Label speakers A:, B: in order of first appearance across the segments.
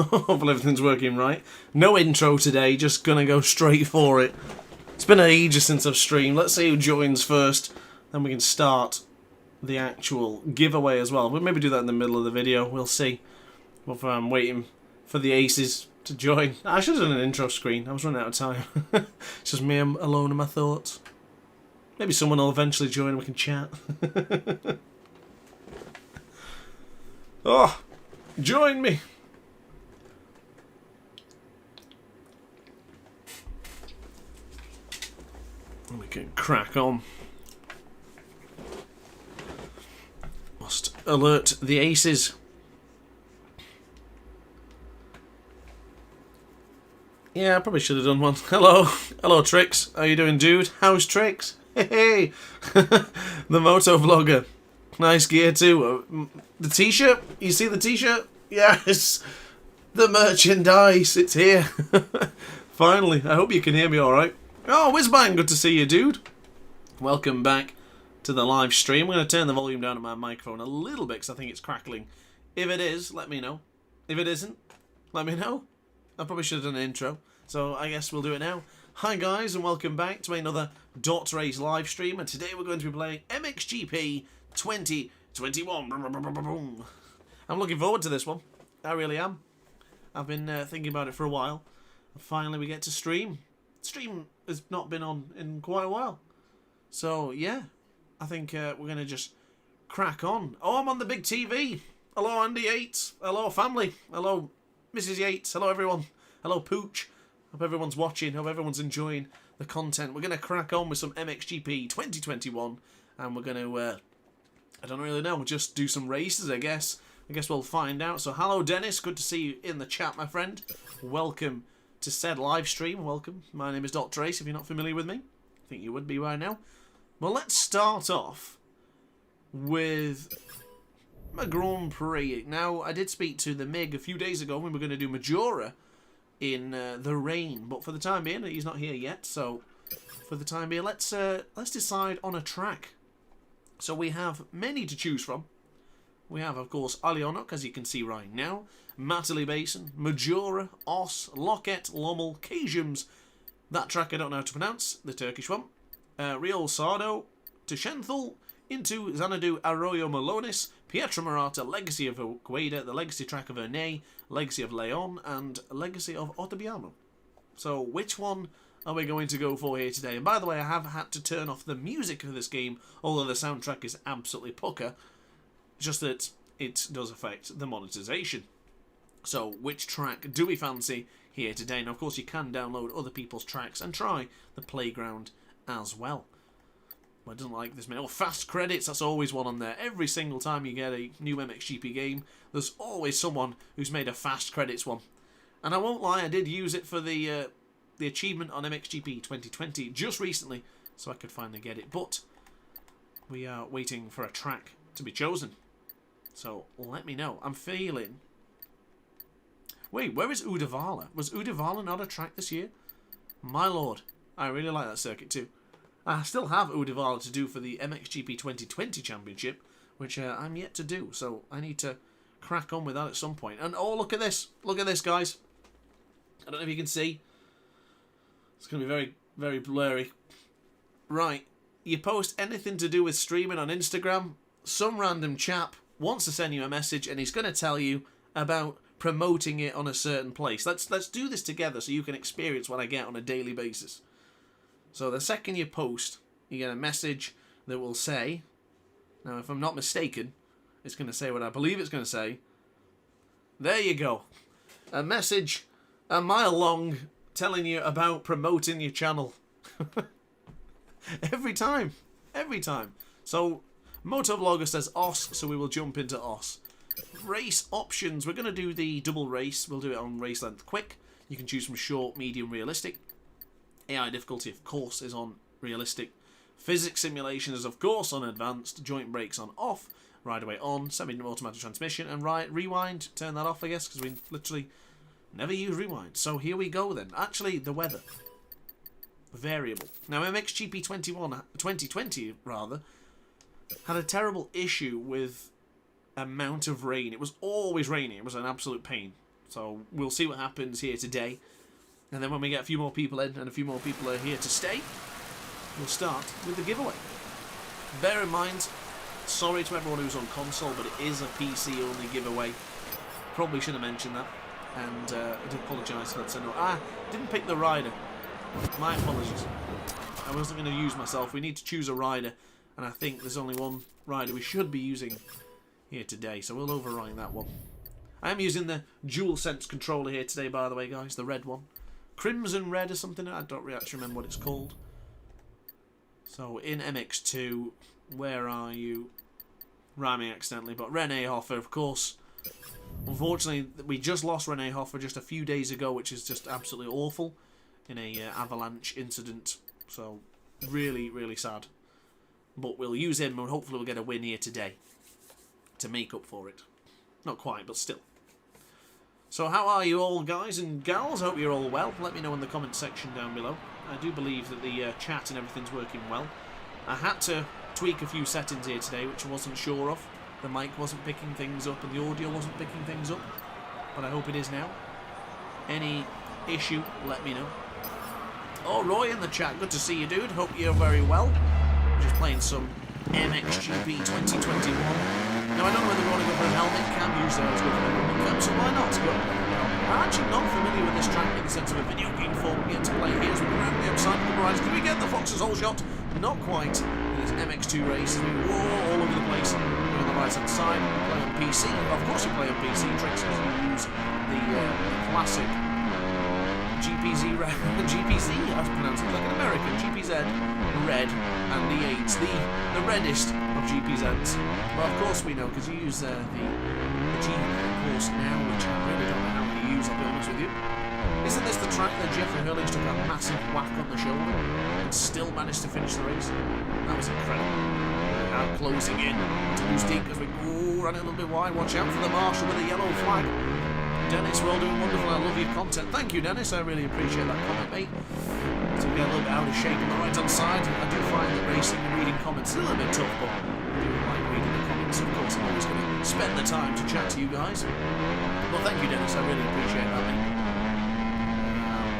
A: Hopefully everything's working right. No intro today, just gonna go straight for it. It's been ages since I've streamed. Let's see who joins first, then we can start the actual giveaway as well. We'll maybe do that in the middle of the video, we'll see. If I'm waiting for the aces to join. I should have done an intro screen, I was running out of time. It's just me alone in my thoughts. Maybe someone will eventually join and we can chat. Oh, join me. We can crack on. Must alert the aces. Yeah, I probably should have done one. Hello. Hello, Trix. How you doing, dude? How's Trix? Hey. The moto vlogger. Nice gear too. The t-shirt? You see the t-shirt? Yes. The merchandise. It's here. Finally. I hope you can hear me alright. Oh, Whizbang. Good to see you, dude. Welcome back to the live stream. I'm going to turn the volume down on my microphone a little bit because I think it's crackling. If it is, let me know. If it isn't, let me know. I probably should have done an intro, so I guess we'll do it now. Hi guys, and welcome back to another DrAce live stream, and today we're going to be playing MXGP 2021. I'm looking forward to this one. I really am. I've been thinking about it for a while. And finally we get to stream. Stream has not been on in quite a while. So, yeah. I think we're going to just crack on. Oh, I'm on the big TV. Hello, Andy Yates. Hello, family. Hello, Mrs. Yates. Hello, everyone. Hello, Pooch. Hope everyone's watching. Hope everyone's enjoying the content. We're going to crack on with some MXGP 2021. And we're going to, I don't really know, just do some races, I guess. I guess we'll find out. So, hello, Dennis. Good to see you in the chat, my friend. Welcome to said live stream. Welcome. My name is DrAce, if you're not familiar with me. I think you would be by now. Well, let's start off with a Grand Prix. Now, I did speak to the MIG a few days ago when we were going to do Majora in the rain, but for the time being, he's not here yet. So, for the time being, let's decide on a track. So we have many to choose from. We have, of course, Alionok, as you can see right now, Matterley Basin, Majora, Os, Loket, Lommel, Kajums. That track I don't know how to pronounce, the Turkish one. Real Sardo, Tushenthal, into Xanadu Arroyo Malonis, Pietra Marata, Legacy of Gueda, the Legacy track of Ernay, Legacy of Leon, and Legacy of Ottabiano. So, which one are we going to go for here today? And by the way, I have had to turn off the music for this game, although the soundtrack is absolutely pucker, just that it does affect the monetization. So, which track do we fancy here today? Now, of course, you can download other people's tracks and try the playground as well. I don't like this many. Oh, fast credits, that's always one on there. Every single time you get a new MXGP game, there's always someone who's made a fast credits one. And I won't lie, I did use it for the achievement on MXGP 2020 just recently, so I could finally get it. But we are waiting for a track to be chosen. So let me know. I'm feeling... Wait, where is Uddevalla? Was Uddevalla not a track this year? My lord, I really like that circuit too. I still have Uddevalla to do for the MXGP 2020 Championship, which I'm yet to do, so I need to crack on with that at some point. And oh, look at this. Look at this, guys. I don't know if you can see. It's going to be very, very blurry. Right. You post anything to do with streaming on Instagram, some random chap wants to send you a message and he's going to tell you about promoting it on a certain place. Let's do this together so you can experience what I get on a daily basis. So the second you post, you get a message that will say, now if I'm not mistaken, it's going to say what I believe it's going to say. There you go. A message a mile long telling you about promoting your channel. Every time. Every time. So, Motovlogger says OS, so we will jump into OS. Race options. We're going to do the double race. We'll do it on race length quick. You can choose from short, medium, realistic. AI difficulty, of course, is on realistic. Physics simulation is, of course, on advanced. Joint brakes on off. Ride away on. Semi-automatic transmission. And rewind. Turn that off, I guess, because we literally never use rewind. So here we go then. Actually, the weather. Variable. Now, MXGP 2020 had a terrible issue with amount of rain. It was always raining. It was an absolute pain So we'll see what happens here today. And then when we get a few more people in and a few more people are here to stay, we'll start with the giveaway. Bear in mind, sorry to everyone who's on console, but it is a PC only giveaway. Probably should have mentioned that. And I do apologise for that. So no, didn't pick the rider. My apologies. I wasn't going to use myself. We need to choose a rider. And I think there's only one rider we should be using here today. So we'll override that one. I am using the DualSense controller here today, by the way, guys. The red one. Crimson Red or something. I don't really actually remember what it's called. So in MX2, where are you? Rhyming accidentally. But Rene Hoffer, of course. Unfortunately, we just lost Rene Hoffer just a few days ago, which is just absolutely awful in a avalanche incident. So really, really sad. But we'll use him and hopefully we'll get a win here today to make up for it. Not quite, but still. So how are you all, guys and gals? I hope you're all well. Let me know in the comment section down below. I do believe that the chat and everything's working well. I had to tweak a few settings here today, which I wasn't sure of. The mic wasn't picking things up and the audio wasn't picking things up. But I hope it is now. Any issue, let me know. Oh, Roy in the chat. Good to see you, dude. Hope you're very well. I'm just playing some MXGP 2021. Now, I don't know whether we want to go for a helmet cam. Usually I was going for a helmet cam, so why not? I'm actually not familiar with this track in the sense of a video game form. We get to play here as we go around the outside of the horizon. Can we get the Fox's hole shot? Not quite. This MX2 race as we roar all over the place. We're on the right hand side. We play on PC. Of course we play on PC. Tricks is use the classic GPZ Red. GPZ, I was pronouncing it like an American. GPZ Red and the 8s. The reddest of GPZs. Well, of course we know because you use the G course now, which I really don't know how to use, I'll be honest with you. Isn't this the track that Jeffrey Hurlings took a massive whack on the shoulder and still managed to finish the race? That was incredible. Now closing in to Boosting as we go running a little bit wide. Watch out for the marshal with a yellow flag. Dennis, we're all doing wonderful. I love your content. Thank you, Dennis. I really appreciate that comment, mate. So we get a little bit out of shape on the right hand side. I do find that racing and reading comments is a little bit tough, but I do like reading the comments. Of course, I'm always going to spend the time to chat to you guys. Well, thank you, Dennis. I really appreciate that, mate.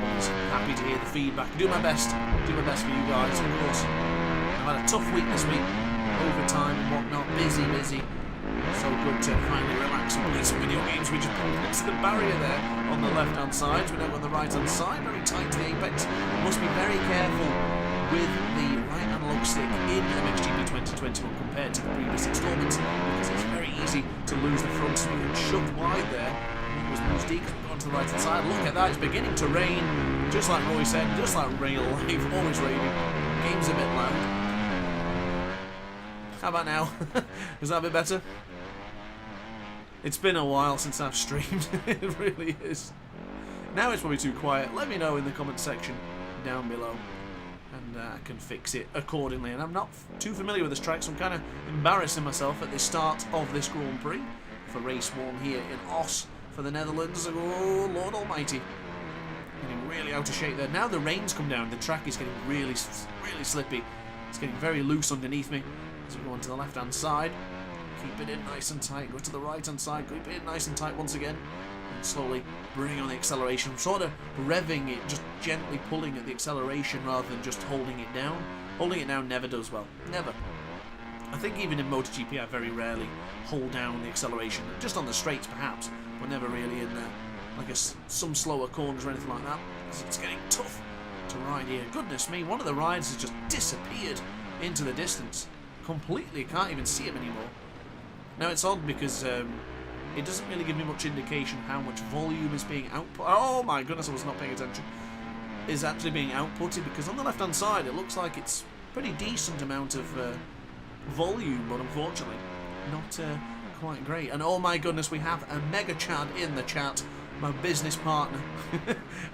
A: Always happy to hear the feedback. Do my best. Do my best for you guys, of course. I've had a tough week this week. Overtime and whatnot. Busy. So good to finally relax and play some video games. We just pulled into the barrier there on the left hand side. We're now on the right hand side, very tight to the apex. Must be very careful with the right analog stick in MXGP 2021 compared to the previous installments because it's very easy to lose the front. So we get shoved wide there. It was Mosdeek going to the right hand side. Look at that, it's beginning to rain. Just like Roy said, just like real life, always raining. Game's a bit loud. How about now? Is that a bit better? It's been a while since I've streamed. It really is. Now it's probably too quiet. Let me know in the comment section down below. And I can fix it accordingly. And I'm not too familiar with this track, so I'm kind of embarrassing myself at the start of this Grand Prix for race 1 here in Os for the Netherlands. Oh, Lord Almighty. Getting really out of shape there. Now the rain's come down. The track is getting really slippy. It's getting very loose underneath me. As we go on to the left-hand side, keep it in nice and tight, go to the right-hand side, keep it in nice and tight once again, and slowly bring on the acceleration, sort of revving it, just gently pulling at the acceleration rather than just holding it down. Holding it down never does well, never. I think even in MotoGP I very rarely hold down the acceleration, just on the straights perhaps, but never really in like some slower corners or anything like that. It's getting tough to ride here. Goodness me, one of the rides has just disappeared into the distance. Completely, can't even see him anymore. Now it's odd because it doesn't really give me much indication how much volume is being output. Oh my goodness, I was not paying attention. Is actually being outputted because on the left hand side it looks like it's pretty decent amount of volume, but unfortunately not quite great. And oh my goodness, we have a Mega Chad in the chat, my business partner,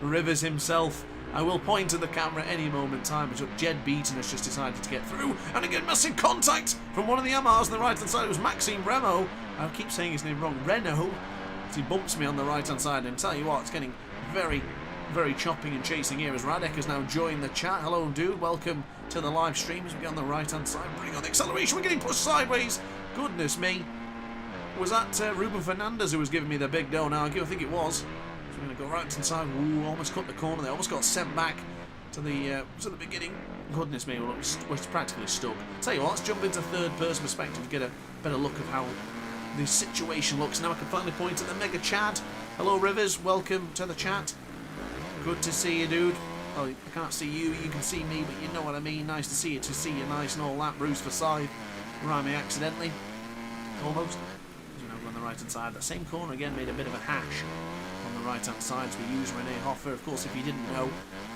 A: Rivers himself. I will point to the camera any moment in time, but Jed Beaton has just decided to get through. And again, massive contact from one of the Yamahas on the right-hand side. It was Maxime Remo. I keep saying his name wrong. Renault. He bumps me on the right-hand side. And tell you what, it's getting very, very chopping and chasing here as Radek has now joined the chat. Hello, dude. Welcome to the live stream as we get on the right-hand side. Bring on the acceleration. We're getting pushed sideways. Goodness me. Was that Ruben Fernandez who was giving me the big don't argue? I think it was. So we're going to go right inside. Ooh, almost cut the corner there. Almost got sent back to the beginning. Goodness me, we're practically stuck. Tell you what, let's jump into third-person perspective to get a better look of how the situation looks. Now I can finally point at the Mega Chad. Hello, Rivers. Welcome to the chat. Good to see you, dude. Oh, I can't see you. You can see me, but you know what I mean. Nice to see you. To see you nice and all that. Bruce Forsyth. Rhyme me accidentally. Almost. We're now on the right-hand side. That same corner again made a bit of a hash on the right-hand side. So we use Renee Hoffer. Of course, if you didn't know,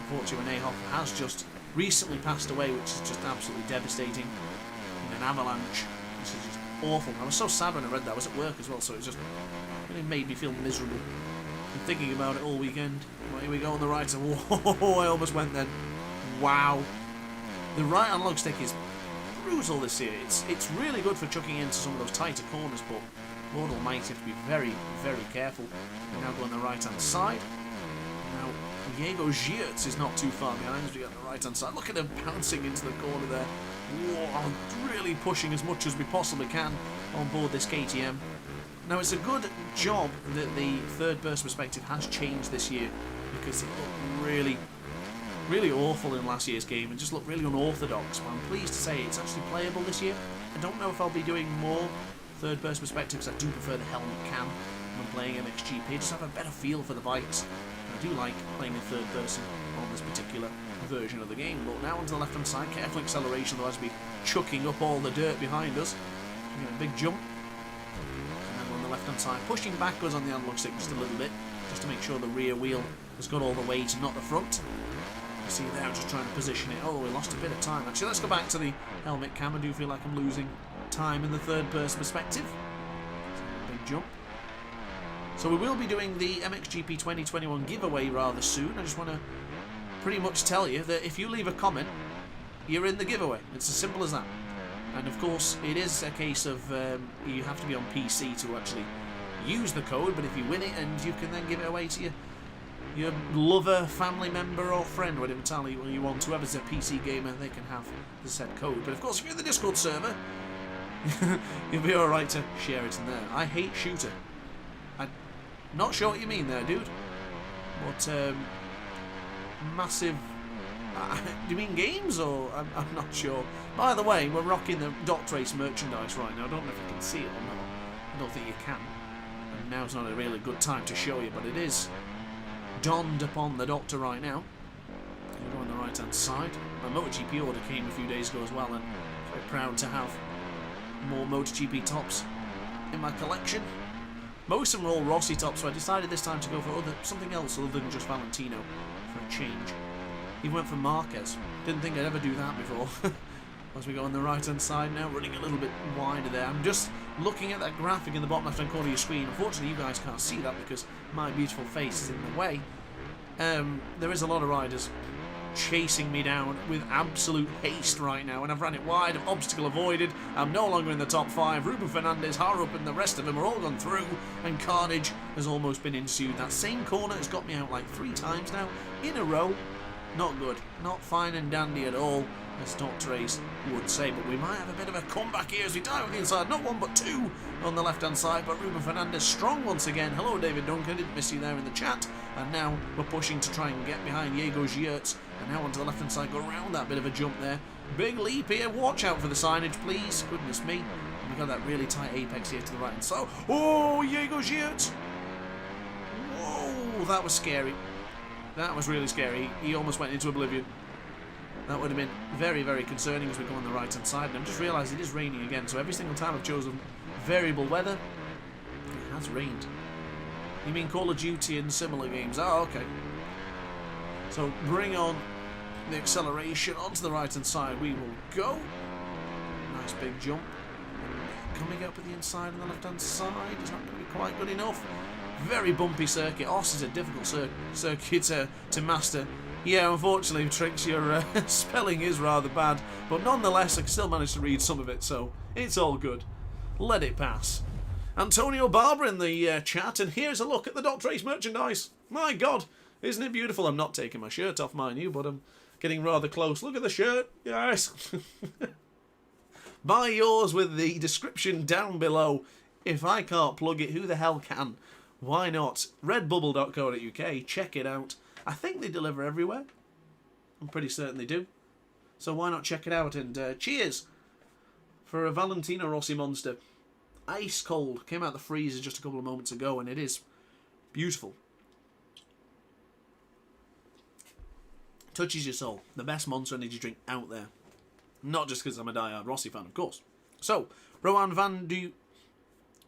A: unfortunately, Renee Hoffer has just recently passed away, which is just absolutely devastating. In an avalanche. This is just awful. I was so sad when I read that. I was at work as well, so it just really made me feel miserable. I'm thinking about it all weekend. Well, here we go on the right. Whoa, I almost went then. Wow. The right analog stick is brutal this year. It's really good for chucking into some of those tighter corners, but Lord Almighty, have to be very, very careful. We now go on the right-hand side. Now, Diego Giertz is not too far behind as we get on the right-hand side. Look at him bouncing into the corner there. Whoa, really pushing as much as we possibly can on board this KTM. Now, it's a good job that the third-person perspective has changed this year, because it looked really, really awful in last year's game and just looked really unorthodox. But I'm pleased to say it's actually playable this year. I don't know if I'll be doing more third-person perspective, because I do prefer the helmet cam when playing MXGP. Just have a better feel for the bikes. I do like playing in third person on this particular version of the game. But now onto the left-hand side, careful acceleration, otherwise we'll be chucking up all the dirt behind us. We get a big jump. Left-hand side, pushing backwards on the analog stick just a little bit, just to make sure the rear wheel has got all the weight and not the front. You see there, just trying to position it. Oh, we lost a bit of time. Actually, let's go back to the helmet cam. I do feel like I'm losing time in the third-person perspective. Big jump. So we will be doing the MXGP 2021 giveaway rather soon. I just want to pretty much tell you that if you leave a comment, you're in the giveaway. It's as simple as that. And of course, it is a case of you have to be on PC to actually use the code, but if you win it, and you can then give it away to your lover, family member, or friend, whatever tally you want, whoever's a PC gamer, they can have the said code. But of course, if you're in the Discord server, you'll be alright to share it in there. I hate shooter. I'm not sure what you mean there, dude. But, massive... do you mean games, or I'm not sure. By the way, we're rocking the DrAce merchandise right now. I don't know if you can see it or not. I don't think you can. And now's not a really good time to show you, but it is donned upon the Doctor right now. We're going on the right-hand side. My MotoGP order came a few days ago as well, and I'm very proud to have more MotoGP tops in my collection. Most of them are all Rossi tops, so I decided this time to go for something else other than just Valentino for a change. He went for Marquez. Didn't think I'd ever do that before. As we go on the right-hand side now, running a little bit wider there. I'm just looking at that graphic in the bottom left-hand corner of your screen. Unfortunately, you guys can't see that because my beautiful face is in the way. There is a lot of riders chasing me down with absolute haste right now, and I've ran it wide, obstacle avoided. I'm no longer in the top 5. Ruben Fernandez, Harup, and the rest of them are all gone through, and carnage has almost been ensued. That same corner has got me out like 3 times now in a row. Not good. Not fine and dandy at all, as DrAce would say. But we might have a bit of a comeback here as we dive on the inside. Not 1 but 2 on the left-hand side. But Ruben Fernandez strong once again. Hello, David Duncan. Didn't miss you there in the chat. And now we're pushing to try and get behind Diego Giertz. And now onto the left-hand side. Go around that bit of a jump there. Big leap here. Watch out for the signage, please. Goodness me. And we got that really tight apex here to the right-hand side. Oh, Diego Giertz. Whoa, that was scary. That was really scary. He almost went into oblivion. That would have been very, very concerning as we go on the right-hand side. And I've just realised it is raining again, so every single time I've chosen variable weather, it has rained. You mean Call of Duty and similar games? Oh, okay. So bring on the acceleration onto the right-hand side. We will go. Nice big jump. Coming up at the inside on the left-hand side. It's not going to be quite good enough. Very bumpy circuit. Oss is a difficult circuit to master. Yeah, unfortunately, Trix, your spelling is rather bad, but nonetheless, I can still manage to read some of it, so it's all good. Let it pass. Antonio Barber in the chat, and here's a look at the DrAce merchandise. My God, isn't it beautiful? I'm not taking my shirt off, mind you, but I'm getting rather close. Look at the shirt. Yes. Buy yours with the description down below If I can't plug it, who the hell can? Why not? Redbubble.co.uk, check it out. I think they deliver everywhere. I'm pretty certain they do. So why not check it out? And cheers for a Valentino Rossi Monster. Ice cold. Came out the freezer just a couple of moments ago, and it is beautiful. Touches your soul. The best Monster Energy drink out there. Not just because I'm a diehard Rossi fan, of course. So, Rowan van de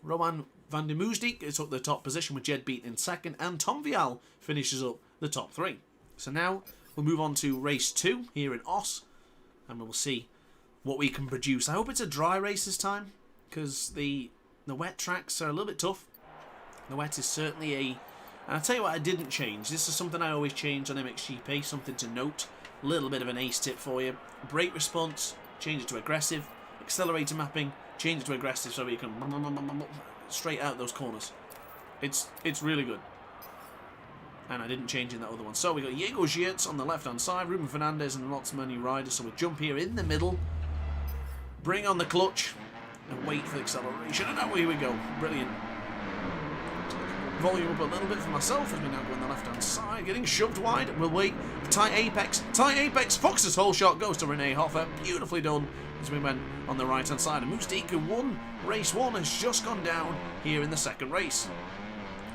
A: Moosdijk took the top position with Jed Beaton in second, and Tom Vial finishes up the top 3. So now we'll move on to race 2 here in Os, and we'll see what we can produce. I hope it's a dry race this time, because the wet tracks are a little bit tough. The wet is certainly a... And I'll tell you what I didn't change. This is something I always change on MXGP, something to note. A little bit of an ace tip for you. Brake response, change it to aggressive. Accelerator mapping, change it to aggressive so you can straight out those corners. It's really good. And I didn't change in that other one. So we got Diego Gietz on the left-hand side, Ruben Fernandez and lots of many riders. So we'll jump here in the middle, bring on the clutch, and wait for the acceleration. And now here we go. Brilliant. Volume up a little bit for myself as we now go on the left-hand side. Getting shoved wide. We'll wait for tight apex. Tight apex. Fox's whole shot goes to Rene Hoffer. Beautifully done as we went on the right-hand side. And Moosdijk, who won race 1, has just gone down here in the second race.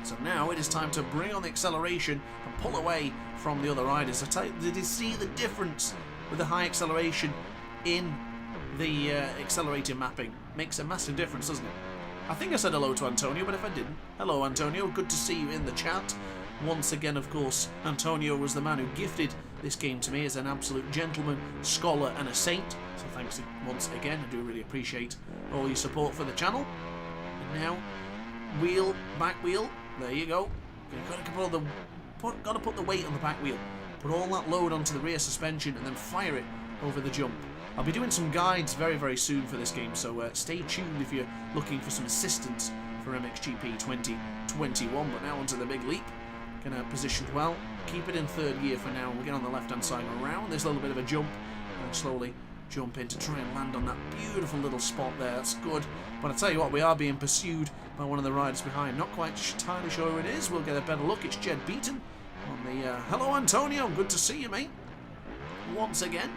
A: So now it is time to bring on the acceleration and pull away from the other riders. Did you see the difference with the high acceleration in the accelerator mapping? Makes a massive difference, doesn't it? I think I said hello to Antonio, but if I didn't, hello Antonio, good to see you in the chat. Once again, of course, Antonio was the man who gifted this game to me as an absolute gentleman, scholar and a saint. So thanks once again, I do really appreciate all your support for the channel. And now, wheel, back wheel, there you go. Got to put the weight on the back wheel. Put all that load onto the rear suspension and then fire it over the jump. I'll be doing some guides very, very soon for this game, so stay tuned if you're looking for some assistance for MXGP 2021. But now onto the big leap. Gonna position well. Keep it in third gear for now. We'll get on the left-hand side around this little bit of a jump and slowly jump in to try and land on that beautiful little spot there. That's good. But I tell you what, we are being pursued by one of the riders behind. Not quite entirely sure who it is. We'll get a better look. It's Jed Beaton on the... Hello, Antonio. Good to see you, mate. Once again.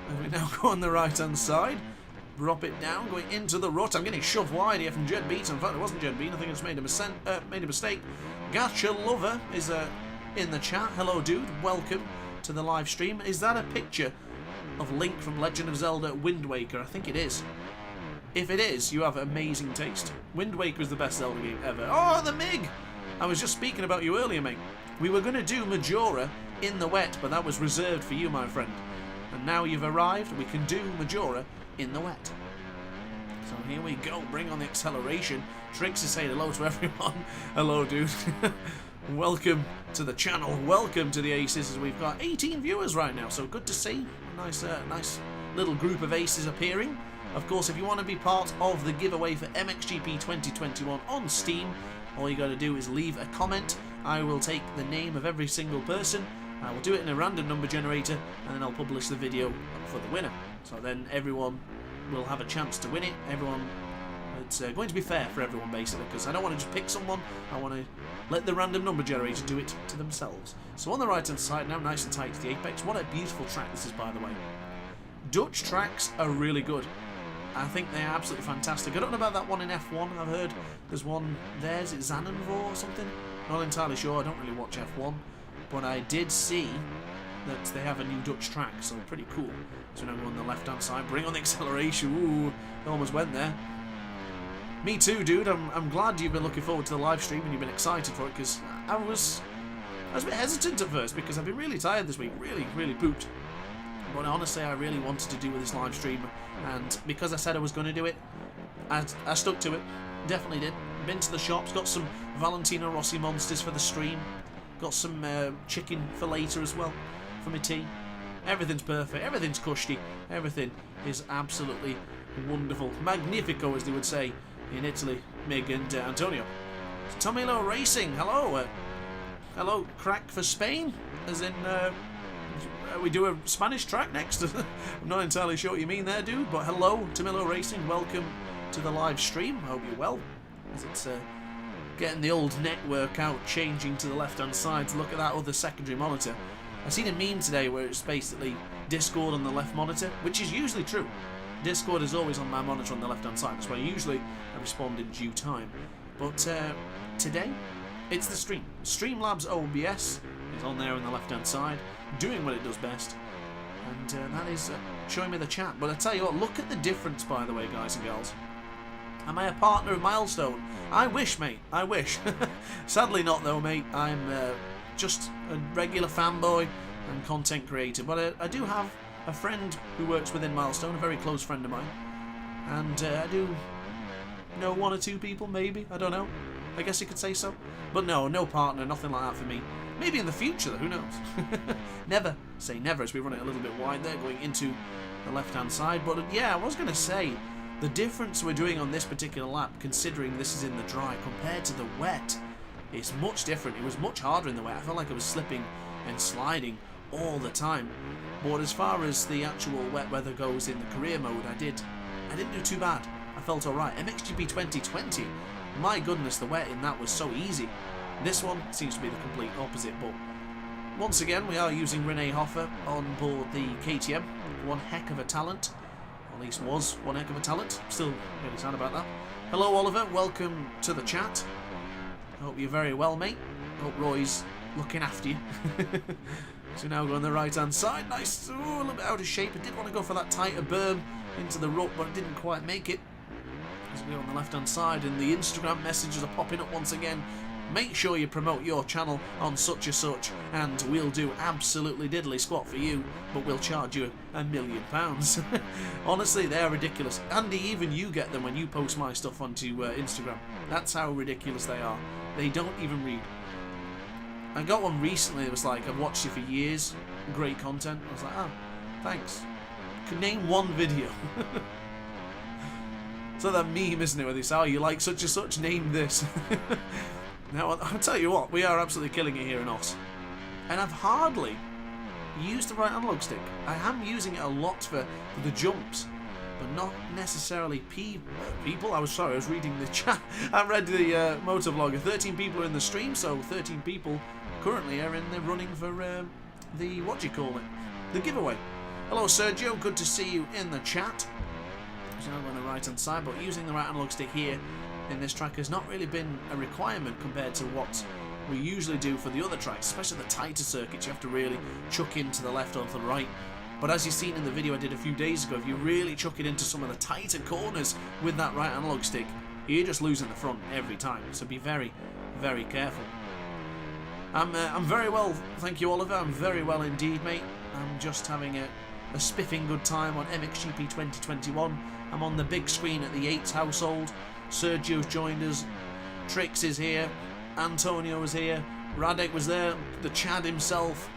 A: And we now go on the right-hand side, drop it down, going into the rut. I'm getting shoved wide here from Jed Beaton. In fact, it wasn't Jed Beaton. I think I just made a mistake. Gacha Lover is in the chat. Hello, dude. Welcome to the live stream. Is that a picture of Link from Legend of Zelda Wind Waker? I think it is. If it is, you have amazing taste. Wind Waker is the best Zelda game ever. Oh, the MiG! I was just speaking about you earlier, mate. We were going to do Majora in the wet, but that was reserved for you, my friend. And now you've arrived, we can do Majora in the wet. So here we go, bring on the acceleration. Trix is saying hello to everyone. Hello, dude. Welcome to the channel. Welcome to the Aces, as we've got 18 viewers right now. So good to see. Nice little group of Aces appearing. Of course, if you want to be part of the giveaway for MXGP 2021 on Steam, all you got to do is leave a comment. I will take the name of every single person. I will do it in a random number generator, and then I'll publish the video for the winner. So then everyone will have a chance to win it. It's going to be fair for everyone, basically, because I don't want to just pick someone. I want to let the random number generator do it to themselves. So on the right-hand side now, nice and tight to the apex. What a beautiful track this is, by the way. Dutch tracks are really good. I think they are absolutely fantastic. I don't know about that one in F1. I've heard there's one there. Is it Zandvoort or something? Not entirely sure. I don't really watch F1. But I did see that they have a new Dutch track, so pretty cool. So now go on the left-hand side, bring on the acceleration. Ooh, it almost went there. Me too, dude. I'm glad you've been looking forward to the live stream and you've been excited for it, because I was a bit hesitant at first because I've been really tired this week, really pooped. But honestly, I really wanted to do this live stream, and because I said I was going to do it, I stuck to it. Definitely did. Been to the shops, got some Valentino Rossi Monsters for the stream. Got some chicken for later as well, for my tea. Everything's perfect, everything's cushy, everything is absolutely wonderful. Magnifico, as they would say in Italy, Mig and Antonio. Tomilo Racing, hello. Hello, crack for Spain, as in, we do a Spanish track next. I'm not entirely sure what you mean there, dude, but hello, Tomilo Racing, welcome to the live stream. Hope you're well. As it's getting the old network out, changing to the left-hand side to look at that other secondary monitor. I seen a meme today where it's basically Discord on the left monitor, which is usually true. Discord is always on my monitor on the left-hand side. That's why usually I respond in due time. But today, it's the stream. Streamlabs OBS is on there on the left-hand side, doing what it does best. And that is showing me the chat. But I tell you what, look at the difference, by the way, guys and girls. Am I a partner of Milestone? I wish, mate. I wish. Sadly not, though, mate. I'm just a regular fanboy and content creator. But I do have a friend who works within Milestone, a very close friend of mine. And I do know one or two people, maybe. I don't know. I guess you could say so. But no partner, nothing like that for me. Maybe in the future, though, who knows? Never say never, as we run it a little bit wide there, going into the left-hand side. But yeah, I was going to say, the difference we're doing on this particular lap, considering this is in the dry, compared to the wet, is much different. It was much harder in the wet. I felt like I was slipping and sliding all the time. But as far as the actual wet weather goes in the career mode, I didn't do too bad. I felt alright. MXGP 2020, my goodness, the wet in that was so easy. This one seems to be the complete opposite, but once again we are using Renee Hoffer on board the KTM. One heck of a talent, or at least was one heck of a talent. Still really sad about that. Hello Oliver, welcome to the chat. Hope you're very well, mate. Hope Roy's looking after you. So now go on the right hand side. Nice. Ooh, a little bit out of shape. I did want to go for that tighter berm into the rut, but I didn't quite make it. As we go on the left hand side, and the Instagram messages are popping up once again. Make sure you promote your channel on such and such, and we'll do absolutely diddly squat for you, but we'll charge you £1 million. Honestly, they're ridiculous. Andy, even you get them when you post my stuff onto Instagram. That's how ridiculous they are. They don't even read. I got one recently that was like, I've watched you for years, great content. I was like, oh, thanks. Could name one video. So that meme, isn't it, where they say, oh, you like such and such, name this. Now, I'll tell you what, we are absolutely killing it here in Oss. And I've hardly used the right analog stick. I am using it a lot for the jumps, but not necessarily people. I was reading the chat. I read the motovlogger. 13 people are in the stream, so 13 people currently are in the running for the, what do you call it? The giveaway. Hello, Sergio. Good to see you in the chat. So I'm on the right-hand side, but using the right analog stick here in this track has not really been a requirement compared to what we usually do for the other tracks, especially the tighter circuits. You have to really chuck into the left or to the right. But as you've seen in the video I did a few days ago, if you really chuck it into some of the tighter corners with that right analog stick, you're just losing the front every time. So be very, very careful. I'm very well, thank you, Oliver. I'm very well indeed, mate. I'm just having a spiffing good time on MXGP 2021. I'm on the big screen at the Yates household. Sergio's joined us. Trix is here. Antonio is here. Radek was there. The Chad himself.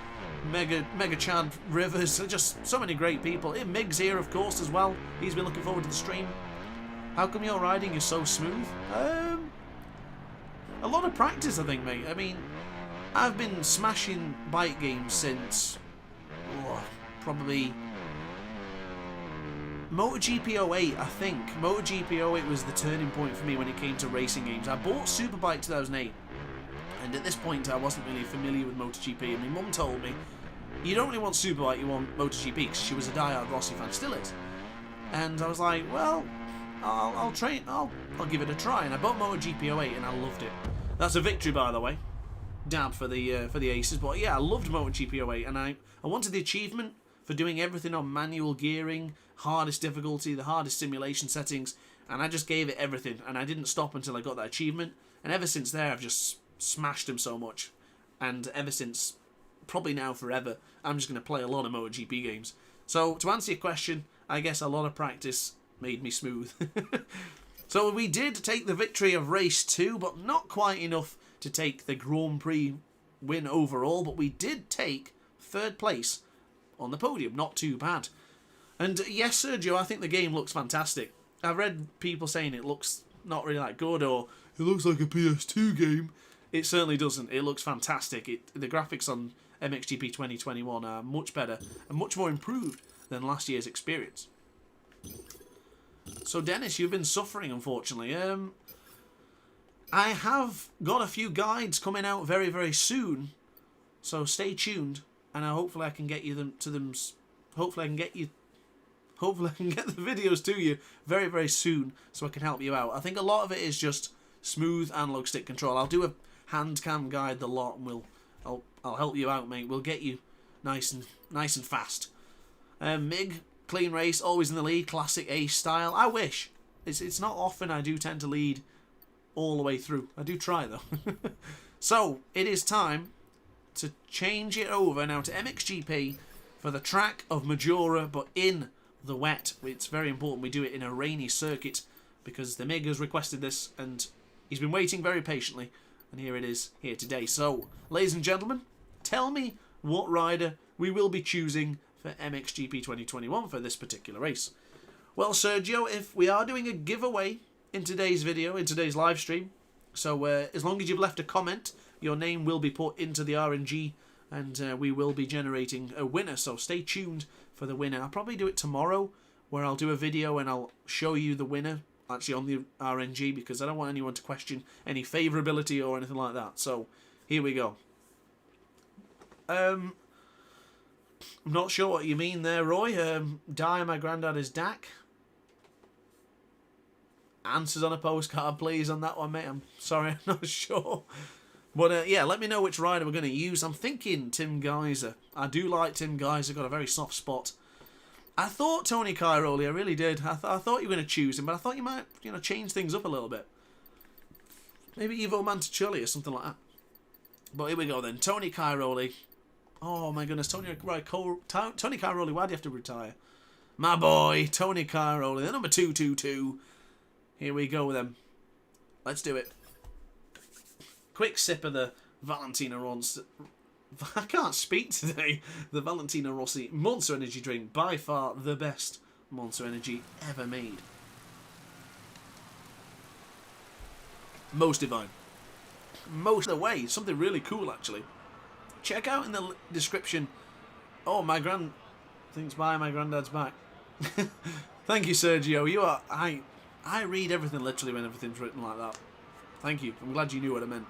A: Mega Chad Rivers. Just so many great people. Mig's here, of course, as well. He's been looking forward to the stream. How come your riding is so smooth? A lot of practice, I think, mate. I mean, I've been smashing bike games since probably MotoGP 08, I think. MotoGP 08 was the turning point for me when it came to racing games. I bought Superbike 2008, and at this point I wasn't really familiar with MotoGP, and my mum told me, you don't really want Superbike, you want MotoGP, because she was a diehard Rossi fan, still is. And I was like, well, I'll train, I'll give it a try, and I bought MotoGP 08 and I loved it. That's a victory, by the way. Dab for the aces, but yeah, I loved MotoGP 08, and I wanted the achievement for doing everything on manual gearing, hardest difficulty, the hardest simulation settings, and I just gave it everything, and I didn't stop until I got that achievement, and ever since there I've just smashed them so much, and ever since, probably now forever, I'm just going to play a lot of MotoGP games. So to answer your question, I guess a lot of practice made me smooth. So we did take the victory of race 2, but not quite enough to take the Grand Prix win overall, but we did take 3rd place on the podium. Not too bad. And yes, Sergio, I think the game looks fantastic. I've read people saying it looks not really that good, or it looks like a PS2 game. It certainly doesn't. It looks fantastic. The graphics on MXGP 2021 are much better and much more improved than last year's experience. So Dennis, you've been suffering, unfortunately. I have got a few guides coming out very, very soon, so stay tuned, and hopefully I can get you them to them. Hopefully I can get the videos to you very, very soon, so I can help you out. I think a lot of it is just smooth analog stick control. I'll do a hand cam guide the lot, and I'll help you out, mate. We'll get you nice and fast. MIG clean race, always in the lead, classic ace style. I wish it's not often I do tend to lead all the way through. I do try though. So it is time to change it over now to MXGP for the track of Majora, but in the wet. It's very important we do it in a rainy circuit because the MIG has requested this and he's been waiting very patiently, and here it is here today. So ladies and gentlemen, tell me what rider we will be choosing for MXGP 2021 for this particular race. Well, Sergio, if we are doing a giveaway in today's video, in today's live stream, so as long as you've left a comment, your name will be put into the RNG, and we will be generating a winner, so stay tuned for the winner. I'll probably do it tomorrow, where I'll do a video and I'll show you the winner, actually on the RNG, because I don't want anyone to question any favourability or anything like that. So, here we go. I'm not sure what you mean there, Roy. Die, my granddad is Dak. Answers on a postcard, please, on that one, mate. I'm sorry, I'm not sure. But yeah, let me know which rider we're going to use. I'm thinking Tim Geyser. I do like Tim Geyser, got a very soft spot. I thought Tony Cairoli, I really did. I thought you were going to choose him, but I thought you might, change things up a little bit. Maybe Ivo Manticelli or something like that. But here we go then. Tony Cairoli. Oh my goodness, Tony Cairoli, why do you have to retire? My boy, Tony Cairoli, the number 222. Here we go with him. Let's do it. Quick sip of the Valentino Rossi. I can't speak today. The Valentino Rossi Monster Energy drink. By far the best Monster Energy ever made. Most divine. Most of the way. Something really cool, actually. Check out in the description. Oh, my thing's by, my granddad's back. Thank you, Sergio. You are... I read everything literally when everything's written like that. Thank you. I'm glad you knew what I meant.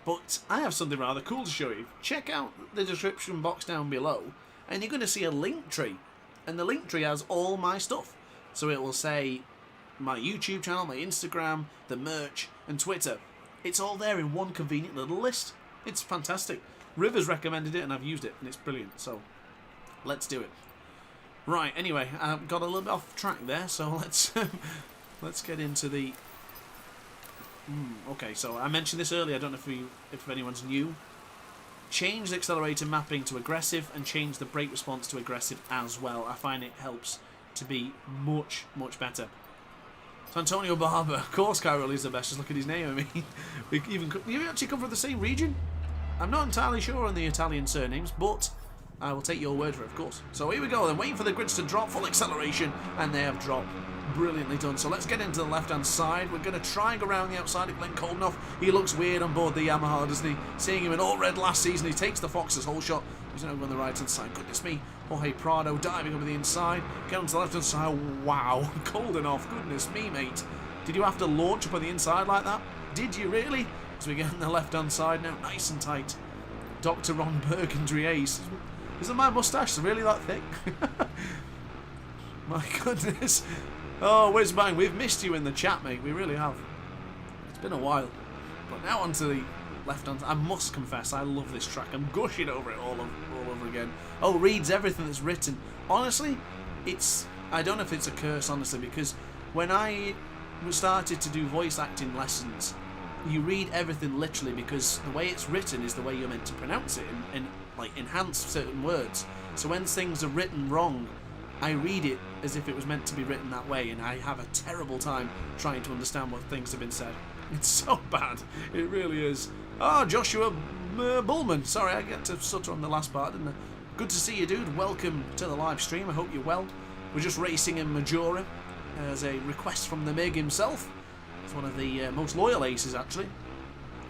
A: But I have something rather cool to show you. Check out the description box down below, and you're going to see a link tree. And the link tree has all my stuff. So it will say my YouTube channel, my Instagram, the merch, and Twitter. It's all there in one convenient little list. It's fantastic. Rivers recommended it, and I've used it, and it's brilliant. So let's do it. Right, anyway, I got a little bit off track there, so let's get into the... Okay, so I mentioned this earlier, I don't know if anyone's new. Change the accelerator mapping to aggressive and change the brake response to aggressive as well. I find it helps to be much, much better. So Antonio Barber, of course Cairoli's the best, just look at his name. I mean, you actually come from the same region? I'm not entirely sure on the Italian surnames, but I will take your word for it, of course. So here we go then, waiting for the grids to drop, full acceleration, and they have dropped. Brilliantly done. So let's get into the left-hand side. We're going to try and go around the outside of Glenn Koldenhoff. He looks weird on board the Yamaha, doesn't he? Seeing him in all red last season, he takes the Fox's whole shot. He's now on the right-hand side. Goodness me. Jorge Prado diving over the inside. Get onto the left-hand side. Wow. Koldenhoff. Goodness me, mate. Did you have to launch up on the inside like that? Did you really? As we get on the left-hand side now, nice and tight. Dr. Ron Berg and DrAce. Isn't my moustache really that thick? My goodness. Oh, Whiz Bang, we've missed you in the chat, mate. We really have. It's been a while. But now onto the left-hand. I must confess, I love this track. I'm gushing over it all over again. Oh, reads everything that's written. Honestly, I don't know if it's a curse, honestly, because when I started to do voice acting lessons, you read everything literally because the way it's written is the way you're meant to pronounce it and like enhance certain words. So when things are written wrong, I read it as if it was meant to be written that way, and I have a terrible time trying to understand what things have been said. It's so bad. It really is. Oh, Joshua Bullman. Sorry, I get to stutter on the last part, didn't I? Good to see you, dude. Welcome to the live stream. I hope you're well. We're just racing in Majora as a request from the MIG himself. It's one of the most loyal aces, actually.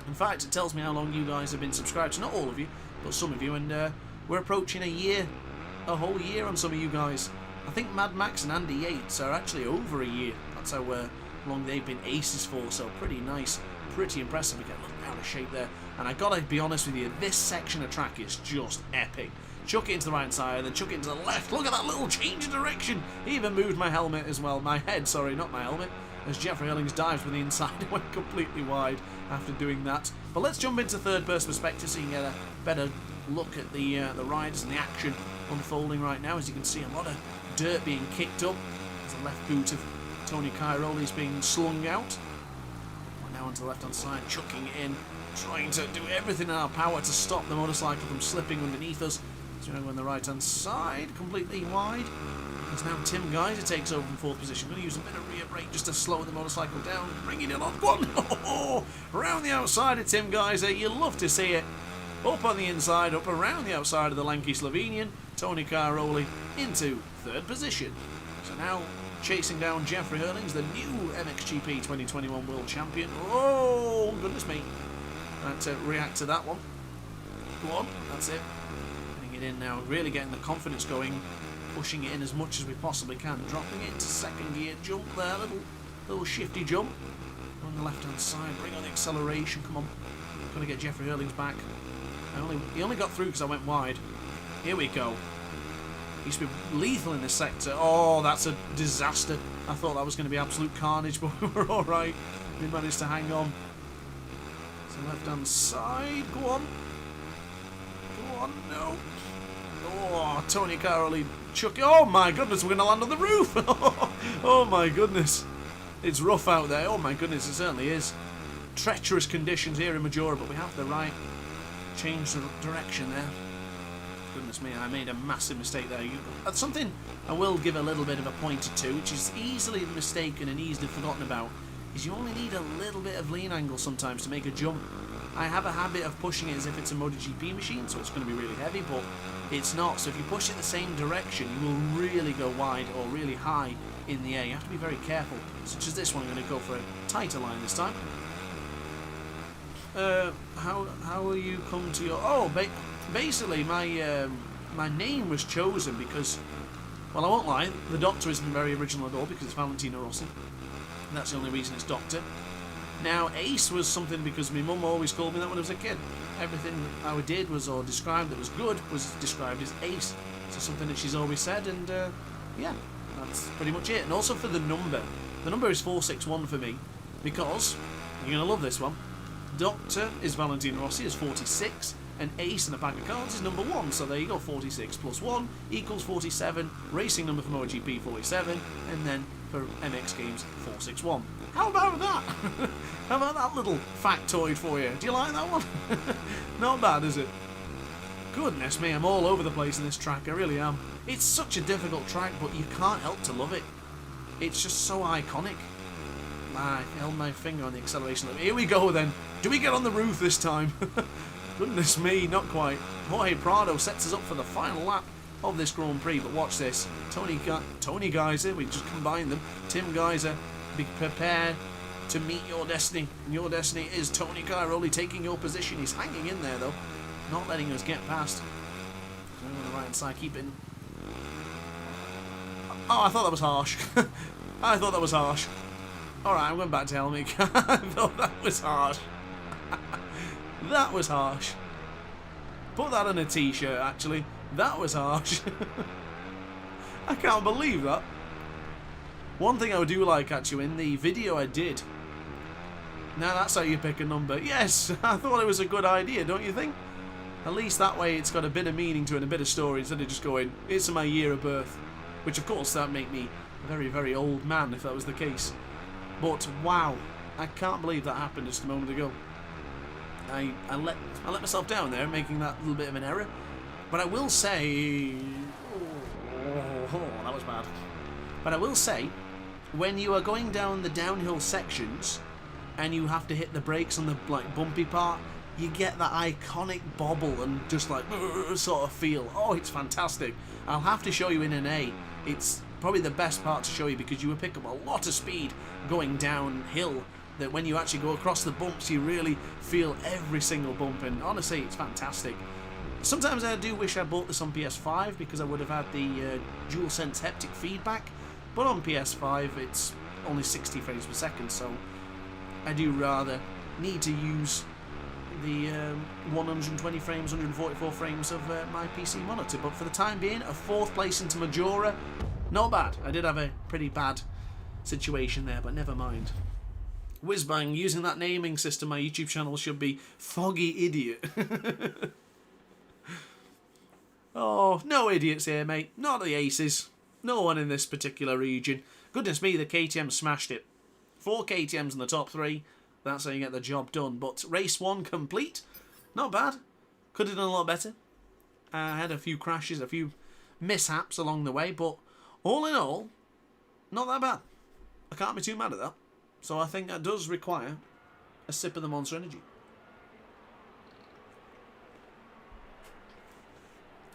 A: In fact, it tells me how long you guys have been subscribed. Not all of you, but some of you, and we're approaching a whole year on some of you guys. I think Mad Max and Andy Yates are actually over a year. That's how long they've been aces for, so pretty nice, pretty impressive. We get out of shape there, and I gotta be honest with you, this section of track is just epic. Chuck it into the right side, then chuck it into the left. Look at that little change of direction. He even moved my helmet as well. My head, sorry, not my helmet. As Jeffrey Hurlings dives with the inside and went completely wide after doing that. But let's jump into third-person perspective so you can get a better look at the riders and the action unfolding right now. As you can see, a lot of dirt being kicked up. There's the left boot of Tony Cairoli is being slung out. We're now onto the left-hand side, chucking it in, trying to do everything in our power to stop the motorcycle from slipping underneath us. So we're on the right-hand side, completely wide. As now Tim Geiser takes over from fourth position. Going to use a bit of rear brake just to slow the motorcycle down, bringing it on. Go on! Oh, around the outside of Tim Geiser. You love to see it. Up on the inside, up around the outside of the lanky Slovenian. Tony Cairoli into third position. So now chasing down Jeffrey Hurlings, the new MXGP 2021 World Champion. Oh, goodness me. Had to react to that one. Go on, that's it. Getting it in now, really getting the confidence going. Pushing it in as much as we possibly can. Dropping it into second gear, jump there, little shifty jump. On the left hand side, bring on the acceleration, come on. Got to get Jeffrey Hurlings back. He only got through because I went wide. Here we go. He used to be lethal in this sector. Oh, that's a disaster. I thought that was going to be absolute carnage, but we were alright. We managed to hang on. So left hand side, go on. Go on, no. Oh, Tony Cairoli chuck. Oh my goodness, we're going to land on the roof. Oh my goodness. It's rough out there. Oh my goodness, it certainly is. Treacherous conditions here in Majora, but we have the right change the direction there. Goodness me, I made a massive mistake there. That's something I will give a little bit of a pointer to, which is easily mistaken and easily forgotten about, is you only need a little bit of lean angle sometimes to make a jump. I have a habit of pushing it as if it's a MotoGP machine, so it's going to be really heavy, but it's not. So if you push it the same direction, you will really go wide or really high in the air. You have to be very careful, such as this one. I'm going to go for a tighter line this time. How will you come to your... Oh, basically my name was chosen because, well, I won't lie, the Doctor isn't very original at all because it's Valentino Rossi. And that's the only reason it's Doctor. Now, Ace was something because my mum always called me that when I was a kid. Everything I did was, or described that was good, was described as Ace. So something that she's always said, and yeah, that's pretty much it. And also for the number is 461 for me, because, you're going to love this one, Doctor is Valentino Rossi, is 46, and Ace in a pack of cards is number 1. So there you go, 46 plus 1 equals 47, racing number for MotoGP 47, and then for MX Games 461. How about that? How about that little factoid for you? Do you like that one? Not bad, is it? Goodness me, I'm all over the place in this track, I really am. It's such a difficult track, but you can't help to love it. It's just so iconic. I held my finger on the acceleration limit. Here we go then. Do we get on the roof this time? Goodness me, not quite. Jorge Prado sets us up for the final lap of this Grand Prix, but watch this. Tony Geiser, we just combined them. Tim Geiser, be prepared to meet your destiny. And your destiny is Tony Cairoli taking your position. He's hanging in there though, not letting us get past. So on the right hand side, keep in. Oh, I thought that was harsh. I thought that was harsh. Alright, I'm going back to Helmig. I thought that was harsh. That was harsh. Put that on a t-shirt, actually. That was harsh. I can't believe that. One thing I do like, actually, in the video I did. Now that's how you pick a number. Yes, I thought it was a good idea, don't you think? At least that way it's got a bit of meaning to it and a bit of story instead of just going, it's my year of birth. Which, of course, that would make me a very, very old man if that was the case. But, wow, I can't believe that happened just a moment ago. I let myself down there, making that little bit of an error. But I will say... Oh, that was bad. But I will say, when you are going down the downhill sections and you have to hit the brakes on the bumpy part, you get that iconic bobble and just like sort of feel. Oh, it's fantastic. I'll have to show you in an A. It's probably the best part to show you because you will pick up a lot of speed going downhill, that when you actually go across the bumps you really feel every single bump, and honestly it's fantastic. Sometimes I do wish I bought this on PS5 because I would have had the DualSense haptic feedback, but on PS5 it's only 60 frames per second, so I do rather need to use the 120 frames, 144 frames of my PC monitor. But for the time being, a 4th place into Majora, not bad. I did have a pretty bad situation there, but never mind. Whizbang, using that naming system, my YouTube channel should be Foggy Idiot. Oh, no idiots here, mate. Not the aces. No one in this particular region. Goodness me, the KTM smashed it. 4 KTMs in the top 3. That's how you get the job done. But race 1 complete. Not bad. Could have done a lot better. I had a few crashes, a few mishaps along the way, but all in all, not that bad. I can't be too mad at that. So I think that does require a sip of the Monster Energy.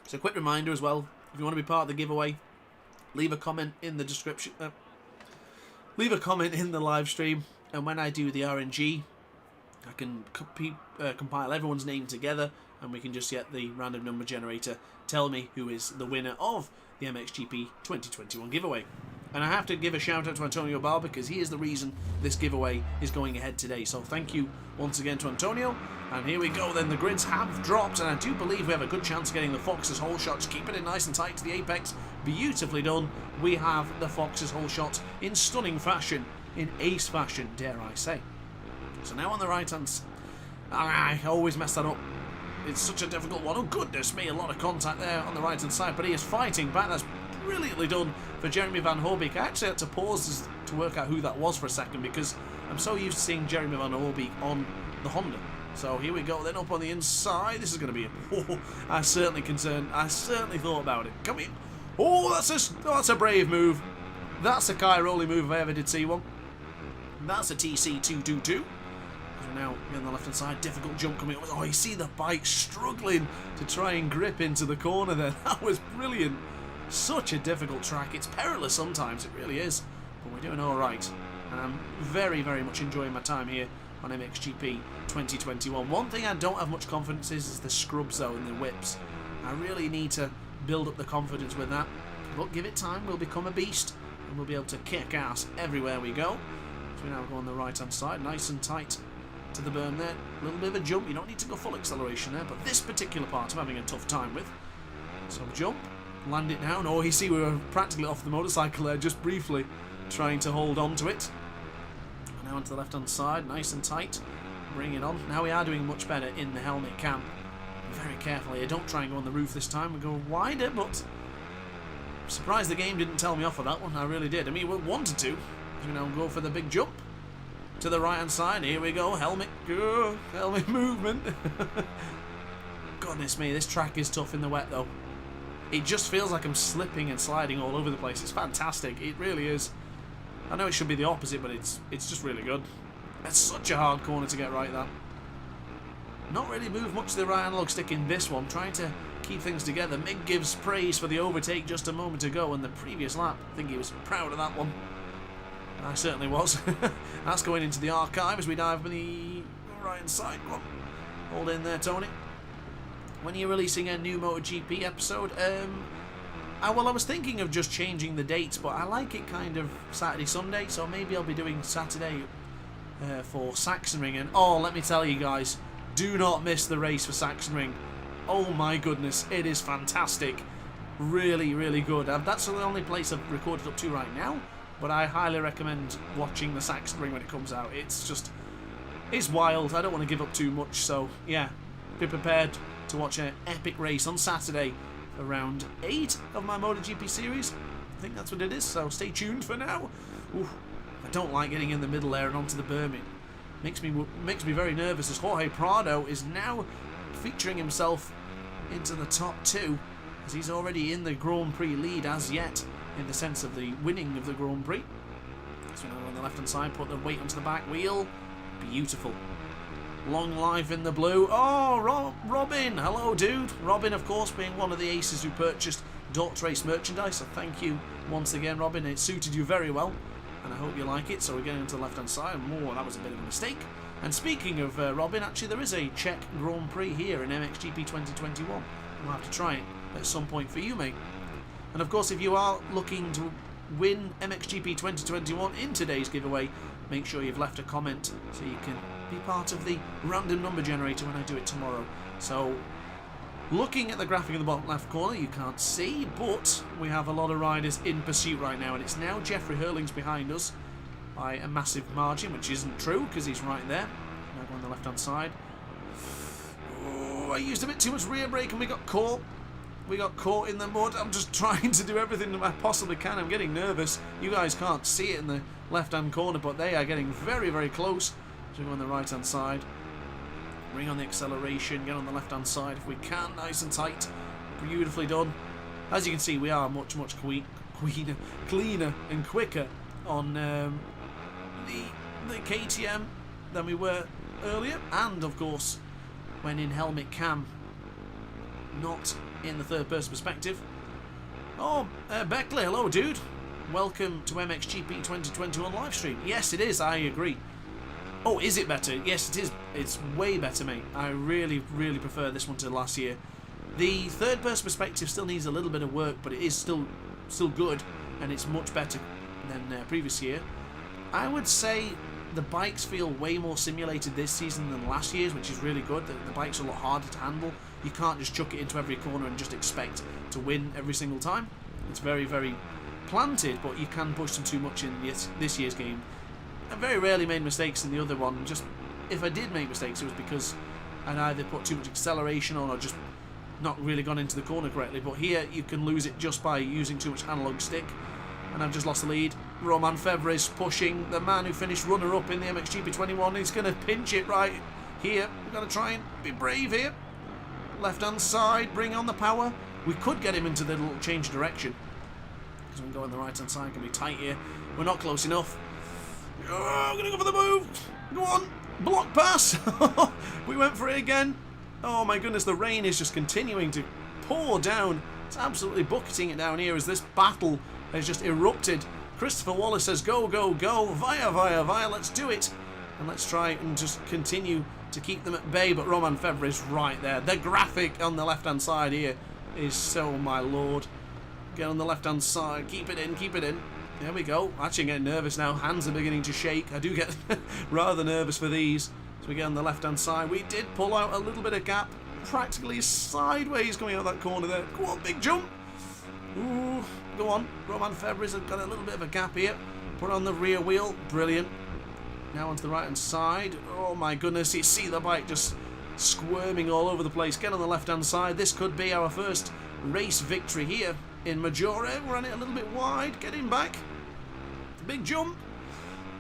A: So a quick reminder as well, if you want to be part of the giveaway, leave a comment in the description. Leave a comment in the live stream, and when I do the RNG, I can compile everyone's name together, and we can just get the random number generator tell me who is the winner of the MXGP 2021 giveaway. And I have to give a shout out to Antonio Bar, because he is the reason this giveaway is going ahead today. So thank you once again to Antonio. And here we go then, the grids have dropped, and I do believe we have a good chance of getting the Fox's hole shots, keeping it nice and tight to the apex. Beautifully done. We have the Fox's hole shot in stunning fashion, in ace fashion, dare I say. So now on the right hand side, I always mess that up. It's such a difficult one. Oh goodness me, a lot of contact there on the right hand side, but he is fighting back. That's brilliantly done for Jeremy Van Hoorbeek. I actually had to pause to work out who that was for a second, because I'm so used to seeing Jeremy Van Hoorbeek on the Honda. So here we go, then up on the inside. This is going to be I certainly thought about it. Come in. Oh, that's a brave move. That's a Cairoli move if I ever did see one. That's a TC222. So now on the left hand side, difficult jump coming up. Oh, you see the bike struggling to try and grip into the corner there. That was brilliant. Such a difficult track. It's perilous sometimes, it really is. But we're doing alright. And I'm very, very much enjoying my time here on MXGP 2021. One thing I don't have much confidence is the scrubs though, and the whips. I really need to build up the confidence with that. But give it time, we'll become a beast, and we'll be able to kick ass everywhere we go. So we now go on the right hand side, nice and tight to the berm there. A little bit of a jump, you don't need to go full acceleration there, but this particular part I'm having a tough time with. So jump, land it down. Oh, you see we were practically off the motorcycle there, just briefly trying to hold on to it. Now onto the left hand side, nice and tight, bring it on. Now we are doing much better in the helmet cam. Be very careful here, don't try and go on the roof this time. We go wider, but I'm surprised the game didn't tell me off for that one. I really did. I mean, we wanted to. You know, go for the big jump to the right hand side. Here we go, helmet movement. Goodness me, this track is tough in the wet though. It just feels like I'm slipping and sliding all over the place. It's fantastic, it really is. I know it should be the opposite, but it's just really good. It's such a hard corner to get right, that. Not really moved much to the right analog stick in this one, trying to keep things together. Mig gives praise for the overtake just a moment ago on the previous lap. I think he was proud of that one. I certainly was. That's going into the archive as we dive on the right hand side. Go on. Hold in there, Tony. When are you releasing a new MotoGP episode? Well, I was thinking of just changing the dates, but I like it kind of Saturday, Sunday, so maybe I'll be doing Saturday for Sachsenring. And oh, let me tell you guys, do not miss the race for Sachsenring. Oh my goodness, it is fantastic. Really, really good. That's the only place I've recorded up to right now, but I highly recommend watching the Sachsenring when it comes out. It's wild. I don't want to give up too much, so yeah, be prepared to watch an epic race on Saturday for round 8 of my MotoGP series. I think that's what it is, so stay tuned for now. Ooh, I don't like getting in the middle there and onto the berm. It makes me very nervous as Jorge Prado is now featuring himself into the top 2, as he's already in the Grand Prix lead as yet, in the sense of the winning of the Grand Prix. So now on the left hand side, put the weight onto the back wheel. Beautiful. Long life in the blue. Oh, Robin. Hello, dude. Robin, of course, being one of the aces who purchased DrAce merchandise. So thank you once again, Robin. It suited you very well, and I hope you like it. So we're getting into the left-hand side. Oh, that was a bit of a mistake. And speaking of Robin, actually, there is a Czech Grand Prix here in MXGP 2021. We'll have to try it at some point for you, mate. And of course, if you are looking to win MXGP 2021 in today's giveaway, make sure you've left a comment so you can be part of the random number generator when I do it tomorrow. So, looking at the graphic in the bottom left corner, you can't see, but we have a lot of riders in pursuit right now, and it's now Jeffrey Hurling's behind us by a massive margin, which isn't true because he's right there. Now go on the left-hand side. Oh, I used a bit too much rear brake and we got caught. We got caught in the mud. I'm just trying to do everything that I possibly can. I'm getting nervous. You guys can't see it in the left-hand corner, but they are getting very, very close. So go on the right-hand side. Bring on the acceleration. Get on the left-hand side if we can. Nice and tight. Beautifully done. As you can see, we are much, much cleaner and quicker on the KTM than we were earlier. And, of course, when in helmet cam, not in the third-person perspective. Oh, Beckley, hello, dude. Welcome to MXGP 2021 Livestream. Yes, it is, I agree. Oh, is it better? Yes, it is. It's way better, mate. I really, really prefer this one to last year. The third-person perspective still needs a little bit of work, but it is still good, and it's much better than previous year. I would say the bikes feel way more simulated this season than last year's, which is really good. The bikes are a lot harder to handle. You can't just chuck it into every corner and just expect to win every single time. It's very, very planted, but you can push them too much in this year's game. I very rarely made mistakes in the other one. Just if I did make mistakes, it was because I'd either put too much acceleration on or just not really gone into the corner correctly. But here you can lose it just by using too much analog stick. And I've just lost the lead. Roman Febvre is pushing the man who finished runner-up in the MXGP 21. He's going to pinch it right here. We've got to try and be brave here. Left-hand side, bring on the power. We could get him into the little change of direction. Because we can go on the right-hand side, can be tight here. We're not close enough. Oh, I'm going to go for the move. Go on. Block pass. We went for it again. Oh my goodness, the rain is just continuing to pour down. It's absolutely bucketing it down here as this battle has just erupted. Christopher Wallace says, go, go, go. Via, via, via. Let's do it. And let's try and just continue to keep them at bay. But Roman Febvre is right there. The graphic on the left-hand side here is so my lord. Get on the left-hand side. Keep it in, keep it in. There we go. Actually, I'm getting nervous now. Hands are beginning to shake. I do get rather nervous for these. So we get on the left-hand side. We did pull out a little bit of gap. Practically sideways coming out of that corner there. Go on, big jump. Ooh, go on. Roman Febvre's got a little bit of a gap here. Put on the rear wheel. Brilliant. Now onto the right-hand side. Oh, my goodness. You see the bike just squirming all over the place. Get on the left-hand side. This could be our first race victory here in Majora. We're on it a little bit wide. Get him back. Big jump.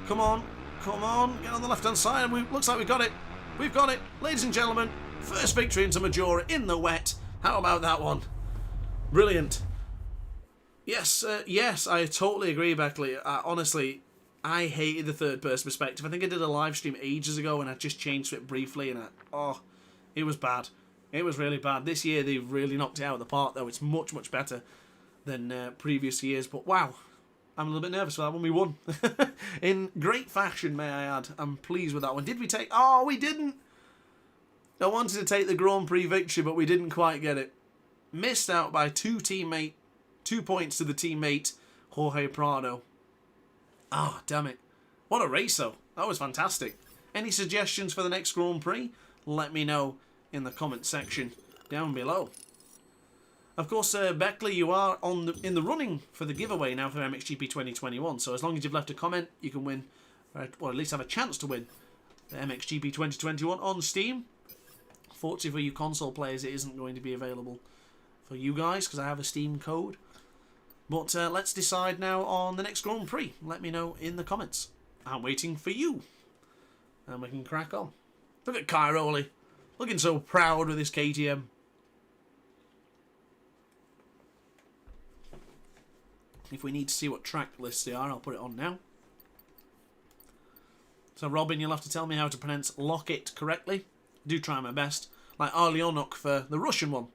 A: Come on. Come on. Get on the left-hand side. And looks like we got it. We've got it. Ladies and gentlemen, first victory into Majora in the wet. How about that one? Brilliant. Yes, yes, I totally agree, Beckley. Honestly, I hated the third-person perspective. I think I did a live stream ages ago and I just changed it briefly and it was bad. It was really bad. This year they've really knocked it out of the park, though. It's much, much better than previous years. But wow, I'm a little bit nervous for that one. We won. In great fashion, may I add. I'm pleased with that one. Did we take... Oh, we didn't. I wanted to take the Grand Prix victory, but we didn't quite get it. Missed out by 2 points to the teammate, Jorge Prado. Oh, damn it. What a race, though. That was fantastic. Any suggestions for the next Grand Prix? Let me know in the comment section down below. Of course, Beckley, you are in the running for the giveaway now for MXGP 2021. So as long as you've left a comment, you can win, or at least have a chance to win, the MXGP 2021 on Steam. Fortunately for you console players, it isn't going to be available for you guys because I have a Steam code. But let's decide now on the next Grand Prix. Let me know in the comments. I'm waiting for you. And we can crack on. Look at Cairoli. Looking so proud with his KTM. If we need to see what track lists they are, I'll put it on now. So Robin, you'll have to tell me how to pronounce Lockett correctly. I do try my best. Like Arlionok for the Russian one.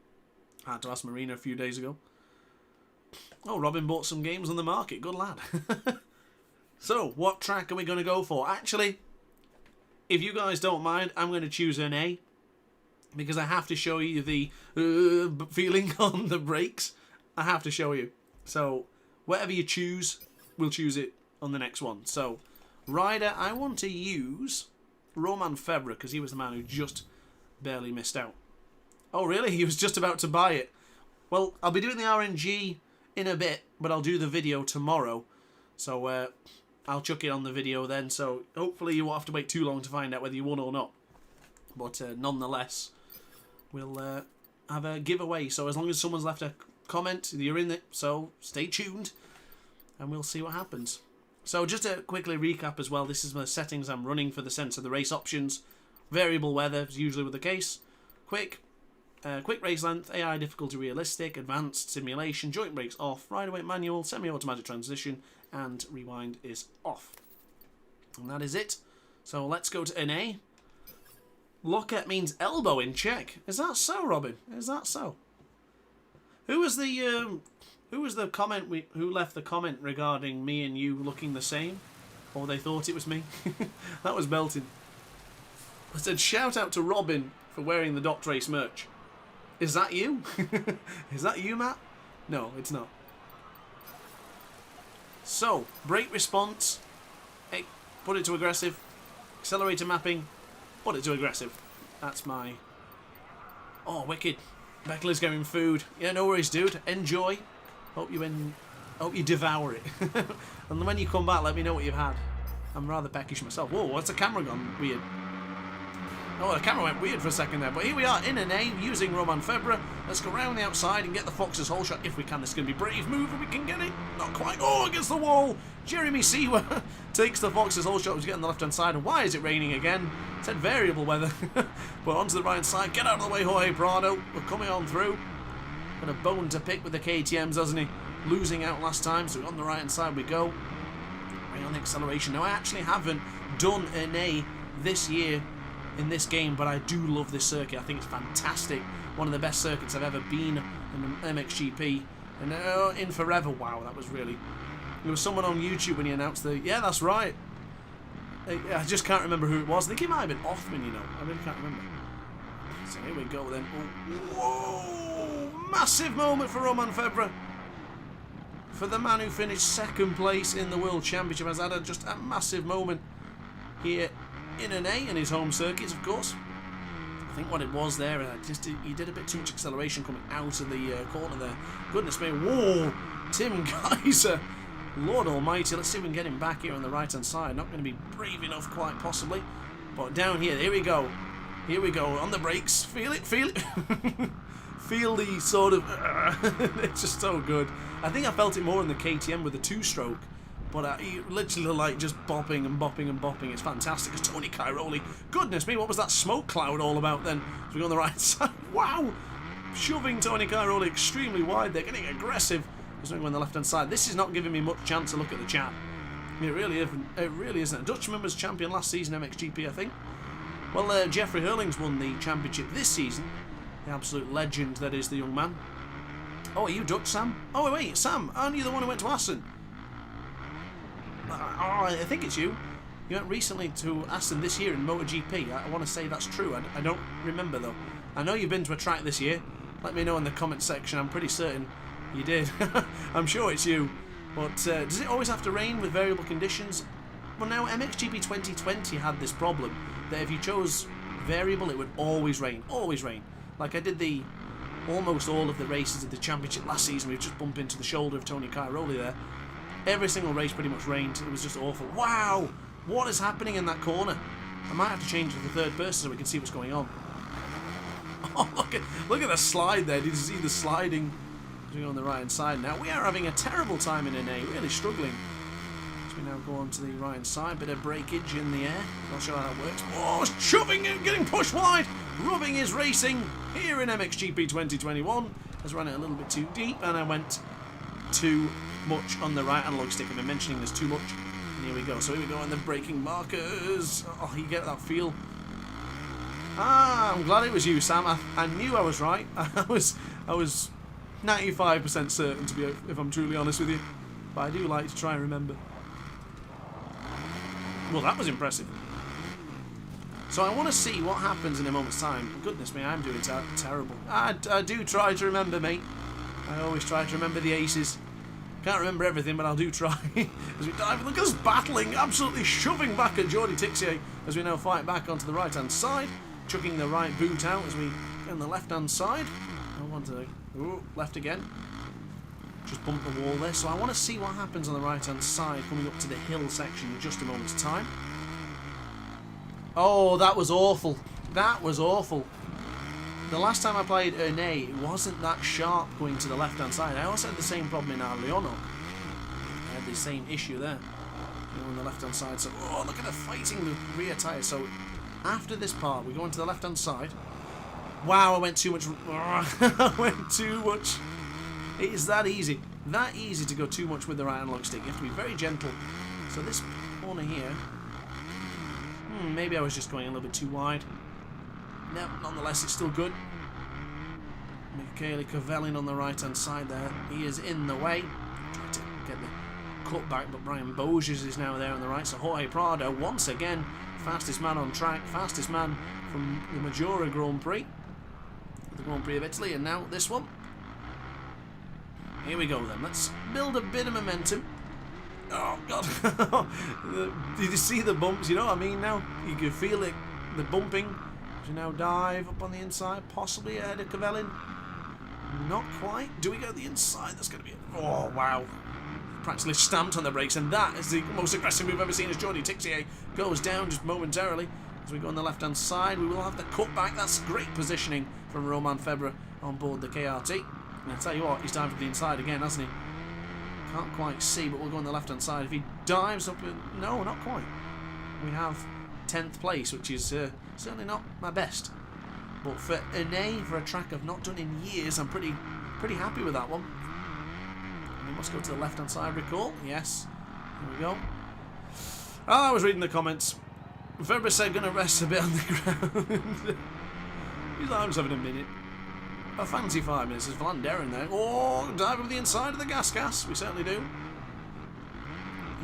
A: I had to ask Marina a few days ago. Oh, Robin bought some games on the market. Good lad. So, what track are we going to go for? Actually, if you guys don't mind, I'm going to choose an A. Because I have to show you the feeling on the brakes. I have to show you. So, whatever you choose, we'll choose it on the next one. So, rider, I want to use Roman Febvre, because he was the man who just barely missed out. Oh, really? He was just about to buy it. Well, I'll be doing the RNG in a bit, but I'll do the video tomorrow. So, I'll chuck it on the video then. So, hopefully you won't have to wait too long to find out whether you won or not. But, nonetheless, we'll have a giveaway. So, as long as someone's left a comment, you're in it. So, stay tuned, and we'll see what happens. So, just to quickly recap as well, this is the settings I'm running for the sense of the race options. Variable weather is usually with the case. Quick race length, AI difficulty realistic, advanced simulation, joint brakes off, rider weight manual, semi-automatic transition, and rewind is off. And that is it. So let's go to NA. Lockout means elbow in Czech. Is that so, Robin? Is that so? Who was the comment who left the comment regarding me and you looking the same? Or they thought it was me? That was belting. I said shout out to Robin for wearing the DrAce merch. Is that you? Is that you, Matt? No, it's not. So, brake response. Hey, put it to aggressive. Accelerator mapping. Put it to aggressive. That's my... Oh, wicked. Beckler's getting food. Yeah, no worries, dude. Enjoy. Hope you devour it. And when you come back, let me know what you've had. I'm rather peckish myself. Whoa, what's the camera gone weird? Oh, the camera went weird for a second there, but here we are in an A using Roman Febvre. Let's go round the outside and get the Fox's hole shot if we can. This is going to be a brave move if we can get it. Not quite. Oh, against the wall. Jeremy Seawer takes the Fox's hole shot. He's getting the left-hand side. And why is it raining again? It said variable weather. But onto the right side. Get out of the way, Jorge Prado. We're coming on through. Got a bone to pick with the KTMs, doesn't he? Losing out last time, so on the right-hand side we go. Right on the acceleration. Now, I actually haven't done an A this year in this game, but I do love this circuit. I think it's fantastic. One of the best circuits I've ever been in MXGP. And in forever. Wow, that was really... There was someone on YouTube when he announced the... Yeah, that's right. I just can't remember who it was. I think it might have been Othman, you know. I really can't remember. So here we go then. Oh, whoa! Massive moment for Roman Febvre. For the man who finished second place in the World Championship has had just a massive moment here in an A in his home circuits, of course. I think what it was there, he did a bit too much acceleration coming out of the corner there. Goodness me, whoa! Tim Geiser, Lord Almighty. Let's see if we can get him back here on the right-hand side. Not going to be brave enough, quite possibly. But down here we go. Here we go, on the brakes. Feel it, feel it. Feel the sort of... it's just so good. I think I felt it more in the KTM with the two-stroke. But he literally like just bopping and bopping and bopping. It's fantastic. It's Tony Cairoli. Goodness me, what was that smoke cloud all about then? As we go on the right side. Wow! Shoving Tony Cairoli extremely wide. They're getting aggressive. As we go on the left-hand side. This is not giving me much chance to look at the chat. It really isn't. It really isn't. A Dutchman was champion last season, MXGP, I think. Well, Jeffrey Hurling's won the championship this season. The absolute legend that is the young man. Oh, are you Dutch, Sam? Oh, wait, Sam, aren't you the one who went to Assen? Oh, I think it's you. You went recently to Assen this year in MotoGP. I want to say that's true. I don't remember, though. I know you've been to a track this year. Let me know in the comment section. I'm pretty certain you did. I'm sure it's you. But does it always have to rain with variable conditions? Well, now, MXGP 2020 had this problem, that if you chose variable, it would always rain. Always rain. Like I did almost all of the races of the championship last season. We just bumped into the shoulder of Tony Cairoli there. Every single race pretty much rained. It was just awful. Wow! What is happening in that corner? I might have to change to the third person so we can see what's going on. Oh, look at the slide there. Did you see the sliding? On the right hand side now. We are having a terrible time in an A. Really struggling. As we now go on to the right hand side. Bit of breakage in the air. Not sure how that works. Oh, shoving and getting pushed wide. Rubbing his racing here in MXGP 2021. Has run it a little bit too deep and I went too much on the right analog stick. I've been mentioning there's too much. And here we go. So here we go on the braking markers. Oh, you get that feel. Ah, I'm glad it was you, Sam. I knew I was right. I was 95% certain, to be, if I'm truly honest with you. But I do like to try and remember. Well, that was impressive. So I want to see what happens in a moment's time. Goodness me, I'm doing terrible. I do try to remember, mate. I always try to remember the aces. Can't remember everything, but I'll do try. As we dive, look at us battling, absolutely shoving back at Jordi Tixier as we now fight back onto the right-hand side, chucking the right boot out as we go on the left-hand side. I want to... Ooh, left again. Just bump the wall there. So I want to see what happens on the right-hand side coming up to the hill section in just a moment's time. Oh, that was awful. That was awful. The last time I played Ernay, it wasn't that sharp going to the left-hand side. I also had the same problem in Leonov. I had the same issue there. On the left-hand side. So, oh, look at her fighting the rear tyre. So, after this part, we go into the left-hand side. Wow, I went too much. I went too much. It is that easy. That easy to go too much with the right analog stick. You have to be very gentle. So, this corner here. Maybe I was just going a little bit too wide. No, nonetheless, it's still good. Michele Cavellin on the right-hand side there. He is in the way. Tried to get the cut back, but Brian Boges is now there on the right. So Jorge Prado, once again, fastest man on track. Fastest man from the Majora Grand Prix. The Grand Prix of Italy. And now this one. Here we go then. Let's build a bit of momentum. Oh, God. Did you see the bumps? You know what I mean now? You can feel it. The bumping. We now dive up on the inside, possibly ahead of Cavellin. Not quite. Do we go to the inside? That's going to be it. Oh, wow. Practically stamped on the brakes, and that is the most aggressive we've ever seen as Jordi Tixier goes down just momentarily. As we go on the left-hand side, we will have the cutback. That's great positioning from Romain Febvre on board the KRT. And I tell you what, he's dived to the inside again, hasn't he? Can't quite see, but we'll go on the left-hand side. If he dives up... No, not quite. We have 10th place, which is certainly not my best. But for Ernay, for a track I've not done in years, I'm pretty happy with that one. We must go to the left-hand side, recall. Yes. Here we go. Oh, I was reading the comments. Febvre said going to rest a bit on the ground. He's like, I'm just having a minute. A fancy 5 minutes. There's Vlaanderen there. Oh, dive over the inside of the gas. We certainly do.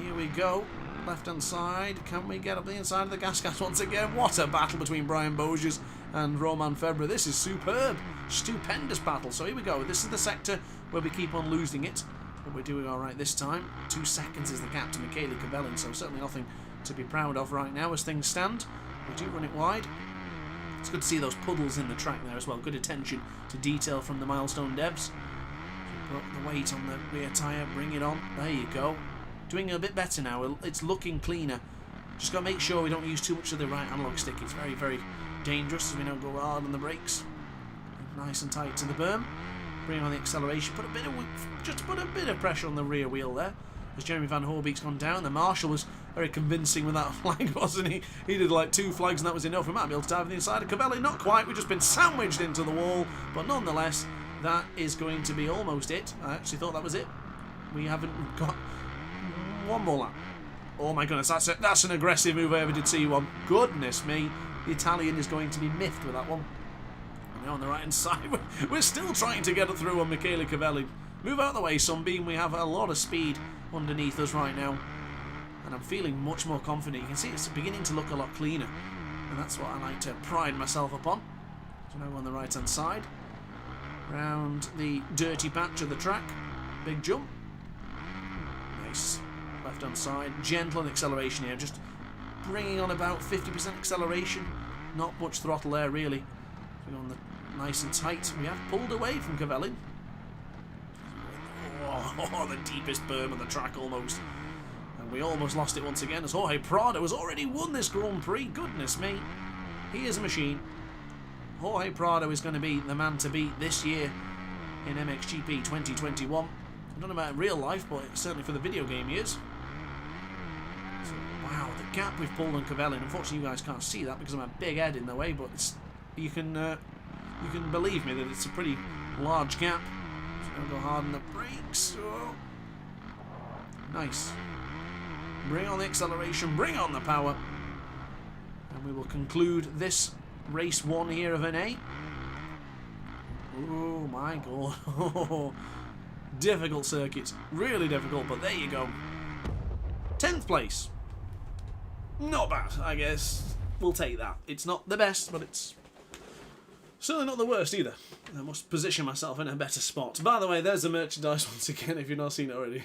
A: Here we go. Left-hand side. Can we get up the inside of the gas once again? What a battle between Brian Boges and Romain Febvre. This is superb. Stupendous battle. So here we go. This is the sector where we keep on losing it. But we're doing alright this time. 2 seconds is the gap to Michele Cavellin. So certainly nothing to be proud of right now as things stand. We do run it wide. It's good to see those puddles in the track there as well. Good attention to detail from the Milestone devs. Put the weight on the rear tyre. Bring it on. There you go. Doing a bit better now. It's looking cleaner. Just got to make sure we don't use too much of the right analog stick. It's very, very dangerous as we now go hard on the brakes. Nice and tight to the berm. Bring on the acceleration. Just put a bit of pressure on the rear wheel there. As Jeremy Van Hoorbeek's gone down. The Marshal was very convincing with that flag, wasn't he? He did like 2 flags and that was enough. We might be able to dive on the inside of Cavellin. Not quite. We've just been sandwiched into the wall. But nonetheless, that is going to be almost it. I actually thought that was it. We haven't got... one more lap. Oh my goodness, that's an aggressive move I ever did see one. Goodness me. The Italian is going to be miffed with that one. And now on the right hand side, we're still trying to get it through on Michele Cavellin. Move out of the way, Sunbeam. We have a lot of speed underneath us right now. And I'm feeling much more confident. You can see it's beginning to look a lot cleaner. And that's what I like to pride myself upon. So now on the right hand side. Round the dirty patch of the track. Big jump. Nice. Left-hand side, gentle on acceleration here, just bringing on about 50% acceleration, not much throttle there really. We're on the nice and tight. We have pulled away from Cavellin. Oh, the deepest berm of the track almost. And we almost lost it once again as Jorge Prado has already won this Grand Prix. Goodness me. He is a machine. Jorge Prado is going to be the man to beat this year in MXGP 2021. I don't know about in real life, but certainly for the video game he is. So, wow, the gap we've pulled on Cavellin. Unfortunately, you guys can't see that because of my big head in the way, but you can believe me that it's a pretty large gap. So I'll go hard on the brakes. Oh. Nice. Bring on the acceleration, bring on the power. And we will conclude this race 1 here of Ernay. Oh my god. Difficult circuit. Really difficult, but there you go. 10th place. Not bad, I guess. We'll take that. It's not the best, but it's Certainly not the worst either. I must position myself in a better spot. By the way, there's the merchandise once again, if you've not seen it already.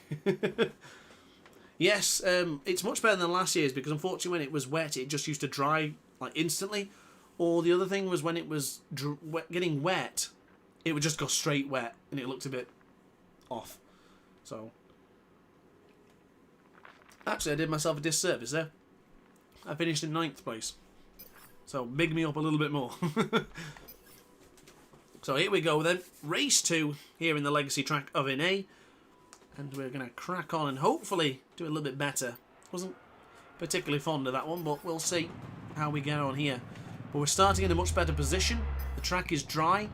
A: Yes, it's much better than last year's because unfortunately when it was wet, it just used to dry like instantly. Or the other thing was when it was getting wet, it would just go straight wet and it looked a bit off. So, actually I did myself a disservice there. I finished in 9th place. So, big me up a little bit more. So here we go then. Race 2 here in the Legacy track of NA. And we're going to crack on and hopefully do a little bit better. Wasn't particularly fond of that one, but we'll see how we get on here. But we're starting in a much better position. The track is dry.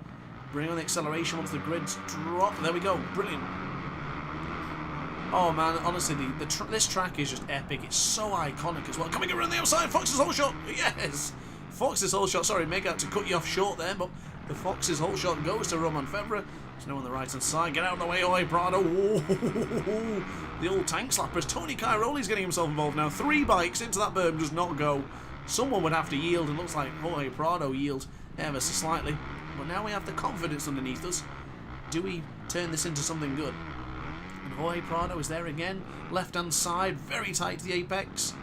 A: Bring on the acceleration once the grids drop. There we go. Brilliant. Oh man, honestly, this track is just epic. It's so iconic as well. Coming around the outside, Fox's whole shot. Yes! Fox's whole shot. Sorry, Meg had to cut you off short there, but the Fox's whole shot goes to Roman Febvre. There's no one on the right-hand side. Get out of the way. Oh, Prado. Whoa. The old tank slappers. Tony Cairoli's getting himself involved now. 3 bikes into that berm does not go. Someone would have to yield, and looks like Jorge Prado yields ever so slightly. But now we have the confidence underneath us. Do we turn this into something good? And Jorge Prado is there again. Left-hand side, very tight to the apex.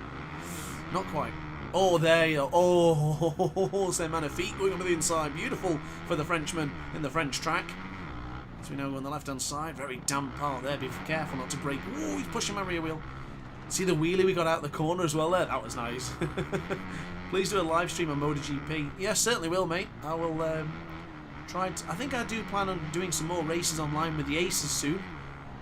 A: Not quite. Oh, there you go. Oh, same amount of feet going over the inside. Beautiful for the Frenchman in the French track. As we know, on the left-hand side, very damp part there. Be careful not to break. Oh, he's pushing my rear wheel. See the wheelie we got out the corner as well there? That was nice. Please do a live stream on MotoGP. Yes, certainly will, mate. I will try to... I think I do plan on doing some more races online with the Aces soon.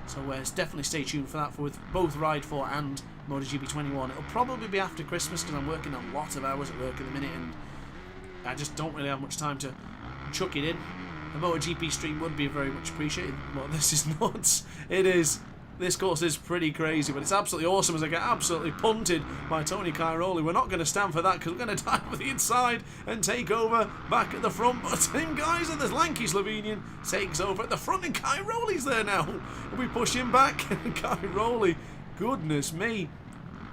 A: So definitely stay tuned for that for with both Ride 4 and MotoGP 21. It'll probably be after Christmas because I'm working a lot of hours at work at the minute and I just don't really have much time to chuck it in. A MotoGP stream would be very much appreciated, but this is nuts. It is. This course is pretty crazy, but it's absolutely awesome as I get absolutely punted by Tony Cairoli. We're not going to stand for that because we're going to dive for the inside and take over back at the front. But Tim Geiser, this lanky Slovenian, takes over at the front and Cairoli's there now. And we push him back. Cairoli, goodness me.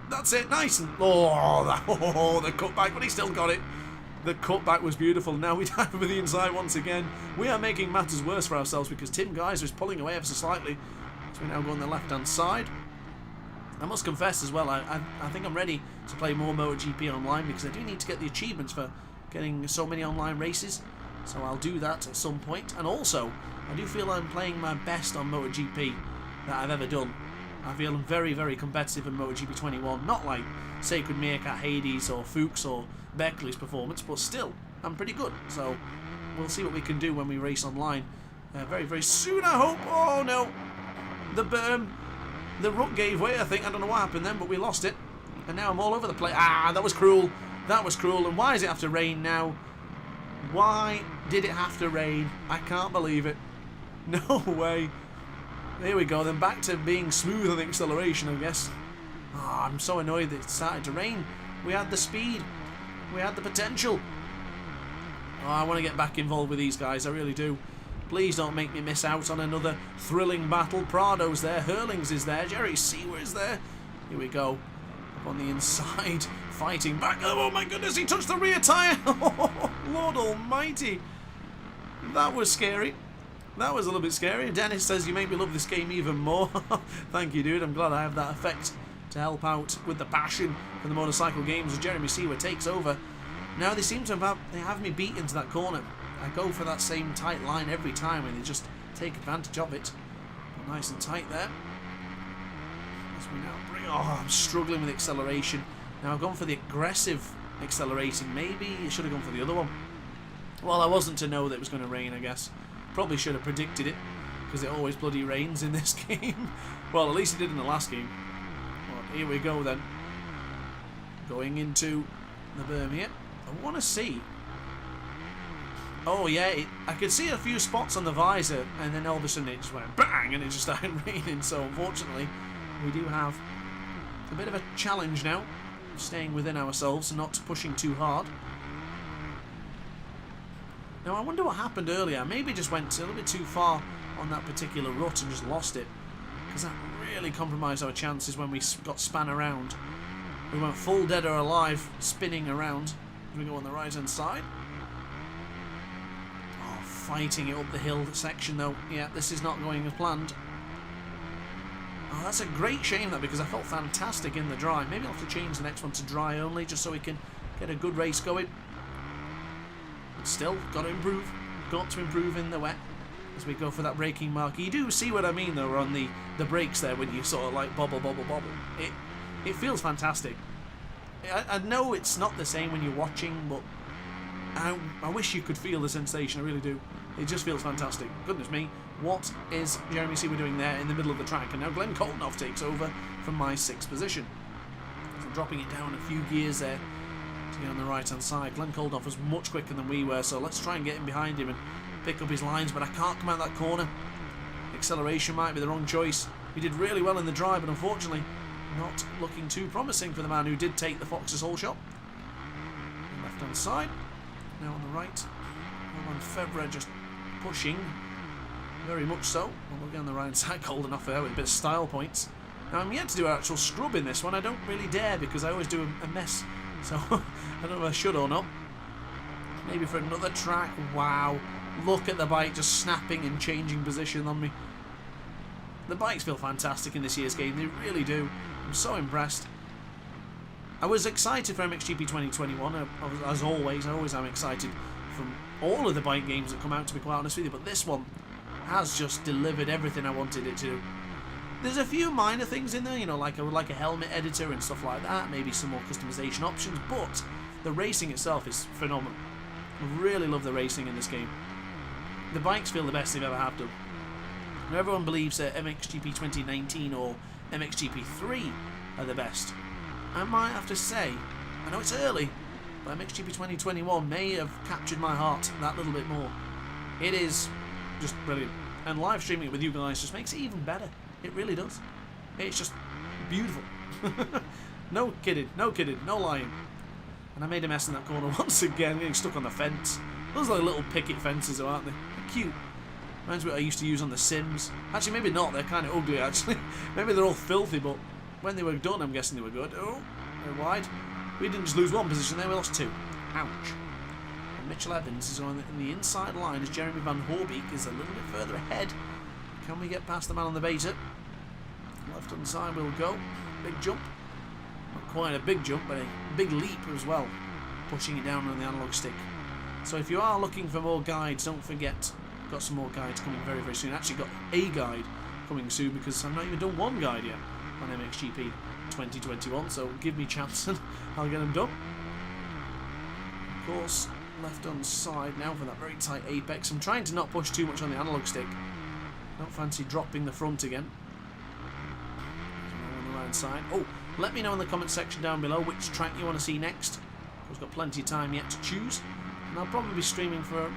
A: That's it, nice. And the cutback, but he still got it. The cutback was beautiful. Now we dive for the inside once again. We are making matters worse for ourselves because Tim Geiser is pulling away ever so slightly. So we now go on the left-hand side. I must confess as well, I think I'm ready to play more MotoGP online because I do need to get the achievements for getting so many online races. So I'll do that at some point. And also, I do feel I'm playing my best on MotoGP that I've ever done. I feel I'm very, very competitive in MotoGP 21. Not like Sacred Meerkat Hades or Fuchs or Beckley's performance, but still, I'm pretty good. So we'll see what we can do when we race online very, very soon, I hope. Oh, no. The berm, the rut gave way, I think. I don't know what happened then, but we lost it. And now I'm all over the place. Ah, that was cruel. That was cruel. And why does it have to rain now? Why did it have to rain? I can't believe it. No way. Here we go, then back to being smooth on the acceleration, I guess. Oh, I'm so annoyed that it started to rain. We had the speed. We had the potential. Oh, I want to get back involved with these guys, I really do. Please don't make me miss out on another thrilling battle. Prado's there, Hurlings is there, Jerry Seawer is there. Here we go. Up on the inside, fighting back. Oh my goodness, he touched the rear tyre. Oh, Lord almighty. That was scary. That was a little bit scary. Dennis says, you make me love this game even more. Thank you, dude. I'm glad I have that effect to help out with the passion for the motorcycle games as Jeremy Seawer takes over. Now they seem to have me beat into that corner. I go for that same tight line every time and they just take advantage of it. But nice and tight there. As we now bring... Oh, I'm struggling with acceleration. Now I've gone for the aggressive accelerating. Maybe I should have gone for the other one. Well, I wasn't to know that it was going to rain, I guess. Probably should have predicted it, because it always bloody rains in this game. Well, at least it did in the last game. Well, here we go then. Going into the berm here. I want to see... Oh yeah, I could see a few spots on the visor, and then all of a sudden it just went bang, and it just started raining. So unfortunately, we do have a bit of a challenge now, staying within ourselves and not pushing too hard. Now I wonder what happened earlier. Maybe just went a little bit too far on that particular rut and just lost it, because that really compromised our chances when we got span around. We went full dead or alive, spinning around. We go on the right hand side. fighting it up the hill section though. Yeah, this is not going as planned. Oh, that's a great shame that, because I felt fantastic in the dry. Maybe I'll have to change the next one to dry only, just so we can get a good race going. But still, got to improve. Got to improve in the wet as we go for that braking mark. You do see what I mean though on the brakes there, when you sort of like bobble, bobble, bobble. It feels fantastic. I know it's not the same when you're watching, but I wish you could feel the sensation, I really do. It just feels fantastic. Goodness me, what is Jeremy Seaver doing there in the middle of the track? And now Glenn Coltnoff takes over from my 6th position. So dropping it down a few gears there to get on the right hand side. Glenn Coltnoff was much quicker than we were, so let's try and get in behind him and pick up his lines, but I can't come out that corner. Acceleration might be the wrong choice. We did really well in the dry, but unfortunately not looking too promising for the man who did take the Fox's hole shot. Left hand side, now on the right. Roman Febvre just pushing, very much so. We'll get on the right hand side, holding off there with a bit of style points. Now I'm yet to do an actual scrub in this one. I don't really dare, because I always do a mess, so I don't know if I should or not. Maybe for another track. Wow, look at the bike just snapping and changing position on me. The bikes feel fantastic in this year's game, they really do. I'm so impressed. I was excited for MXGP 2021, as always. I always am excited from all of the bike games that come out, to be quite honest with you, but this one has just delivered everything I wanted it to. There's a few minor things in there, you know, like I would like a helmet editor and stuff like that, maybe some more customization options, but the racing itself is phenomenal. I really love the racing in this game. The bikes feel the best they've ever have done. Now, everyone believes that MXGP 2019 or MXGP 3 are the best. I might have to say, I know it's early, but MXGP 2021 may have captured my heart that little bit more. It is just brilliant. And live streaming it with you guys just makes it even better. It really does. It's just beautiful. No kidding, no lying. And I made a mess in that corner once again, getting stuck on the fence. Those are like little picket fences, aren't they? They're cute. Reminds me what I used to use on The Sims. Actually, maybe not. They're kind of ugly, actually. Maybe they're all filthy, but when they were done, I'm guessing they were good. Oh, they're wide. We didn't just lose one position there, we lost 2. Ouch. And Mitchell Evans is on the inside line as Jeremy Van Hoorbeek is a little bit further ahead. Can we get past the man on the beta? Left hand side we'll go. Big jump. Not quite a big jump, but a big leap as well. Pushing it down on the analog stick. So if you are looking for more guides, don't forget, got some more guides coming very, very soon. Actually got a guide coming soon, because I've not even done one guide yet on MXGP 2021, so give me a chance and I'll get them done. Of course, left hand side now for that very tight apex. I'm trying to not push too much on the analog stick. Don't fancy dropping the front again. On the right side. Oh, let me know in the comment section down below which track you want to see next. We've got plenty of time yet to choose, and I'll probably be streaming for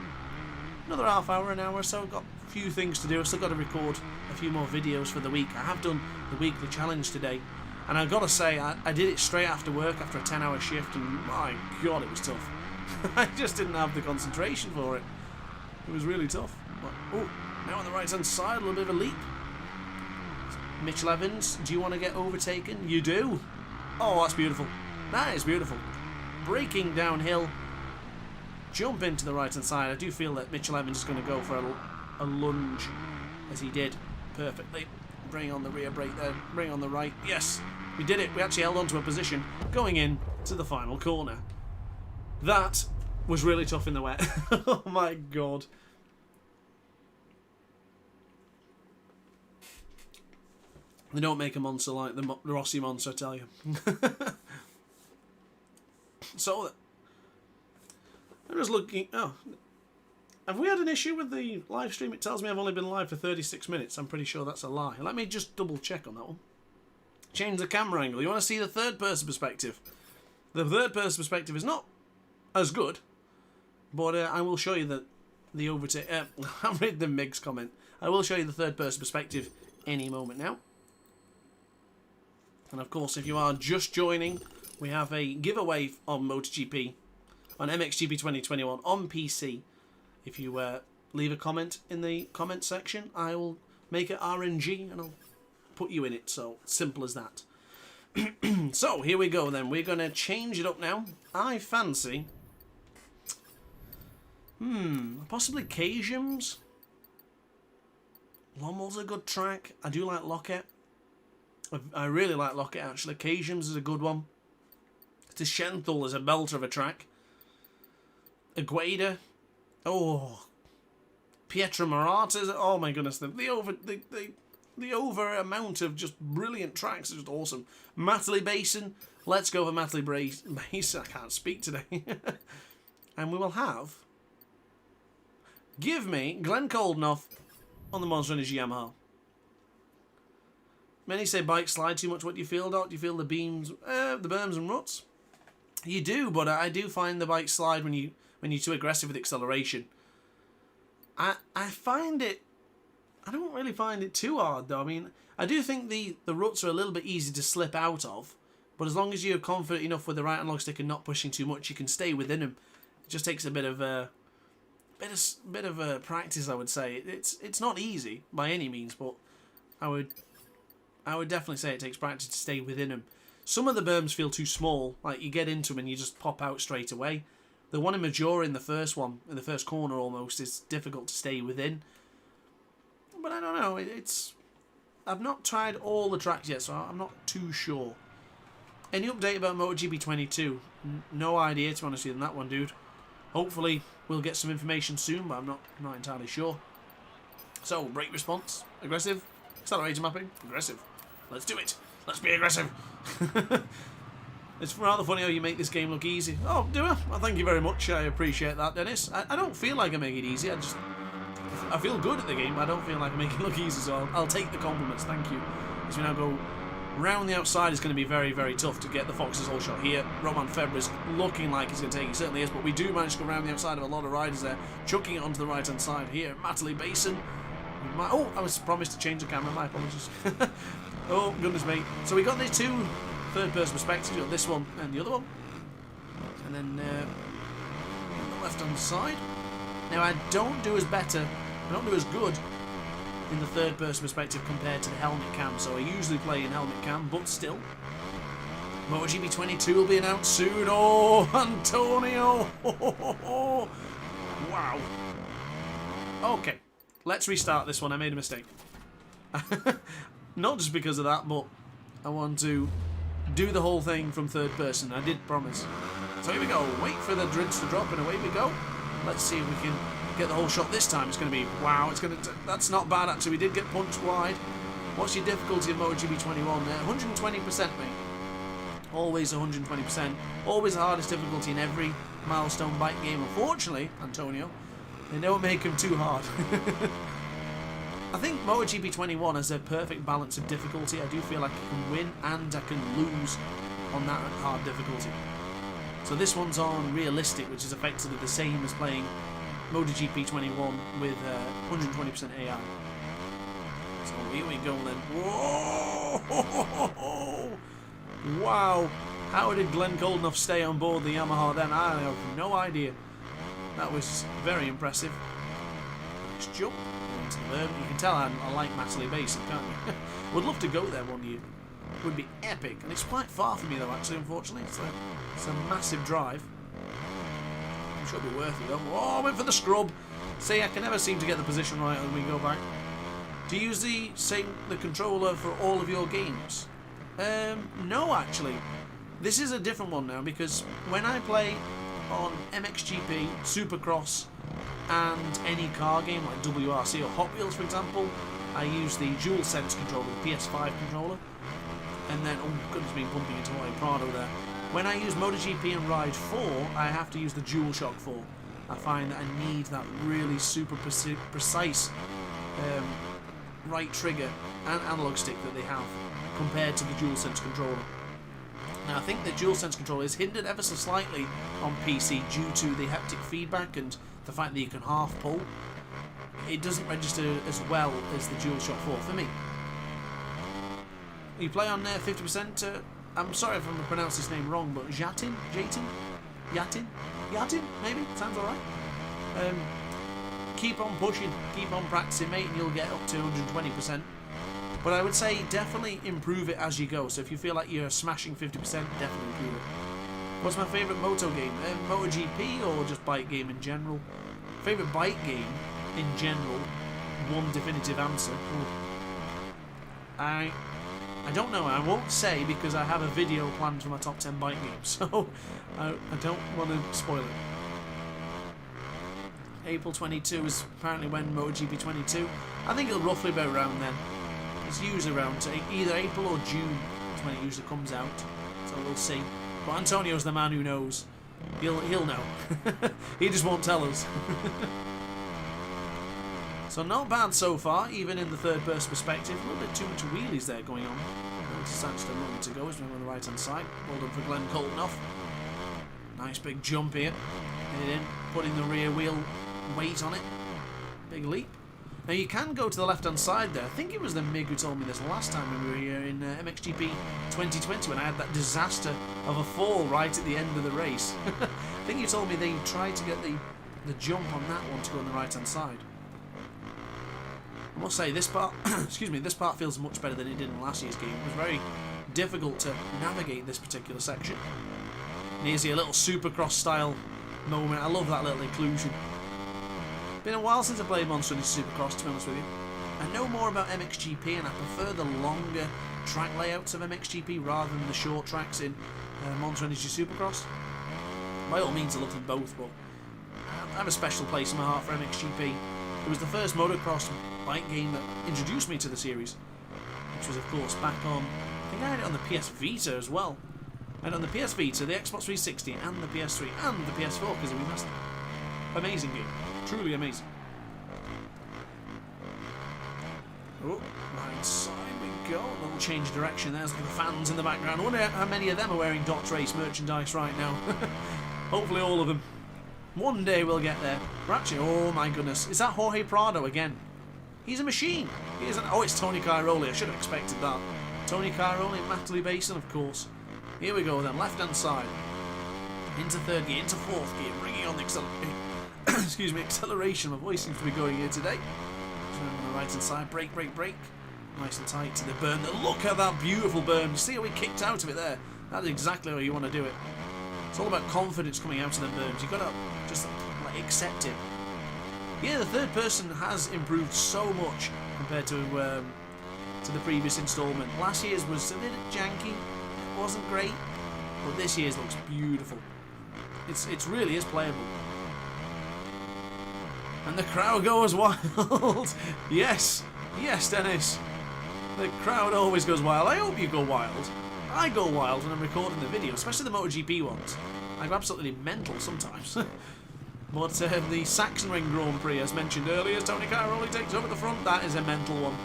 A: another half hour, an hour or so. I've got a few things to do. I've still got to record a few more videos for the week. I have done the weekly challenge today, and I've got to say I did it straight after work, after a 10-hour shift, and my god, it was tough. I just didn't have the concentration for it. It was really tough. But, oh, now on the right hand side, a little bit of a leap. Mitchell Evans, do you want to get overtaken? You do. Oh, that's beautiful. That is beautiful. Braking downhill, jump into the right hand side. I do feel that Mitchell Evans is going to go for a lunge, as he did perfectly. Bring on the rear brake there, bring on the right. Yes, we did it. We actually held on to a position going in to the final corner. That was really tough in the wet. Oh my god. They don't make a monster like the Rossi monster, I tell you. So, I'm just looking. Oh, have we had an issue with the live stream? It tells me I've only been live for 36 minutes. I'm pretty sure that's a lie. Let me just double check on that one. Change the camera angle. You want to see the third person perspective? The third person perspective is not as good, but I will show you the overtake. I'll read the Migs comment. I will show you the third person perspective any moment now. And of course, if you are just joining, we have a giveaway on MotoGP, on MXGP 2021 on PC. If you leave a comment in the comment section, I will make it RNG and I'll put you in it. So simple as that. So here we go then. We're going to change it up now. I fancy Possibly Cajums. Lommel's a good track. I do like Locket. I really like Locket, actually. Cajums is a good one. Tischenthal is a belter of a track. Agueda. Oh. Pietra Marata. Oh my goodness. The over amount of just brilliant tracks is just awesome. Matley Basin. Let's go for Matley Basin. I can't speak today. And we will have... Give me Glenn Coldenough on the Monster Energy Yamaha. Many say bikes slide too much. What do you feel, Doc? Do you feel the beams, the berms and ruts? You do, but I do find the bike slide when you're too aggressive with acceleration. I find it... I don't really find it too hard, though. I mean, I do think the ruts are a little bit easy to slip out of, but as long as you're confident enough with the right analog stick and not pushing too much, you can stay within them. It just takes a bit of practice, I would say. It's not easy by any means, but I would definitely say it takes practice to stay within them. Some of the berms feel too small, like you get into them and you just pop out straight away. The one in Majora in the first corner almost, is difficult to stay within. But I don't know, I've not tried all the tracks yet, so I'm not too sure. Any update about MotoGP 22? No idea, to be honest with you, on that one, dude. Hopefully we'll get some information soon, but I'm not entirely sure. So, brake response, aggressive. Accelerator mapping, aggressive. Let's do it. Let's be aggressive. It's rather funny how you make this game look easy. Oh, do I? Well, thank you very much. I appreciate that, Dennis. I don't feel like I make it easy. I feel good at the game, but I don't feel like I make it look easy, so I'll take the compliments. Thank you. As we now go round the outside, is going to be very, very tough to get the Fox's whole shot here. Roman Febra's looking like he's going to take it. He certainly is, but we do manage to go round the outside of a lot of riders there, chucking it onto the right-hand side here. Matley Basin. Oh, I was promised to change the camera. My apologies. Oh, goodness me. So we got these two third-person perspectives. We got this one and the other one. And then on the left-hand side. Now, I don't do as good in the third-person perspective compared to the helmet cam. So I usually play in helmet cam, but still. MotoGP 22 will be announced soon. Oh, Antonio. Wow. Okay. Let's restart this one. I made a mistake. Not just because of that, but I want to do the whole thing from third person. I did promise. So here we go. Wait for the DrAce to drop and away we go. Let's see if we can get the whole shot this time. It's going to be... Wow. That's not bad, actually. We did get punched wide. What's your difficulty in MotoGP 21 there? 120%, mate. Always 120%. Always the hardest difficulty in every milestone bike game. Unfortunately, Antonio, they don't make them too hard. I think MotoGP 21 has a perfect balance of difficulty. I do feel like I can win and I can lose on that hard difficulty. So this one's on realistic, which is effectively the same as playing MotoGP 21 with 120% AI. So here we go then. Whoa! Wow! How did Glenn Coldenough stay on board the Yamaha then? I have no idea. That was very impressive. Let's jump into the berm. You can tell I like Matley Basin, can't you? Would love to go there one year. Would be epic. And it's quite far from me though, actually, unfortunately. It's a massive drive. Should be worth it though. Oh, I went for the scrub. See, I can never seem to get the position right when we go back. Do you use the controller for all of your games? No, actually. This is a different one now because when I play on MXGP, Supercross, and any car game like WRC or Hot Wheels, for example, I use the DualSense controller, the PS5 controller, and then, oh goodness me, bumping into my Prado there. When I use MotoGP and Ride 4, I have to use the DualShock 4. I find that I need that really super precise right trigger and analog stick that they have compared to the DualSense controller. Now, I think the DualSense controller is hindered ever so slightly on PC due to the haptic feedback and the fact that you can half pull. It doesn't register as well as the DualShock 4 for me. You play on 50%. I'm sorry if I'm pronouncing his name wrong, but Yatin, maybe sounds alright. Keep on pushing, keep on practicing, mate, and you'll get up to 120%. But I would say definitely improve it as you go. So if you feel like you're smashing 50%, definitely improve it. What's my favourite moto game? MotoGP or just bike game in general? Favourite bike game in general? One definitive answer. Ooh. I don't know. I won't say because I have a video planned for my top 10 bike games, so I don't want to spoil it. April 22 is apparently when MotoGP 22. I think it'll roughly be around then. It's usually around either April or June is when it usually comes out. So we'll see. But Antonio's the man who knows. He'll know. He just won't tell us. So not bad so far, even in the third person perspective. A little bit too much wheelies there going on. It's actually a moment to go. He's on the right hand side. Well done for Glenn Colton. Nice big jump here. Get it in, putting the rear wheel weight on it. Big leap. Now you can go to the left hand side there. I think it was the MiG who told me this last time when we were here in MXGP 2020 when I had that disaster of a fall right at the end of the race. I think you told me they tried to get the jump on that one to go on the right hand side. I must say this part excuse me, this part feels much better than it did in last year's game. It was very difficult to navigate this particular section. And here's a little Supercross style moment. I love that little inclusion. Been a while since I played Monster Energy Supercross, to be honest with you. I know more about MXGP and I prefer the longer track layouts of MXGP rather than the short tracks in Monster Energy Supercross. By all means I love them both, but I have a special place in my heart for MXGP. It was the first motocross bike game that introduced me to the series, which was of course back on, I think I had it on the PS Vita as well. I had it on the PS Vita, the Xbox 360 and the PS3 and the PS4 because it was an amazing game. Truly amazing. Oh, right side we go. A little change of direction. There's the fans in the background. I wonder how many of them are wearing DrAce merchandise right now. Hopefully all of them. One day we'll get there. We're actually, oh my goodness. Is that Jorge Prado again? He's a machine. He isn't. Oh, it's Tony Cairoli. I should have expected that. Tony Cairoli, Matterley Basin, of course. Here we go then. Left hand side. Into third gear, into fourth gear. Bringing on the acceleration. Excuse me, acceleration. My voice seems to be going here today. On the right hand side, brake, brake, brake. Nice and tight to the berm. Look at that beautiful berm. You see how we kicked out of it there? That's exactly how you want to do it. It's all about confidence coming out of the berms. You've got to just like, accept it. Yeah, the third person has improved so much compared to the previous instalment. Last year's was a bit janky. It wasn't great, but this year's looks beautiful. It really is playable. And the crowd goes wild. Yes, yes, Dennis. The crowd always goes wild. I hope you go wild. I go wild when I'm recording the video, especially the MotoGP ones. I go absolutely mental sometimes. But the Sachsenring Grand Prix, as mentioned earlier, Tony Cairoli takes over the front. That is a mental one.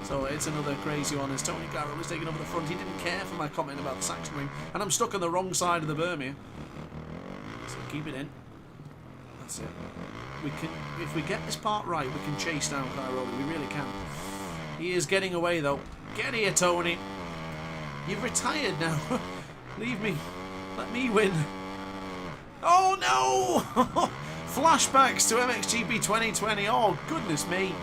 A: So it's another crazy one as Tony Cairoli's taking over the front. He didn't care for my comment about the Sachsenring, and I'm stuck on the wrong side of the berm here. So keep it in. That's it. We can, if we get this part right, we can chase down Cairoli. We really can. He is getting away though. Get here, Tony. You've retired now. Leave me. Let me win. Oh no! Flashbacks to MXGP 2020. Oh goodness me.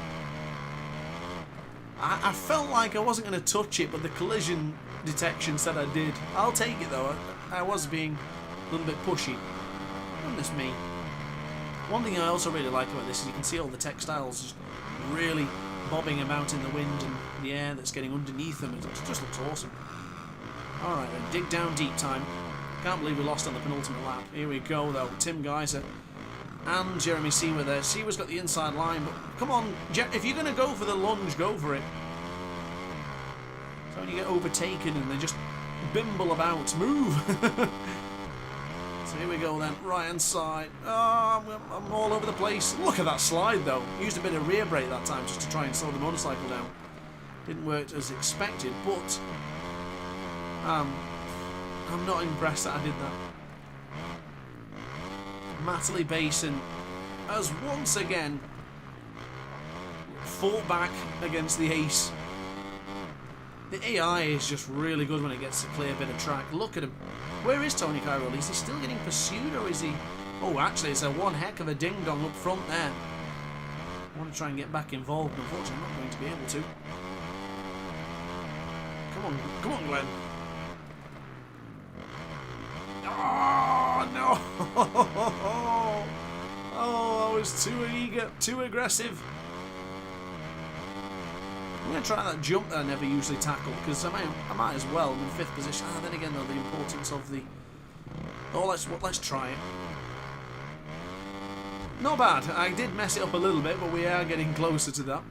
A: I felt like I wasn't going to touch it, but the collision detection said I did. I'll take it though. I was being a little bit pushy. Goodness me. One thing I also really like about this is you can see all the textiles just really bobbing about in the wind and the air that's getting underneath them. It just looks awesome. Alright then, dig down deep time. Can't believe we lost on the penultimate lap. Here we go though. Tim Geiser and Jeremy Seawer there. Seawer's got the inside line, but come on, if you're going to go for the lunge, go for it. So when you get overtaken and they just bimble about, move. So here we go then, right hand side. Oh, I'm all over the place. Look at that slide though. Used a bit of rear brake that time just to try and slow the motorcycle down. Didn't work as expected, but I'm not impressed that I did that. Matterley Basin has once again fought back against the ace. The AI is just really good when it gets a clear bit of track. Look at him. Where is Tony Cairoli? Is he still getting pursued or is he... Oh, actually, it's a one heck of a ding-dong up front there. I want to try and get back involved, but unfortunately I'm not going to be able to. Come on, Glenn. Oh, no! Oh, I was too eager, too aggressive. I'm going to try that jump that I never usually tackle, because I might as well. I'm in 5th position. Then again, though, the importance of the... Oh, let's try it. Not bad. I did mess it up a little bit, but we are getting closer to that.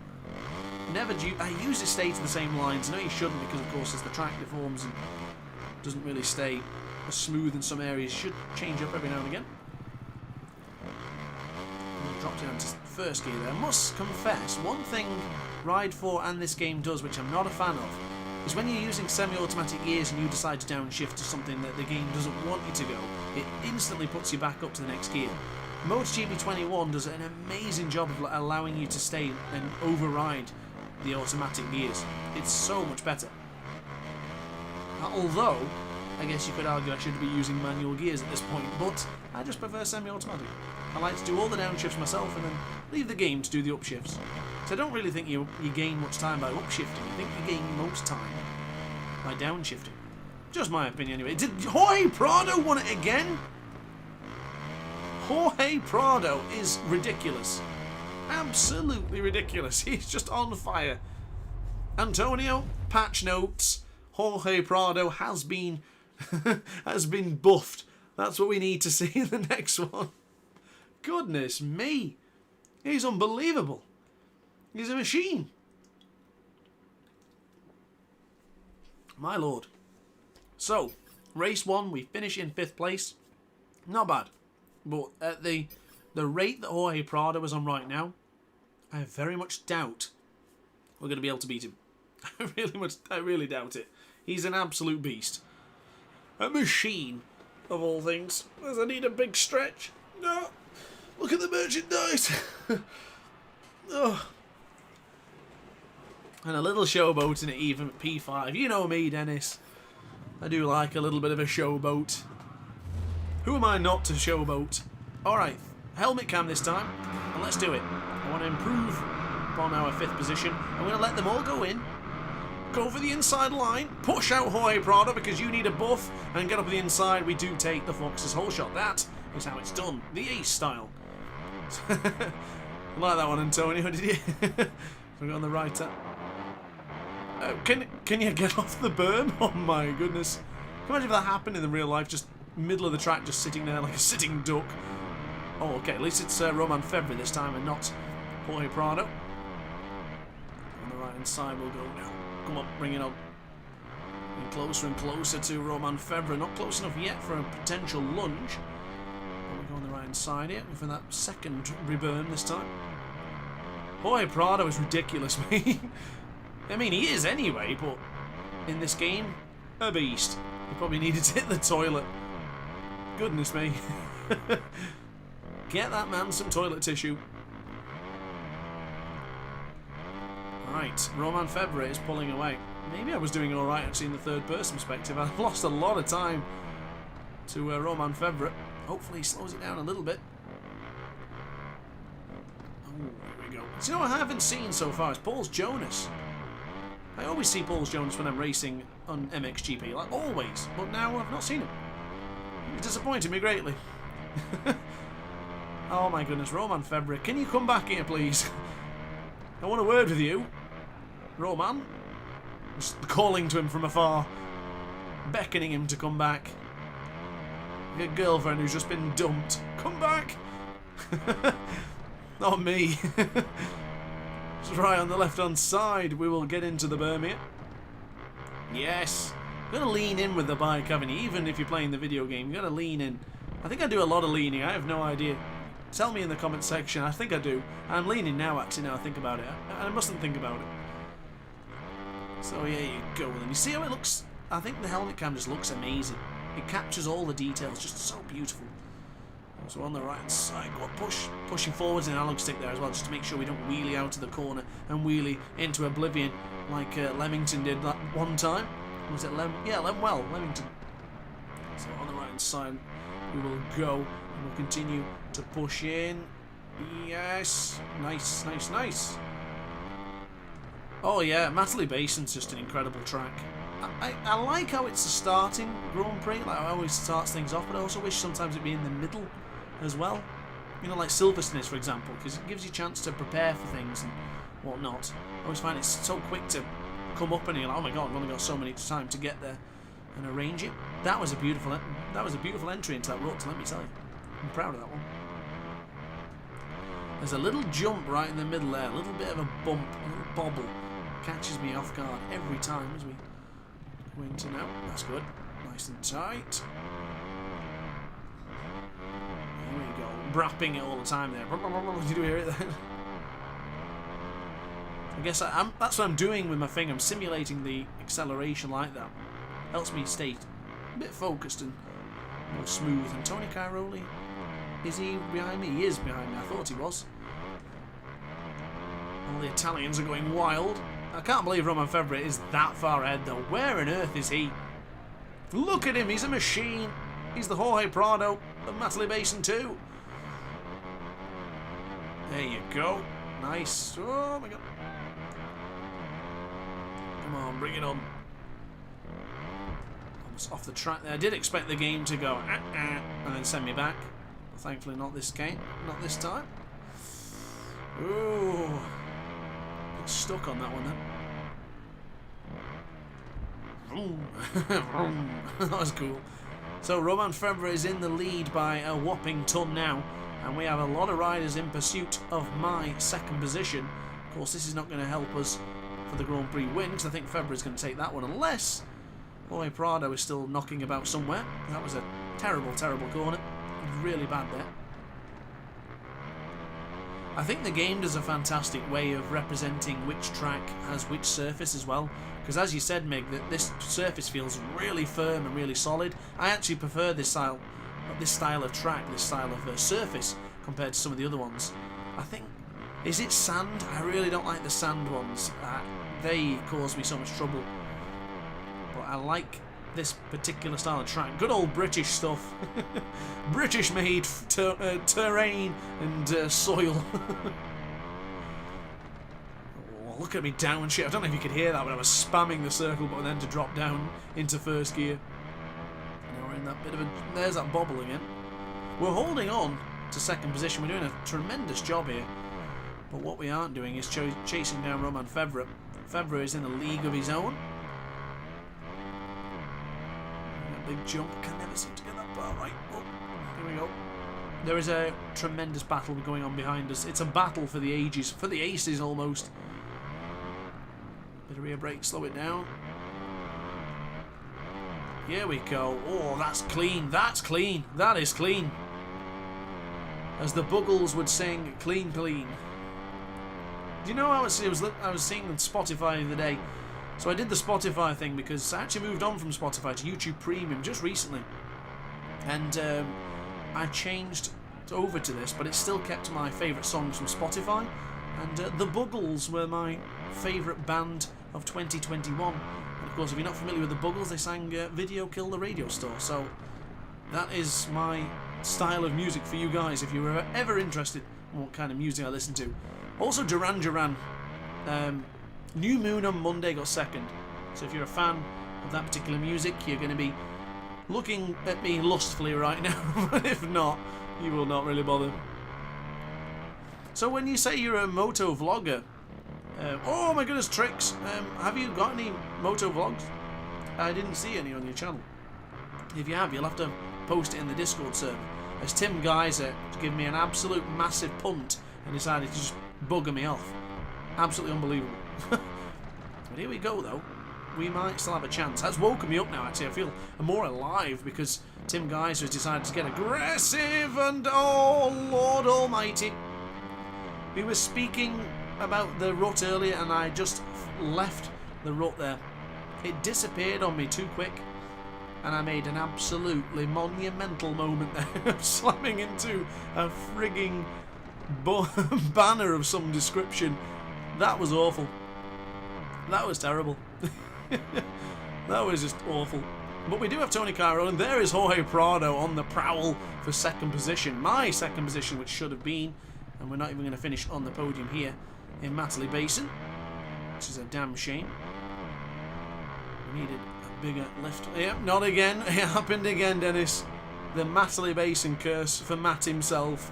A: I usually stay to the same lines. I know you shouldn't, because of course as the track deforms and doesn't really stay as smooth in some areas. Should change up every now and again. Drop down to 1st gear there. I must confess, one thing Ride 4 and this game does, which I'm not a fan of, is when you're using semi-automatic gears and you decide to downshift to something that the game doesn't want you to go, it instantly puts you back up to the next gear. MotoGP 21 does an amazing job of allowing you to stay and override the automatic gears. It's so much better. Although, I guess you could argue I should be using manual gears at this point, but I just prefer semi-automatic. I like to do all the downshifts myself and then leave the game to do the upshifts. So I don't really think you gain much time by upshifting. I think you gain most time by downshifting. Just my opinion anyway. Did Jorge Prado won it again? Jorge Prado is ridiculous. Absolutely ridiculous. He's just on fire. Antonio, patch notes. Jorge Prado has been buffed. That's what we need to see in the next one. Goodness me. He's unbelievable. He's a machine. My lord. So, race 1, we finish in 5th place. Not bad. But at the rate that Jorge Prado is on right now, I very much doubt we're going to be able to beat him. I really doubt it. He's an absolute beast. A machine, of all things. Does I need a big stretch? No. Look at the merchandise. Oh. And a little showboat in it, even at P5. You know me, Dennis. I do like a little bit of a showboat. Who am I not to showboat? Alright, helmet cam this time, and let's do it. I want to improve upon our 5th position. I'm going to let them all go in. Go for the inside line. Push out Jorge Prado because you need a buff. And get up the inside. We do take the Fox's whole shot. That is how it's done. The ace style. Like that one, Antonio, did you? We got on the right. Can you get off the berm? Oh my goodness. Can you imagine if that happened in the real life? Just middle of the track, just sitting there like a sitting duck. Oh, okay. At least it's Roman Febvre this time and not Jorge Prado. On the right hand side we'll go now. Come on, bring it on. Getting closer and closer to Roman Febvre. Not close enough yet for a potential lunge. We'll go on the right hand side here for that second reburn this time. Jorge Prado is ridiculous, mate. I mean, he is anyway, but in this game, a beast. He probably needed to hit the toilet. Goodness me. Get that man some toilet tissue. Right, Roman Febvre is pulling away. Maybe I was doing alright actually in the 3rd person perspective. I've lost a lot of time to Roman Febvre. Hopefully he slows it down a little bit. Oh, there we go. Do you know what I haven't seen so far? It's Paul's Jonas. I always see Paul's Jonas when I'm racing on MXGP, like always. But now I've not seen him. It's disappointed me greatly. Oh my goodness, Roman Febvre, can you come back here please? I want a word with you. Roman. Just calling to him from afar. Beckoning him to come back. Like a girlfriend who's just been dumped. Come back! Not me. Just right on the left hand side. We will get into the berm here. Yes. You've got to lean in with the bike, haven't you? Even if you're playing the video game, you've got to lean in. I think I do a lot of leaning. I have no idea. Tell me in the comment section. I think I do. I'm leaning now, actually, now I think about it. I mustn't think about it. So, yeah, you go. And you see how it looks? I think the helmet cam just looks amazing. It captures all the details, just so beautiful. So on the right side, go on, pushing forwards in analog stick there as well, just to make sure we don't wheelie out of the corner and wheelie into oblivion like Leamington did that one time. Was it Leamington. So on the right hand side, we will go and we'll continue to push in. Yes, nice, nice, nice. Oh yeah, Matterley Basin's just an incredible track. I like how it's a starting Grand Prix, like how it always starts things off, but I also wish sometimes it'd be in the middle as well. You know, like Silverstone, for example, because it gives you a chance to prepare for things and whatnot. I always find it's so quick to come up and you're like, oh my god, I've only got so many time to get there and arrange it. That was a beautiful entry into that rut, let me tell you. I'm proud of that one. There's a little jump right in the middle there, a little bit of a bump, a little bobble. Catches me off guard every time as we go into now. That's good. Nice and tight. There we go. Brapping it all the time there. Did you hear it then? I guess that's what I'm doing with my thing. I'm simulating the acceleration like that. Helps me stay a bit focused and more smooth. And Tony Cairoli, is he behind me? He is behind me. I thought he was. All the Italians are going wild. I can't believe Roman Febvre is that far ahead though. Where on earth is he? Look at him, he's a machine. He's the Jorge Prado of Matterley Basin too. There you go. Nice. Oh my god. Come on, bring it on. Almost off the track there. I did expect the game to go and then send me back. But thankfully not this game. Not this time. Ooh. Got stuck on that one then. That was cool. So Roman Febvre is in the lead by a whopping ton now, and we have a lot of riders in pursuit of my second position. Of course, this is not going to help us for the Grand Prix win, because I think Febvre is going to take that one, unless Jorge Prado is still knocking about somewhere. That was a terrible, terrible corner. Really bad there. I think the game does a fantastic way of representing which track has which surface as well. Because as you said, Mig, that this surface feels really firm and really solid. I actually prefer this style of track, this style of surface, compared to some of the other ones. I think, is it sand? I really don't like the sand ones. They cause me so much trouble. But I like this particular style of track. Good old British stuff. British made terrain and soil. Oh, look at me downshift. I don't know if you could hear that when I was spamming the circle button then to drop down into first gear. Now we're in that bit of a... There's that bobble again. We're holding on to second position. We're doing a tremendous job here. But what we aren't doing is chasing down Roman Febvre. Febvre is in a league of his own. Big jump. Can never seem to get that bar right. Oh, here we go. There is a tremendous battle going on behind us. It's a battle for the ages, for the aces almost. Bit of rear brake, slow it down. Here we go. Oh, that's clean. That's clean. That is clean. As the Buggles would sing, clean, clean. Do you know I was seeing on Spotify the other day? So I did the Spotify thing because I actually moved on from Spotify to YouTube Premium just recently. And I changed over to this, but it still kept my favourite songs from Spotify. And the Buggles were my favourite band of 2021. And of course, if you're not familiar with the Buggles, they sang Video Kill the Radio Store. So that is my style of music for you guys if you were ever interested in what kind of music I listen to. Also, Duran Duran. New Moon on Monday got second. So if you're a fan of that particular music, you're going to be looking at me lustfully right now. But if not, you will not really bother. So when you say you're a moto vlogger, oh my goodness, Tricks, have you got any moto vlogs? I didn't see any on your channel. If you have, you'll have to post it in the Discord server. As Tim Geyser gave me an absolute massive punt and decided to just bugger me off. Absolutely unbelievable. But here we go though. We might still have a chance. That's woken me up now actually. I feel more alive because Tim Geyser has decided to get aggressive and oh Lord Almighty. We were speaking about the rut earlier and I just left the rut there. It disappeared on me too quick and I made an absolutely monumental moment there of slamming into a frigging banner of some description. That was awful. That was terrible. That was just awful. But we do have Tony Cairoli, and there is Jorge Prado on the prowl for second position. My second position, which should have been, and we're not even going to finish on the podium here in Matterley Basin, which is a damn shame. We needed a bigger lift. Yep, not again. It happened again, Dennis. The Matterley Basin curse for Matt himself.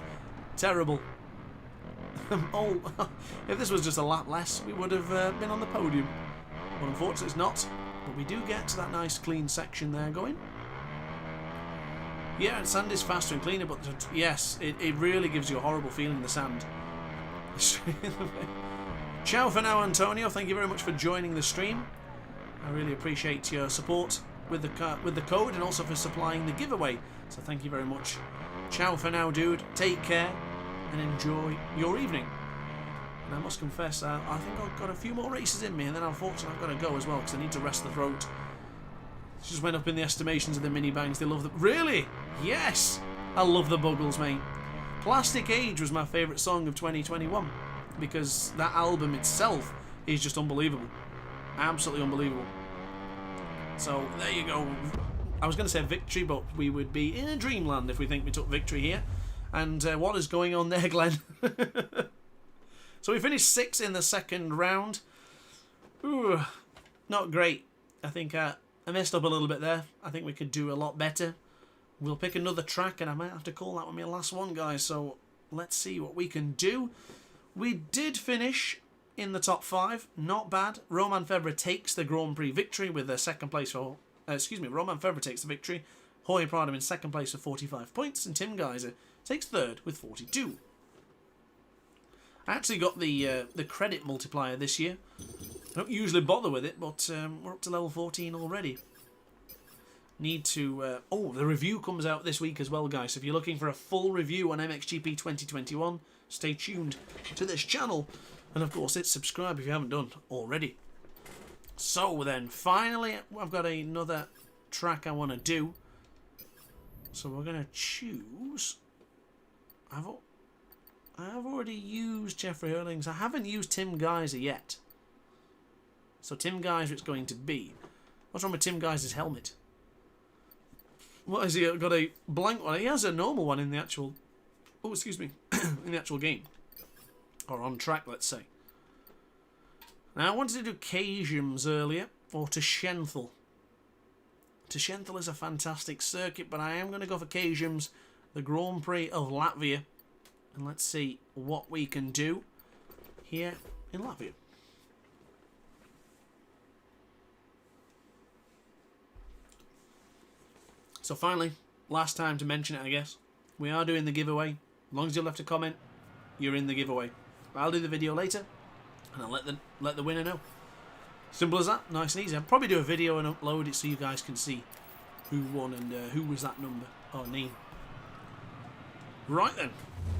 A: Terrible. Oh, if this was just a lap less, we would have been on the podium. But unfortunately it's not. But we do get to that nice clean section there going. Yeah, and sand is faster and cleaner, but yes, it really gives you a horrible feeling in the sand. Ciao for now, Antonio. Thank you very much for joining the stream. I really appreciate your support with the code and also for supplying the giveaway. So thank you very much. Ciao for now, dude. Take care and enjoy your evening. And I must confess, I think I've got a few more races in me, and then unfortunately I've got to go as well because I need to rest the throat. It just went up in the estimations of the mini bangs. They love the... Really? Yes! I love the Buggles, mate. Plastic Age was my favourite song of 2021 because that album itself is just unbelievable. Absolutely unbelievable. So, there you go. I was going to say victory, but we would be in a dreamland if we think we took victory here. And what is going on there, Glenn? So we finished 6th in the second round. Ooh, not great. I think I messed up a little bit there. I think we could do a lot better. We'll pick another track, and I might have to call that one my last one, guys. So let's see what we can do. We did finish in the top 5. Not bad. Romain Febvre takes the Grand Prix victory with the second place for... Romain Febvre takes the victory. Jorge Prado in second place with 45 points. And Tim Geiser takes third with 42. I actually got the credit multiplier this year. I don't usually bother with it, but we're up to level 14 already. Need to... the review comes out this week as well, guys. So if you're looking for a full review on MXGP 2021, stay tuned to this channel. And of course, hit subscribe if you haven't done already. So then, finally, I've got another track I want to do. So we're going to choose... I've already used Jeffrey Hurlings. I haven't used Tim Geiser yet. So Tim Geiser it's going to be. What's wrong with Tim Geiser's helmet? What has he got? A blank one? He has a normal one in the actual... Oh, excuse me. In the actual game. Or on track, let's say. Now, I wanted to do Cajums earlier. Or Tschenthal. Tschenthal is a fantastic circuit, but I am going to go for Cajums, the Grand Prix of Latvia. And let's see what we can do here in Latvia. So finally, last time to mention it, I guess. We are doing the giveaway. As long as you left a comment, you're in the giveaway. I'll do the video later, and I'll let the winner know. Simple as that. Nice and easy. I'll probably do a video and upload it so you guys can see who won and who was that number or name. Right then.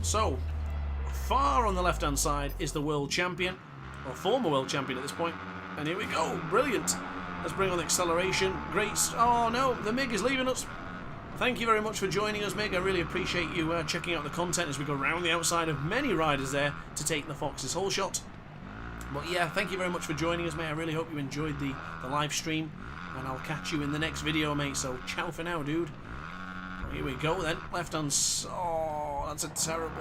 A: So, far on the left-hand side is the world champion, or former world champion at this point. And here we go. Brilliant. Let's bring on the acceleration. Great. Oh no, the MiG is leaving us. Thank you very much for joining us, MiG. I really appreciate you checking out the content as we go around the outside of many riders there to take the Fox's hole shot. But yeah, thank you very much for joining us, mate. I really hope you enjoyed the live stream. And I'll catch you in the next video, mate. So, ciao for now, dude. Here we go then. Left hand. Oh, that's a terrible...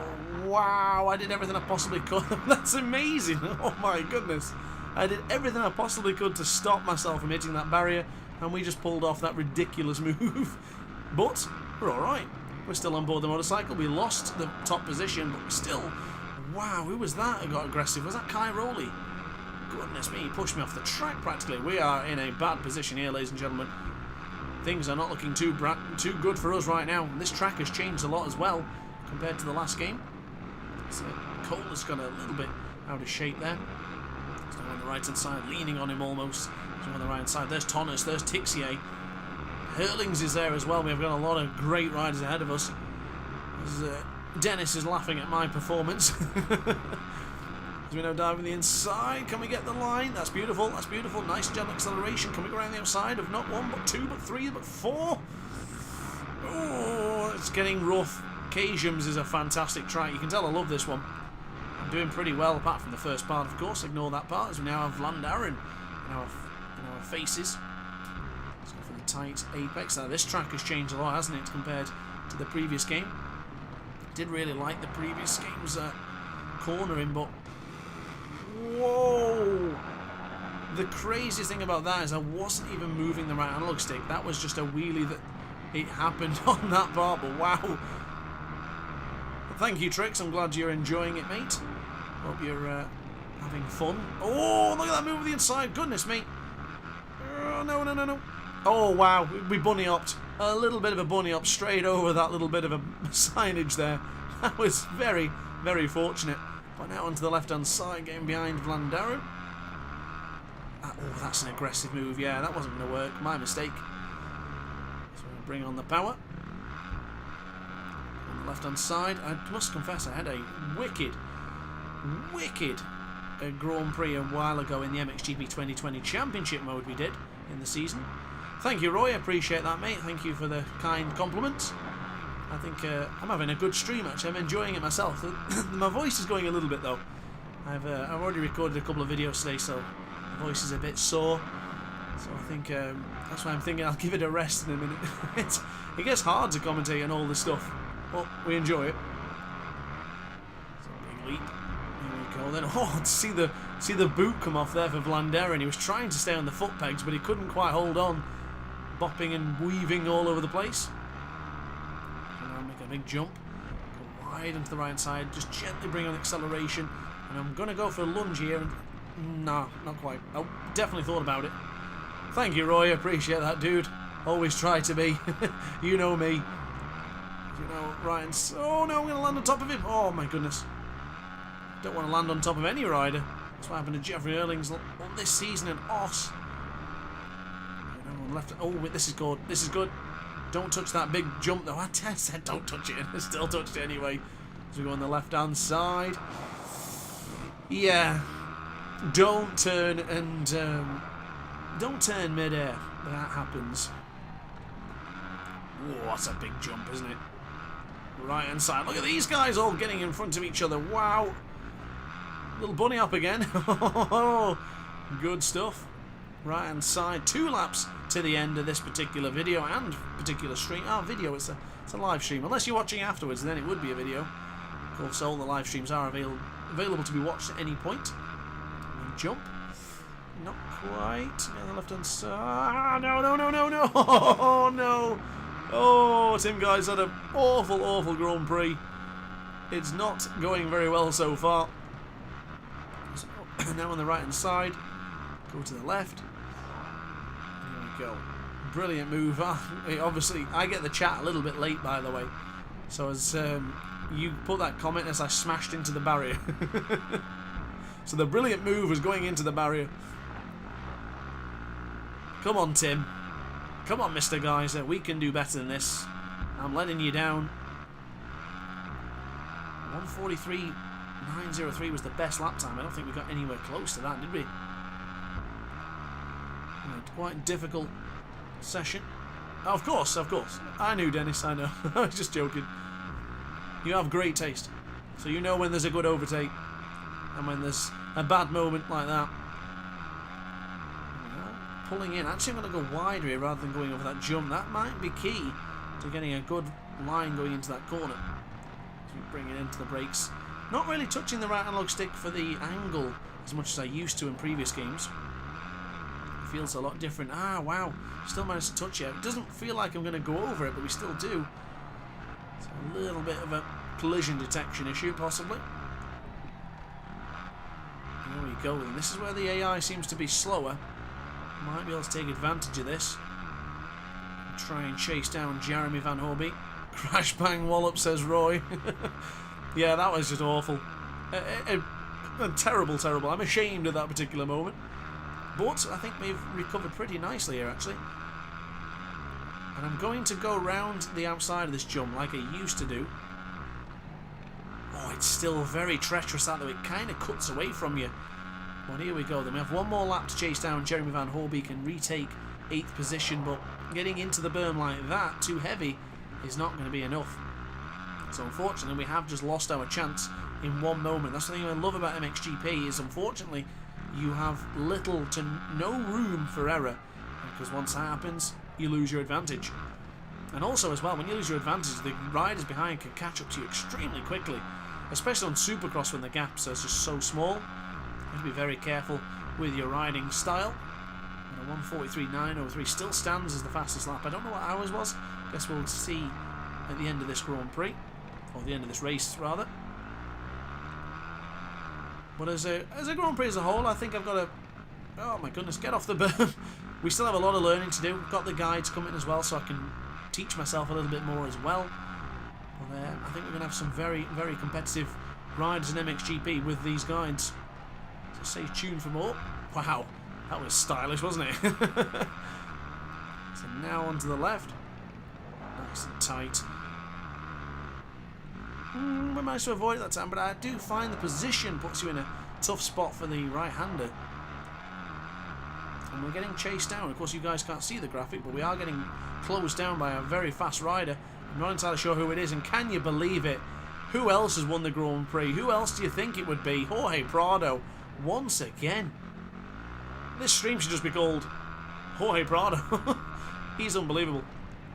A: Wow, I did everything I possibly could. That's amazing. Oh my goodness. I did everything I possibly could to stop myself from hitting that barrier. And we just pulled off that ridiculous move. But we're alright. We're still on board the motorcycle. We lost the top position, but still... Wow, who was that who got aggressive? Was that Kai Rowley? Goodness me, he pushed me off the track practically. We are in a bad position here, ladies and gentlemen. Things are not looking too good for us right now. This track has changed a lot as well compared to the last game. So Cole has got a little bit out of shape there. He's on the right hand side, leaning on him almost. He's on the right hand side. There's Tonnes, there's Tixier. Hurlings is there as well. We've got a lot of great riders ahead of us. Dennis is laughing at my performance. As we now dive in the inside. Can we get the line? That's beautiful. That's beautiful. Nice gentle acceleration. Can we go around the outside of not one, but two, but three, but four? Oh, it's getting rough. Cajums is a fantastic track. You can tell I love this one. I'm doing pretty well, apart from the first part, of course. Ignore that part, as we now have Landauer in our faces. Let's go for the tight apex. Now, this track has changed a lot, hasn't it, compared to the previous game? Did really like the previous game's cornering, but whoa! The craziest thing about that is I wasn't even moving the right analog stick. That was just a wheelie that it happened on that part, but wow. Thank you, Trix. I'm glad you're enjoying it, mate. Hope you're having fun. Oh, look at that move with the inside. Goodness me. Oh, no, no, no, no. Oh, wow. We bunny hopped. A little bit of a bunny hop straight over that little bit of a signage there. That was very, very fortunate. But now onto the left-hand side, getting behind Vlandaro. Oh, that's an aggressive move. Yeah, that wasn't going to work. My mistake. So we'll bring on the power. On the left-hand side, I must confess I had a wicked Grand Prix a while ago in the MXGP 2020 Championship mode we did in the season. Thank you, Roy. I appreciate that, mate. Thank you for the kind compliments. I think I'm having a good stream, actually. I'm enjoying it myself. My voice is going a little bit, though. I've already recorded a couple of videos today, so the voice is a bit sore. So I think that's why I'm thinking I'll give it a rest in a minute. It gets hard to commentate on all this stuff, but we enjoy it. So big leap. Here we go. Then, oh, see the boot come off there for Vlandaro, and he was trying to stay on the foot pegs, but he couldn't quite hold on, bopping and weaving all over the place. And I'll make a big jump, go wide into the right side, just gently bring on acceleration, and I'm gonna go for a lunge here. And no, not quite. Oh, definitely thought about it. Thank you, Roy. I appreciate that, dude. Always try to be. You know me. You know, right. Oh no, I'm gonna land on top of him. Oh my goodness. Don't want to land on top of any rider. That's what happened to Jeffrey Erlings this season in Oss. On left. Oh, this is good. This is good. Don't touch that big jump, though. I said don't touch it, and I still touched it anyway. As we go on the left-hand side. Yeah. Don't turn and don't turn mid-air. That happens. Oh, that's a big jump, isn't it? Right-hand side. Look at these guys all getting in front of each other. Wow. Little bunny up again. Good stuff. Right hand side, 2 laps to the end of this particular video and particular stream. Video, it's a live stream. Unless you're watching afterwards, then it would be a video. Of course, all the live streams are available to be watched at any point. And jump. Not quite. On the left hand side. No, no, no, no, no. Oh, no. Oh, Tim Guy's had an awful, awful Grand Prix. It's not going very well so far. So, now on the right hand side. Go to the left. Here we go. Brilliant move. Obviously, I get the chat a little bit late, by the way. So as you put that comment as I smashed into the barrier. So the brilliant move was going into the barrier. Come on, Tim. Come on, Mr. Geyser. We can do better than this. I'm letting you down. 1:43.903 was the best lap time. I don't think we got anywhere close to that, did we? Quite difficult session. Oh, of course, of course. I knew, Dennis, I know. I was just joking. You have great taste. So you know when there's a good overtake and when there's a bad moment like that. Pulling in. Actually, I'm going to go wider here rather than going over that jump. That might be key to getting a good line going into that corner. So we bring it into the brakes. Not really touching the right analog stick for the angle as much as I used to in previous games. Feels a lot different. Ah, wow. Still managed to touch it. It doesn't feel like I'm going to go over it, but we still do. It's a little bit of a collision detection issue, possibly. There we go. And this is where the AI seems to be slower. Might be able to take advantage of this. Try and chase down Jeremy Van Horby. Crash bang wallop, says Roy. Yeah, that was just awful. Terrible, terrible. I'm ashamed of that particular moment. But I think we've recovered pretty nicely here, actually. And I'm going to go round the outside of this jump like I used to do. Oh, it's still very treacherous that, though. It kind of cuts away from you. Well, here we go. Then we have one more lap to chase down Jeremy Van Horby and retake 8th position, but getting into the berm like that, too heavy, is not going to be enough. So unfortunately, we have just lost our chance in one moment. That's the thing I love about MXGP is, unfortunately, you have little to no room for error, because once that happens, you lose your advantage. And also as well, when you lose your advantage, the riders behind can catch up to you extremely quickly, especially on Supercross when the gaps are just so small. You have to be very careful with your riding style. And a 1:43.903 still stands as the fastest lap. I don't know what ours was. Guess we'll see at the end of this Grand Prix. Or the end of this race, rather. But as a Grand Prix as a whole, I think I've got to... Oh my goodness, get off the berm. We still have a lot of learning to do. We've got the guides coming as well, so I can teach myself a little bit more as well. But I think we're going to have some very, very competitive riders in MXGP with these guides. So stay tuned for more. Wow, that was stylish, wasn't it? So now onto the left. Nice and tight. We managed to avoid it that time, but I do find the position puts you in a tough spot for the right-hander. And we're getting chased down. Of course, you guys can't see the graphic, but we are getting closed down by a very fast rider. I'm not entirely sure who it is, and can you believe it? Who else has won the Grand Prix? Who else do you think it would be? Jorge Prado, once again. This stream should just be called Jorge Prado. He's unbelievable.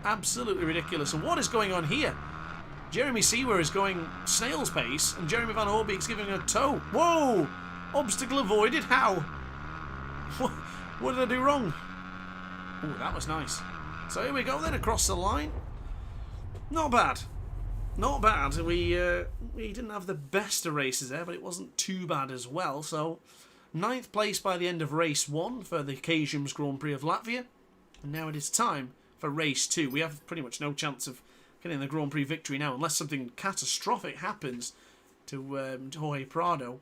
A: Absolutely ridiculous. And what is going on here? Jeremy Seawer is going snail's pace, and Jeremy Van Hoorbeek's giving a tow. Whoa! Obstacle avoided? How? What did I do wrong? Oh, that was nice. So here we go then, across the line. Not bad. Not bad. We didn't have the best of races there, but it wasn't too bad as well. So, 9th place by the end of race 1 for the Kejums Grand Prix of Latvia. And now it is time for race 2. We have pretty much no chance of getting the Grand Prix victory now, unless something catastrophic happens to Jorge Prado.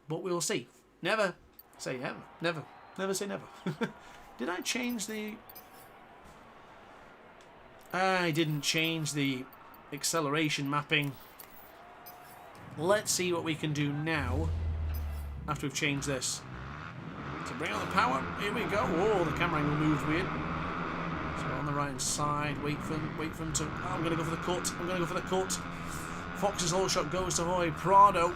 A: But we'll see. Never say never. Never. Never say never. Did I change the... I didn't change the acceleration mapping. Let's see what we can do now after we've changed this. So bring on the power. Here we go. Oh, the camera angle moved weird. So on the right hand side, wait for him to... Oh, I'm going to go for the cut. I'm going to go for the cut. Fox's whole shot goes to Jorge Prado.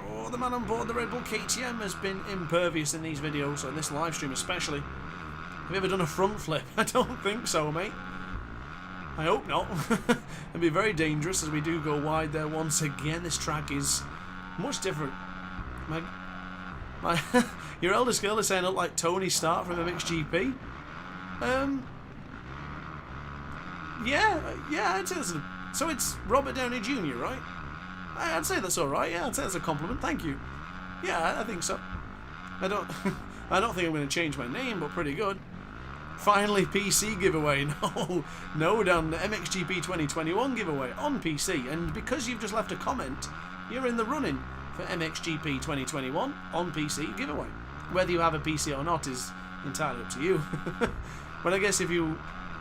A: Oh, the man on board the Red Bull KTM has been impervious in these videos, or in this live stream especially. Have you ever done a front flip? I don't think so, mate. I hope not. It'd be very dangerous as we do go wide there once again. This track is much different. Your eldest girl is saying I look like Tony Stark from MXGP. Yeah, I'd say that's so it's Robert Downey Jr., right? I'd say that's alright, yeah, I'd say that's a compliment, thank you. Yeah, I think so. I don't think I'm going to change my name, but pretty good. Finally, PC giveaway. No, done. MXGP 2021 giveaway on PC. And because you've just left a comment, you're in the running for MXGP 2021 on PC giveaway. Whether you have a PC or not is entirely up to you. But I guess if you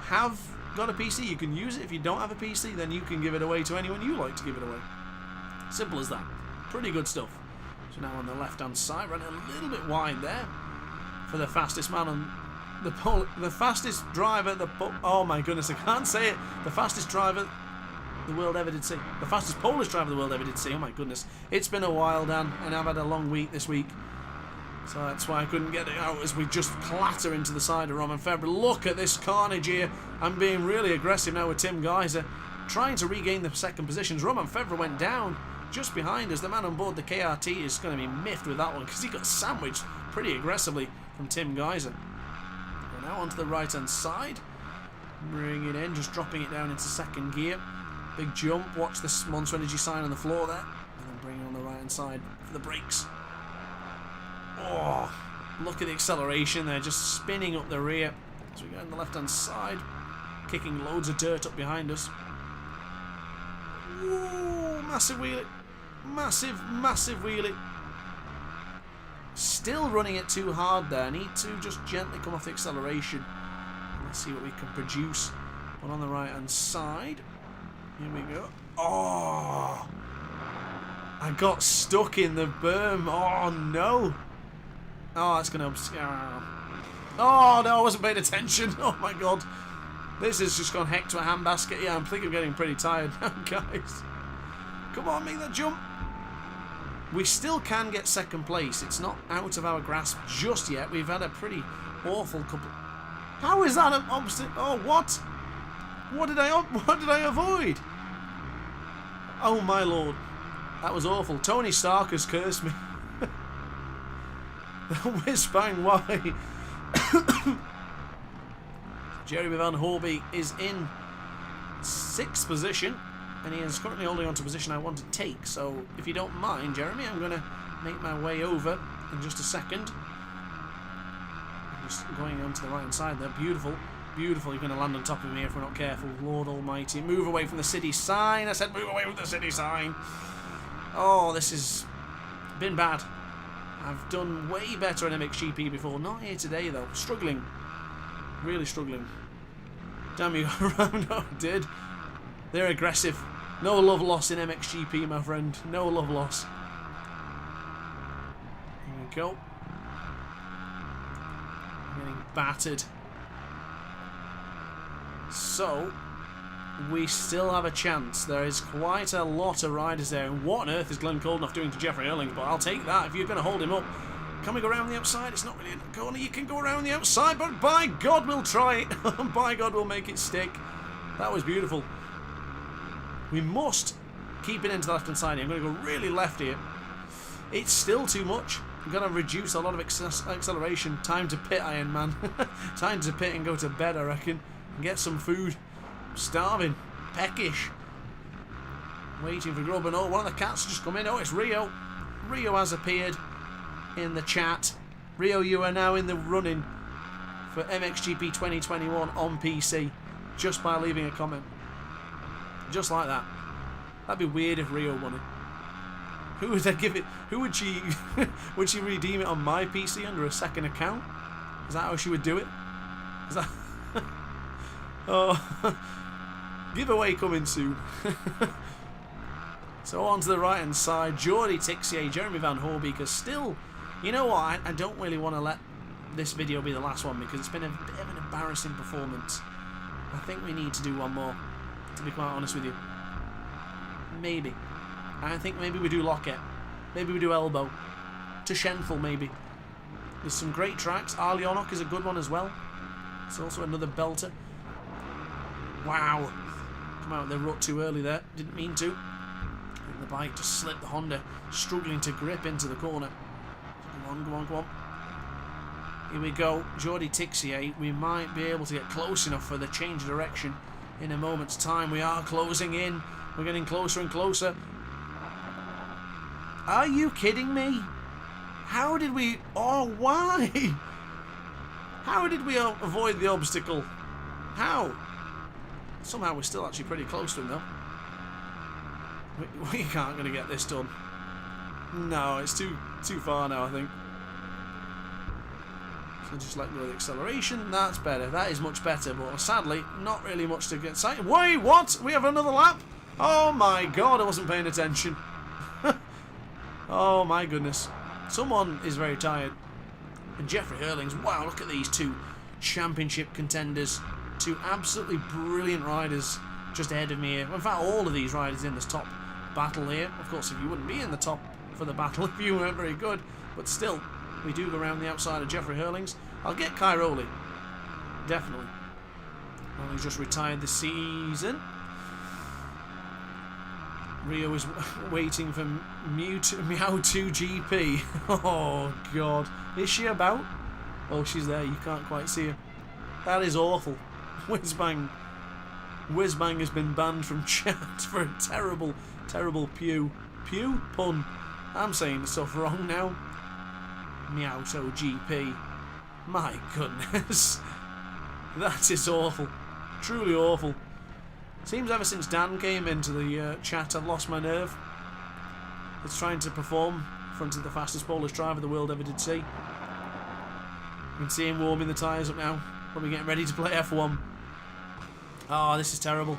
A: have got a PC, you can use it. If you don't have a PC, then you can give it away to anyone you like to give it away. Simple as that. Pretty good stuff. So now on the left-hand side, running a little bit wide there for the fastest man on the fastest driver. Oh my goodness, I can't say it. The fastest driver the world ever did see. The fastest Polish driver the world ever did see. Oh my goodness, it's been a while, Dan, and I've had a long week this week, so that's why I couldn't get it out as we just clatter into the side of Roman Febvre. Look at this carnage here. I'm being really aggressive now with Tim Geiser, trying to regain the second positions. Roman Febvre went down just behind us. The man on board the KRT is going to be miffed with that one because he got sandwiched pretty aggressively from Tim Geiser. We're now onto the right hand side. Bring it in, just dropping it down into second gear. Big jump. Watch this Monster Energy sign on the floor there. And then bring it on the right hand side for the brakes. Oh, look at the acceleration there, just spinning up the rear. As we go on the left hand side, kicking loads of dirt up behind us. Whoa, massive wheelie. Massive wheelie. Still running it too hard there. Need to just gently come off the acceleration. Let's see what we can produce. One on the right hand side. Here we go. Oh, I got stuck in the berm. Oh no. Oh, that's going to... Oh no, I wasn't paying attention. Oh my god. This has just gone heck to a handbasket. Yeah, I'm thinking I'm getting pretty tired now, guys. Come on, make that jump. We still can get second place. It's not out of our grasp just yet. We've had a pretty awful couple... How is that an obstacle? Oh, what? What did I avoid? Oh my lord. That was awful. Tony Stark has cursed me. Whiz bang, why? Jeremy Van Hoorbeek is in 6th position. And he is currently holding on to a position I want to take. So if you don't mind, Jeremy, I'm going to make my way over in just a second. I'm just going on to the right hand side there. Beautiful. Beautiful. You're going to land on top of me if we're not careful. Lord almighty. Move away from the city sign. I said move away from the city sign. Oh, this has been bad. I've done way better in MXGP before. Not here today, though. Struggling. Really struggling. Damn you, around. Oh, I did. They're aggressive. No love loss in MXGP, my friend. No love loss. Here we go. I'm getting battered. So, we still have a chance. There is quite a lot of riders there. And what on earth is Glenn Coldenough doing to Jeffrey Erlings? But I'll take that if you're going to hold him up. Can we go around the outside? It's not really a corner. You can go around the outside, but by God, we'll try it. By God, we'll make it stick. That was beautiful. We must keep it into the left-hand side here. I'm going to go really left here. It's still too much. I'm going to reduce a lot of acceleration. Time to pit, Iron Man. Time to pit and go to bed, I reckon. And get some food. I'm starving. Peckish. Waiting for grub. And oh, one of the cats just come in. Oh, it's Rio. Rio has appeared in the chat. Rio, you are now in the running for MXGP 2021 on PC. Just by leaving a comment. Just like that. That'd be weird if Rio won it. Who would they give it? Who would she would she redeem it on my PC under a second account? Is that how she would do it? Is that oh, giveaway coming soon. So on to the right hand side, Jordi Tixier, Jeremy Van Hoorbeek still. You know what? I don't really want to let this video be the last one because it's been a bit of an embarrassing performance. I think we need to do one more, to be quite honest with you. Maybe. I think maybe we do Lockett. Maybe we do Elbow. To Schenthal, maybe. There's some great tracks. Arleonok is a good one as well. It's also another belter. Wow. Come out the rut too early there. Didn't mean to. And the bike just slipped the Honda, struggling to grip into the corner. Go on, go on, go on. Here we go. Jordi Tixier. We might be able to get close enough for the change of direction in a moment's time. We are closing in. We're getting closer and closer. Are you kidding me? How did we... Oh, why? How did we avoid the obstacle? How? Somehow we're still actually pretty close to him, though. We can't going to get this done. No, it's too far now, I think. So just let go of the acceleration. That's better. That is much better, but sadly, not really much to get excited. Wait, what? We have another lap? Oh my God, I wasn't paying attention. Oh my goodness. Someone is very tired. And Jeffrey Erlings, wow, look at these two championship contenders. Two absolutely brilliant riders just ahead of me here. In fact, all of these riders in this top battle here. Of course, if you wouldn't be in the top for the battle if you weren't very good. But still, we do go around the outside of Jeffrey Erlings. I'll get Cairoli. Definitely. Well, he's just retired this season. Rio is waiting for MotoGP. Oh, God. Is she about? Oh, she's there. You can't quite see her. That is awful. Whizbang. Whizbang has been banned from chat for a terrible, terrible pew. Pew? Pun. I'm saying stuff wrong now. MotoGP. My goodness. That is awful. Truly awful. Seems ever since Dan came into the chat, I've lost my nerve. It's trying to perform in front of the fastest Polish driver the world ever did see. You can see him warming the tyres up now. Probably getting ready to play F1. Oh, this is terrible.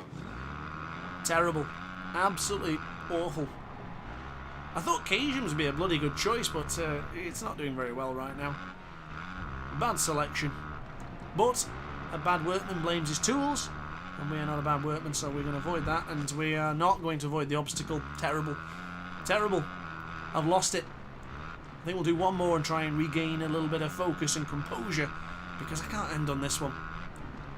A: Terrible. Absolutely awful. I thought Cajun would be a bloody good choice, but it's not doing very well right now. Bad selection. But a bad workman blames his tools. And we are not a bad workman, so we're going to avoid that. And we are not going to avoid the obstacle. Terrible. Terrible. I've lost it. I think we'll do one more and try and regain a little bit of focus and composure. Because I can't end on this one.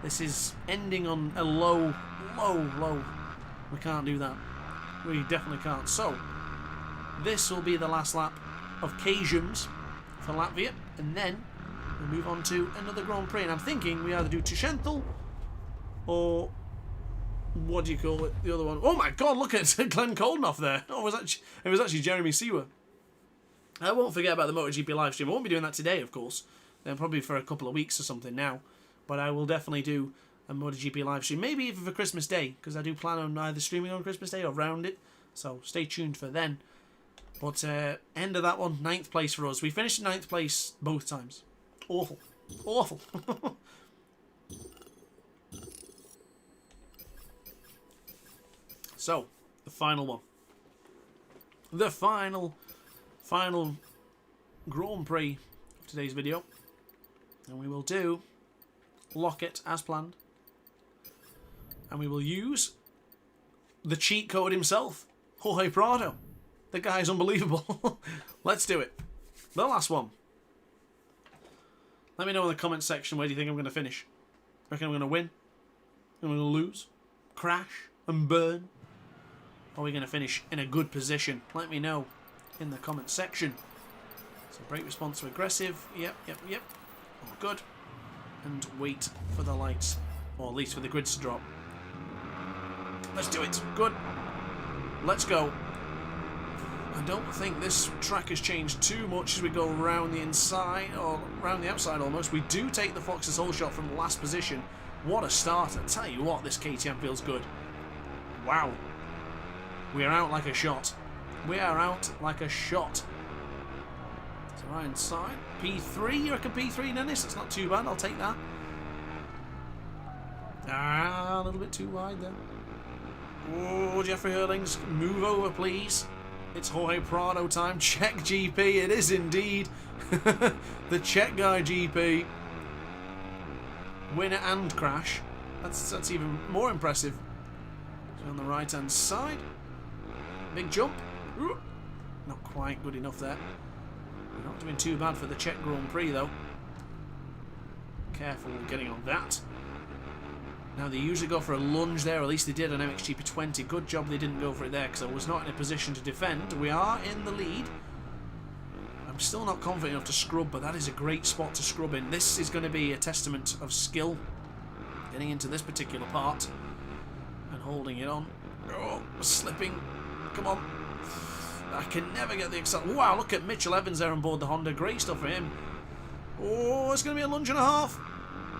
A: This is ending on a low, low, low. We can't do that. We definitely can't. So, this will be the last lap of Cajun's for Latvia. And then we'll move on to another Grand Prix. And I'm thinking we either do Schenthal or what do you call it? The other one. Oh my God! Look at Glenn Coldenoff there. Oh, it was actually Jeremy Seawer. I won't forget about the MotoGP live stream. I won't be doing that today, of course. Then probably for a couple of weeks or something now. But I will definitely do a MotoGP live stream. Maybe even for Christmas Day, because I do plan on either streaming on Christmas Day or around it. So stay tuned for then. But end of that one, 9th place for us. We finished in 9th place both times. Awful. Awful. So, the final one. The final Grand Prix of today's video. And we will do Locket as planned. And we will use the cheat code himself, Jorge Prado. The guy's unbelievable. Let's do it. The last one. Let me know in the comment section where do you think I'm going to finish. Reckon I'm going to win? I'm going to lose? Crash? And burn? Or are we going to finish in a good position? Let me know in the comment section. So brake response to aggressive. Yep. All good. And wait for the lights. Or at least for the grids to drop. Let's do it. Good. Let's go. I don't think this track has changed too much as we go around the inside, or around the outside almost. We do take the Fox's hole shot from the last position. What a start. I tell you what, this KTM feels good. Wow. We are out like a shot. We are out like a shot. So right inside. P3, you reckon P3, Dennis? That's not too bad, I'll take that. Ah, a little bit too wide there. Oh, Jeffrey Hurlings, move over please. It's Jorge Prado time. Czech GP, it is indeed. The Czech guy GP. Winner and crash. That's even more impressive. So on the right hand side. Big jump. Ooh. Not quite good enough there. We're not doing too bad for the Czech Grand Prix though. Careful getting on that. Now they usually go for a lunge there, or at least they did on MXGP 20. Good job they didn't go for it there because I was not in a position to defend. We are in the lead. I'm still not confident enough to scrub, but that is a great spot to scrub in. This is going to be a testament of skill getting into this particular part and holding it on. Oh, slipping. Come on. I can never get the acceleration. Wow, look at Mitchell Evans there on board the Honda. Great stuff for him. Oh, it's going to be a lunge and a half.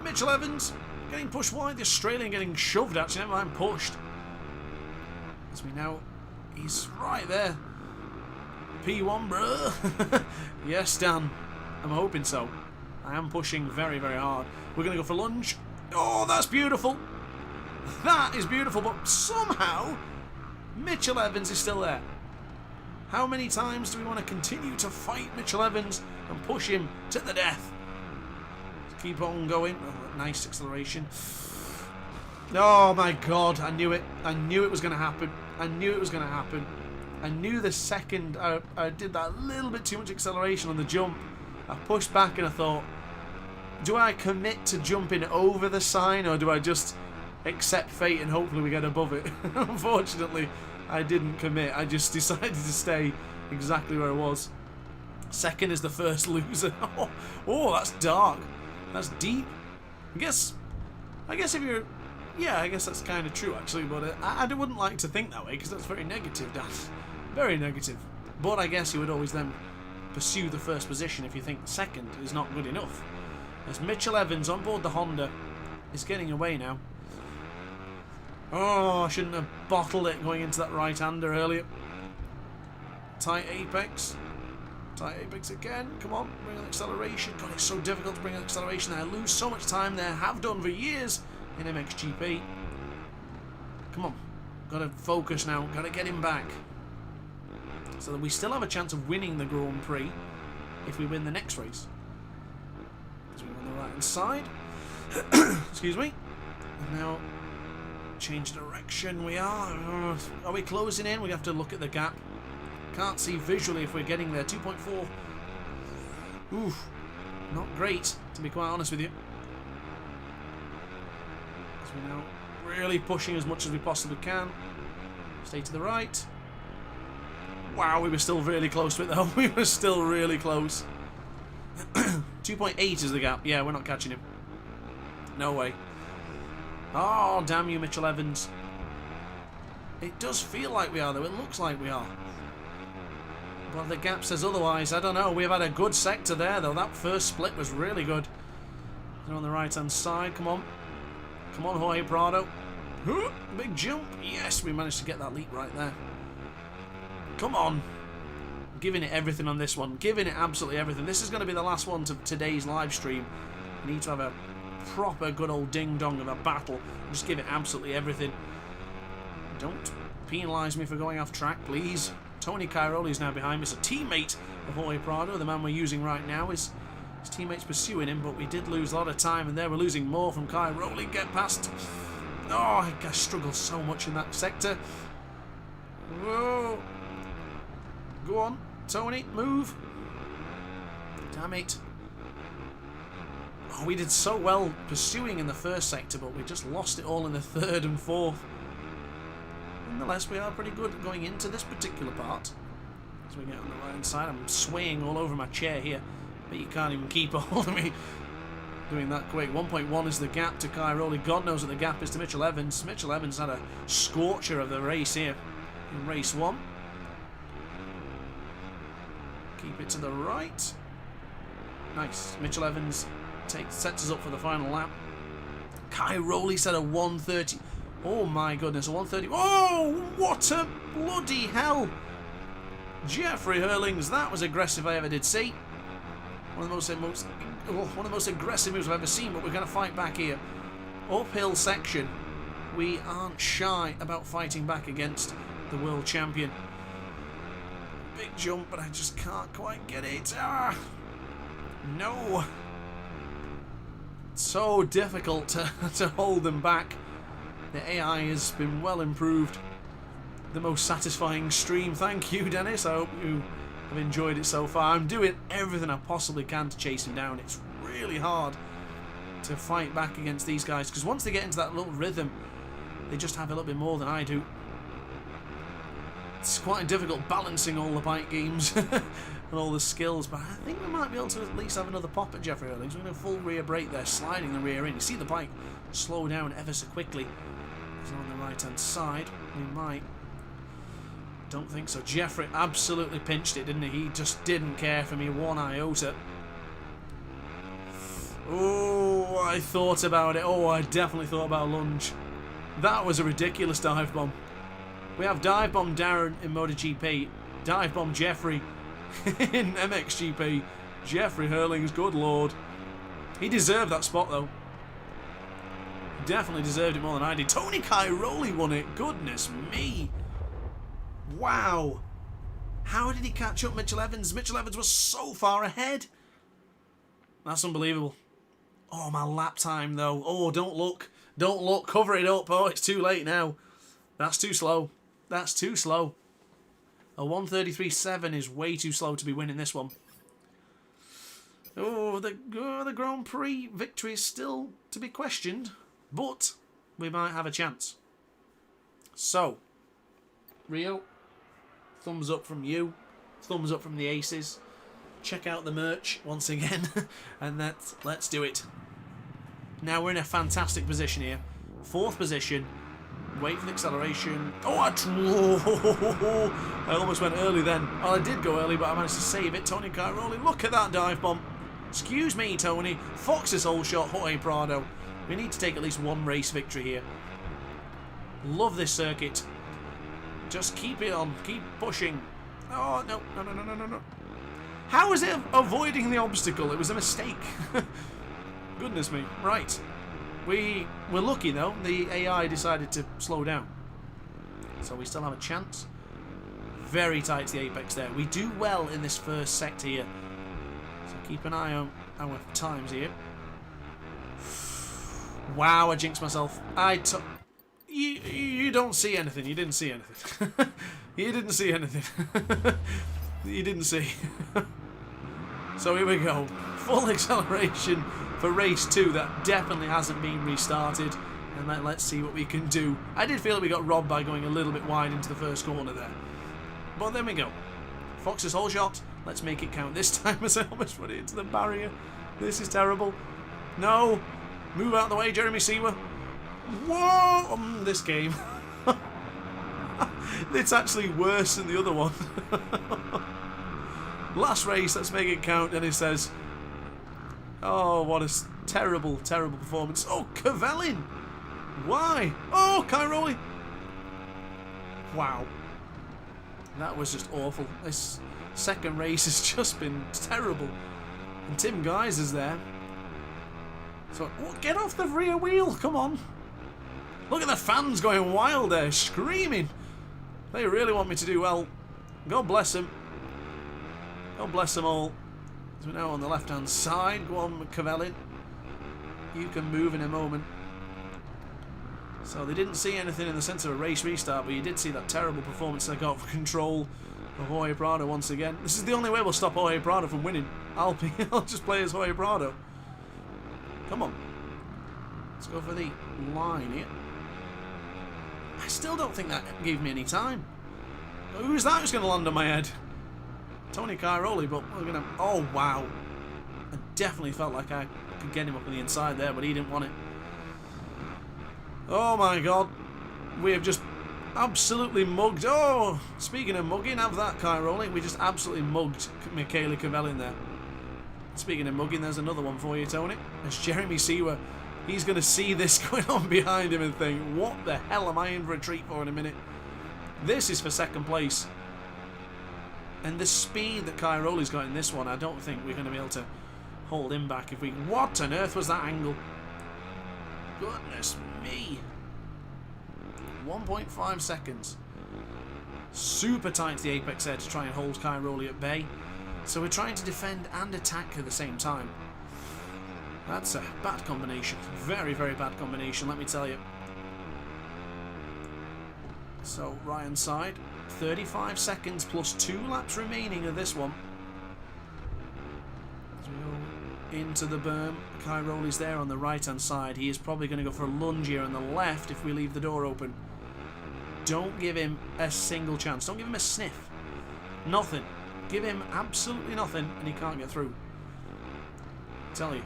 A: Mitchell Evans getting pushed wide. The Australian getting shoved, actually. Never mind, pushed. As we now... He's right there. P1, bro. Yes, Dan. I'm hoping so. I am pushing very, very hard. We're going to go for lunge. Oh, that's beautiful. That is beautiful, but somehow Mitchell Evans is still there. How many times do we want to continue to fight Mitchell Evans and push him to the death? Keep on going. Oh, nice acceleration. Oh my God, I knew it. I knew it was going to happen. I knew it was going to happen. I knew the second I did that little bit too much acceleration on the jump, I pushed back and I thought, do I commit to jumping over the sign or do I just accept fate and hopefully we get above it? Unfortunately, I didn't commit. I just decided to stay exactly where I was. Second is the first loser. Oh, that's dark. That's deep. I guess if you're... Yeah, I guess that's kind of true, actually, but I wouldn't like to think that way, because that's very negative, Dan. Very negative. But I guess you would always then pursue the first position if you think second is not good enough. As Mitchell Evans on board the Honda is getting away now. Oh, I shouldn't have bottled it going into that right-hander earlier. Tight apex. Tight apex again. Come on, bring an acceleration. God, it's so difficult to bring an acceleration there. I lose so much time there. Have done for years in MXGP. Come on. Got to focus now. Got to get him back. So that we still have a chance of winning the Grand Prix if we win the next race. So we're on the right-hand side. Excuse me. And now, change direction. We are. Are we closing in? We have to look at the gap. Can't see visually if we're getting there. 2.4. Oof. Not great, to be quite honest with you. So we're now really pushing as much as we possibly can. Stay to the right. Wow, we were still really close to it though. We were still really close. 2.8 is the gap. Yeah, we're not catching him. No way. Oh, damn you, Mitchell Evans. It does feel like we are, though. It looks like we are. But the gap says otherwise. I don't know. We've had a good sector there, though. That first split was really good. They're on the right-hand side. Come on. Come on, Jorge Prado. Big jump. Yes, we managed to get that leap right there. Come on. Giving it everything on this one. Giving it absolutely everything. This is going to be the last one to today's live stream. We need to have a proper good old ding-dong of a battle. Just give it absolutely everything. Don't penalise me for going off track, please. Tony Cairoli is now behind me. It's a teammate of Jorge Prado, the man we're using right now. His teammate's pursuing him, but we did lose a lot of time, and there we're losing more from Cairoli. Get past. Oh, I struggle so much in that sector. Whoa. Go on, Tony, move. Damn it. Oh, we did so well pursuing in the first sector, but we just lost it all in the third and fourth. Nonetheless, we are pretty good at going into this particular part. As we get on the right hand side, I'm swaying all over my chair here, but you can't even keep a hold of me doing that quick. 1.1 is the gap to Cairoli. God knows what the gap is to Mitchell Evans. Mitchell Evans had a scorcher of the race here in race 1. Keep it to the right. Nice. Mitchell Evans sets us up for the final lap. Cairoli said a 1:30. Oh my goodness, a 1:30. Oh, what a bloody hell. Jeffrey Hurlings, that was aggressive I ever did see. One of the most aggressive moves I've ever seen, but we're going to fight back here. Uphill section. We aren't shy about fighting back against the world champion. Big jump, but I just can't quite get it. Ah, no. So difficult to hold them back. The AI has been well improved. The most satisfying stream. Thank you, Dennis. I hope you have enjoyed it so far. I'm doing everything I possibly can to chase him down. It's really hard to fight back against these guys, because once they get into that little rhythm, they just have a little bit more than I do. It's quite difficult balancing all the bike games and all the skills, but I think we might be able to at least have another pop at Jeffrey Hurlings. We're going to full rear brake there, sliding the rear in. You see the bike slow down ever so quickly. He's on the right hand side. We might. Don't think so. Jeffrey absolutely pinched it, didn't he? He just didn't care for me one iota. Oh, I thought about it. Oh, I definitely thought about a lunge. That was a ridiculous dive bomb. We have dive bomb Darren in MotoGP, dive bomb Jeffrey in MXGP. Jeffrey Hurlings, good lord. He deserved that spot though. Definitely deserved it more than I did. Tony Cairoli won it. Goodness me. Wow. How did he catch up Mitchell Evans? Mitchell Evans was so far ahead. That's unbelievable. Oh, my lap time though. Oh, don't look. Don't look. Cover it up. Oh, it's too late now. That's too slow. That's too slow. A 1:33.7 is way too slow to be winning this one. Oh, the Grand Prix victory is still to be questioned, but we might have a chance. So, Rio, thumbs up from you, thumbs up from the aces. Check out the merch once again, and let's do it. Now we're in a fantastic position here. 4th position. Wait for the acceleration. Oh, I almost went early then. Well, I did go early, but I managed to save it. Tony Cairoli, look at that dive bomb. Excuse me, Tony. Fox's whole shot, Jorge Prado. We need to take at least one race victory here. Love this circuit. Just keep it on. Keep pushing. Oh, no. How is it avoiding the obstacle? It was a mistake. Goodness me. Right. We're lucky though. The AI decided to slow down. So we still have a chance. Very tight to the apex there. We do well in this first sector here. So keep an eye on our times here. Wow, I jinxed myself. You don't see anything. You didn't see anything. You didn't see anything. You didn't see. So here we go. Full acceleration for race 2. That definitely hasn't been restarted. And let's see what we can do. I did feel that we got robbed by going a little bit wide into the first corner there. But there we go. Fox's whole shot. Let's make it count this time as I almost put it into the barrier. This is terrible. No. Move out of the way, Jeremy Seawer. Whoa! This game. It's actually worse than the other one. Last race, let's make it count. And he says, oh, what a terrible, terrible performance. Oh, Cavellin. Why? Oh, Cairoli. Wow. That was just awful. This second race has just been terrible. And Tim Guys is there. So, get off the rear wheel. Come on. Look at the fans going wild there, screaming. They really want me to do well. God bless them. God bless them all. So we're now on the left-hand side. Go on, Cavellin. You can move in a moment. So they didn't see anything in the sense of a race restart, but you did see that terrible performance they got for control of Jorge Prado once again. This is the only way we'll stop Jorge Prado from winning. I'll just play as Jorge Prado. Come on. Let's go for the line here. I still don't think that gave me any time. Who's that who's going to land on my head? Tony Cairoli, but we're going to... Oh, wow. I definitely felt like I could get him up on the inside there, but he didn't want it. Oh, my God. We have just absolutely mugged... Oh, speaking of mugging, have that, Cairoli. We just absolutely mugged Michele Cavellin there. Speaking of mugging, there's another one for you, Tony. It's Jeremy Seawer. He's going to see this going on behind him and think, what the hell am I in for a treat for in a minute? This is for second place. And the speed that Cairoli's got in this one, I don't think we're going to be able to hold him back if we... What on earth was that angle? Goodness me. 1.5 seconds. Super tight to the apex edge to try and hold Cairoli at bay. So we're trying to defend and attack at the same time. That's a bad combination. Very, very bad combination, let me tell you. So, Ryan's side. 35 seconds plus 2 laps remaining of this one. As we go into the berm, Cairoli's there on the right-hand side. He is probably going to go for a lunge here on the left if we leave the door open. Don't give him a single chance. Don't give him a sniff. Nothing. Give him absolutely nothing and he can't get through. I tell you.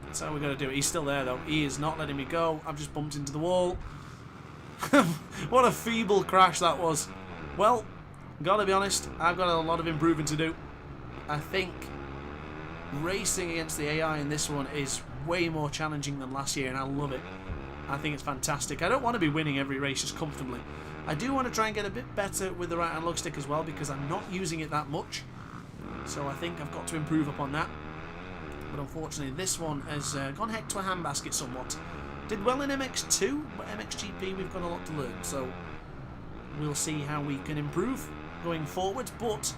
A: That's how we're going to do it. He's still there though. He is not letting me go. I've just bumped into the wall. What a feeble crash that was. Well, gotta be honest, I've got a lot of improving to do. I think racing against the AI in this one is way more challenging than last year, and I love it. I think it's fantastic. I don't want to be winning every race just comfortably. I do want to try and get a bit better with the right analog stick as well, because I'm not using it that much. So I think I've got to improve upon that. But unfortunately, this one has gone heck to a handbasket somewhat. Did well in MX2, but MXGP we've got a lot to learn. So we'll see how we can improve going forward, but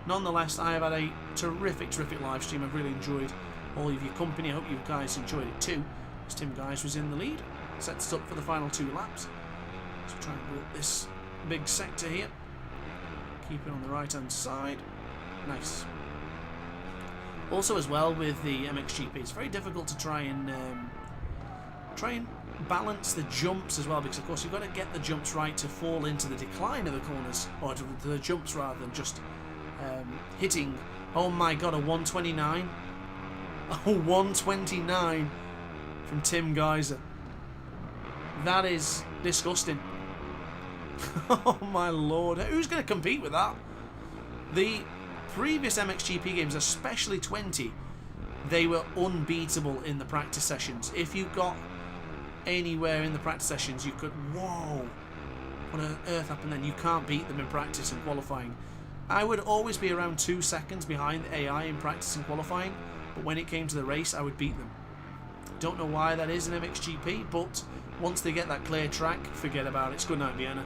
A: nonetheless, I have had a terrific, terrific live stream. I've really enjoyed all of your company. I hope you guys enjoyed it too. As Tim Guys was in the lead, sets us up for the final 2 laps. So try and go up this big sector here. Keep it on the right-hand side. Nice. Also, as well with the MXGP, it's very difficult to try and balance the jumps as well, because of course you've got to get the jumps right to fall into the decline of the corners, or to the jumps rather than just hitting. Oh my god, a 129. A 129 from Tim Geyser. That is disgusting. Oh my lord, who's going to compete with that? The previous MXGP games, especially 20, they were unbeatable in the practice sessions. If you got anywhere in the practice sessions, you could, whoa, what on earth happened then? You can't beat them in practice and qualifying. I would always be around 2 seconds behind the AI in practice and qualifying, but when it came to the race, I would beat them. Don't know why that is in MXGP, but once they get that clear track, forget about it. It's good night, Vienna.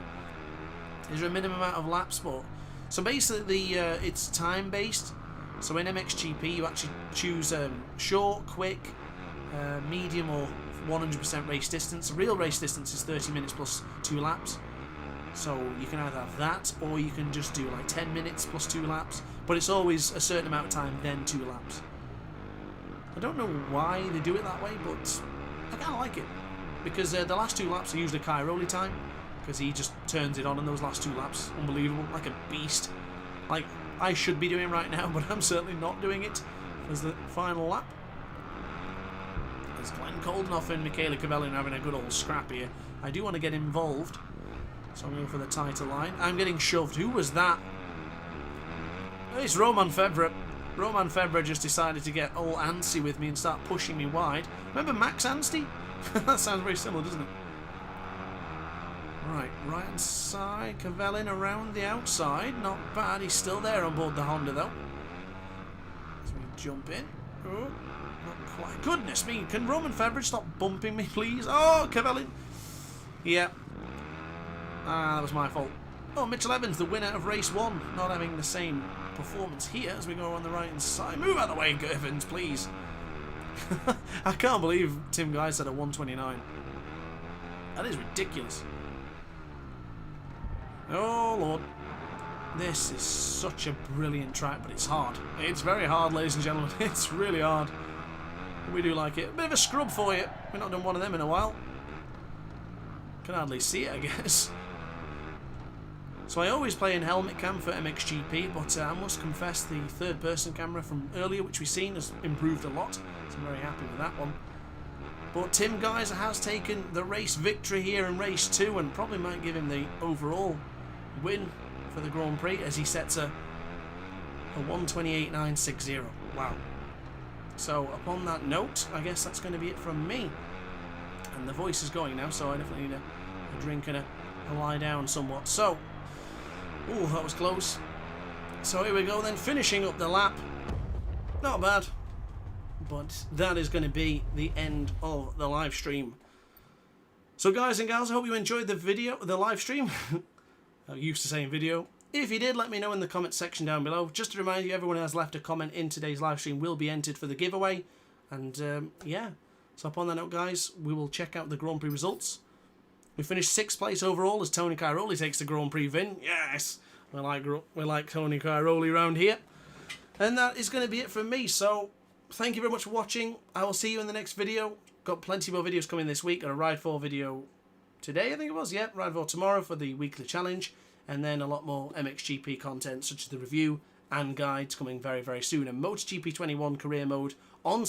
A: Is there a minimum amount of laps? But so basically, it's time based. So in MXGP, you actually choose short, quick, medium, or 100% race distance. The real race distance is 30 minutes plus 2 laps. So you can either have that, or you can just do like 10 minutes plus 2 laps. But it's always a certain amount of time, then 2 laps. I don't know why they do it that way, but I kind of like it. Because the last 2 laps are usually Cairoli time, because he just turns it on in those last 2 laps. Unbelievable, like a beast. Like I should be doing right now, but I'm certainly not doing it. There's the final lap. There's Glenn Coldenhoff and Michele Cavellin having a good old scrap here. I do want to get involved. So I'm going for the tighter line. I'm getting shoved. Who was that? It's Roman Febvre. Roman Febvre just decided to get all antsy with me and start pushing me wide. Remember Max Anstey? That sounds very similar, doesn't it? Right hand side. Cavellin around the outside. Not bad. He's still there on board the Honda, though. As we jump in. Oh, not quite. Goodness me. Can Roman Febvre stop bumping me, please? Oh, Cavellin. Yeah. That was my fault. Oh, Mitchell Evans, the winner of race 1, not having the same performance here as we go on the right hand side. Move out of the way, Evans, please. I can't believe Tim Guy said a 129. That is ridiculous. Oh, Lord. This is such a brilliant track, but it's hard. It's very hard, ladies and gentlemen. It's really hard. We do like it. A bit of a scrub for you. We've not done one of them in a while. Can hardly see it, I guess. So I always play in helmet cam for MXGP, but I must confess the third-person camera from earlier, which we've seen, has improved a lot. So I'm very happy with that one. But Tim Geiser has taken the race victory here in race 2 and probably might give him the overall win for the Grand Prix as he sets a 128.960. Wow. So upon that note, I guess that's going to be it from me. And the voice is going now, so I definitely need a drink and a lie down somewhat. So, ooh, that was close. So here we go then, finishing up the lap. Not bad. But that is going to be the end of the live stream. So guys and gals, I hope you enjoyed the video, the live stream. I'm used to saying video. If you did, let me know in the comment section down below. Just to remind you, everyone who has left a comment in today's live stream will be entered for the giveaway. And yeah, so upon that note, guys, we will check out the Grand Prix results. We finished 6th place overall as Tony Cairoli takes the Grand Prix win. Yes, we like Tony Cairoli around here. And that is going to be it from me. So thank you very much for watching. I will see you in the next video. Got plenty more videos coming this week. Got a Ride 4 video today, I think it was. Yeah, Ride 4 tomorrow for the weekly challenge. And then a lot more MXGP content, such as the review and guides coming very, very soon. And MotoGP 21 career mode on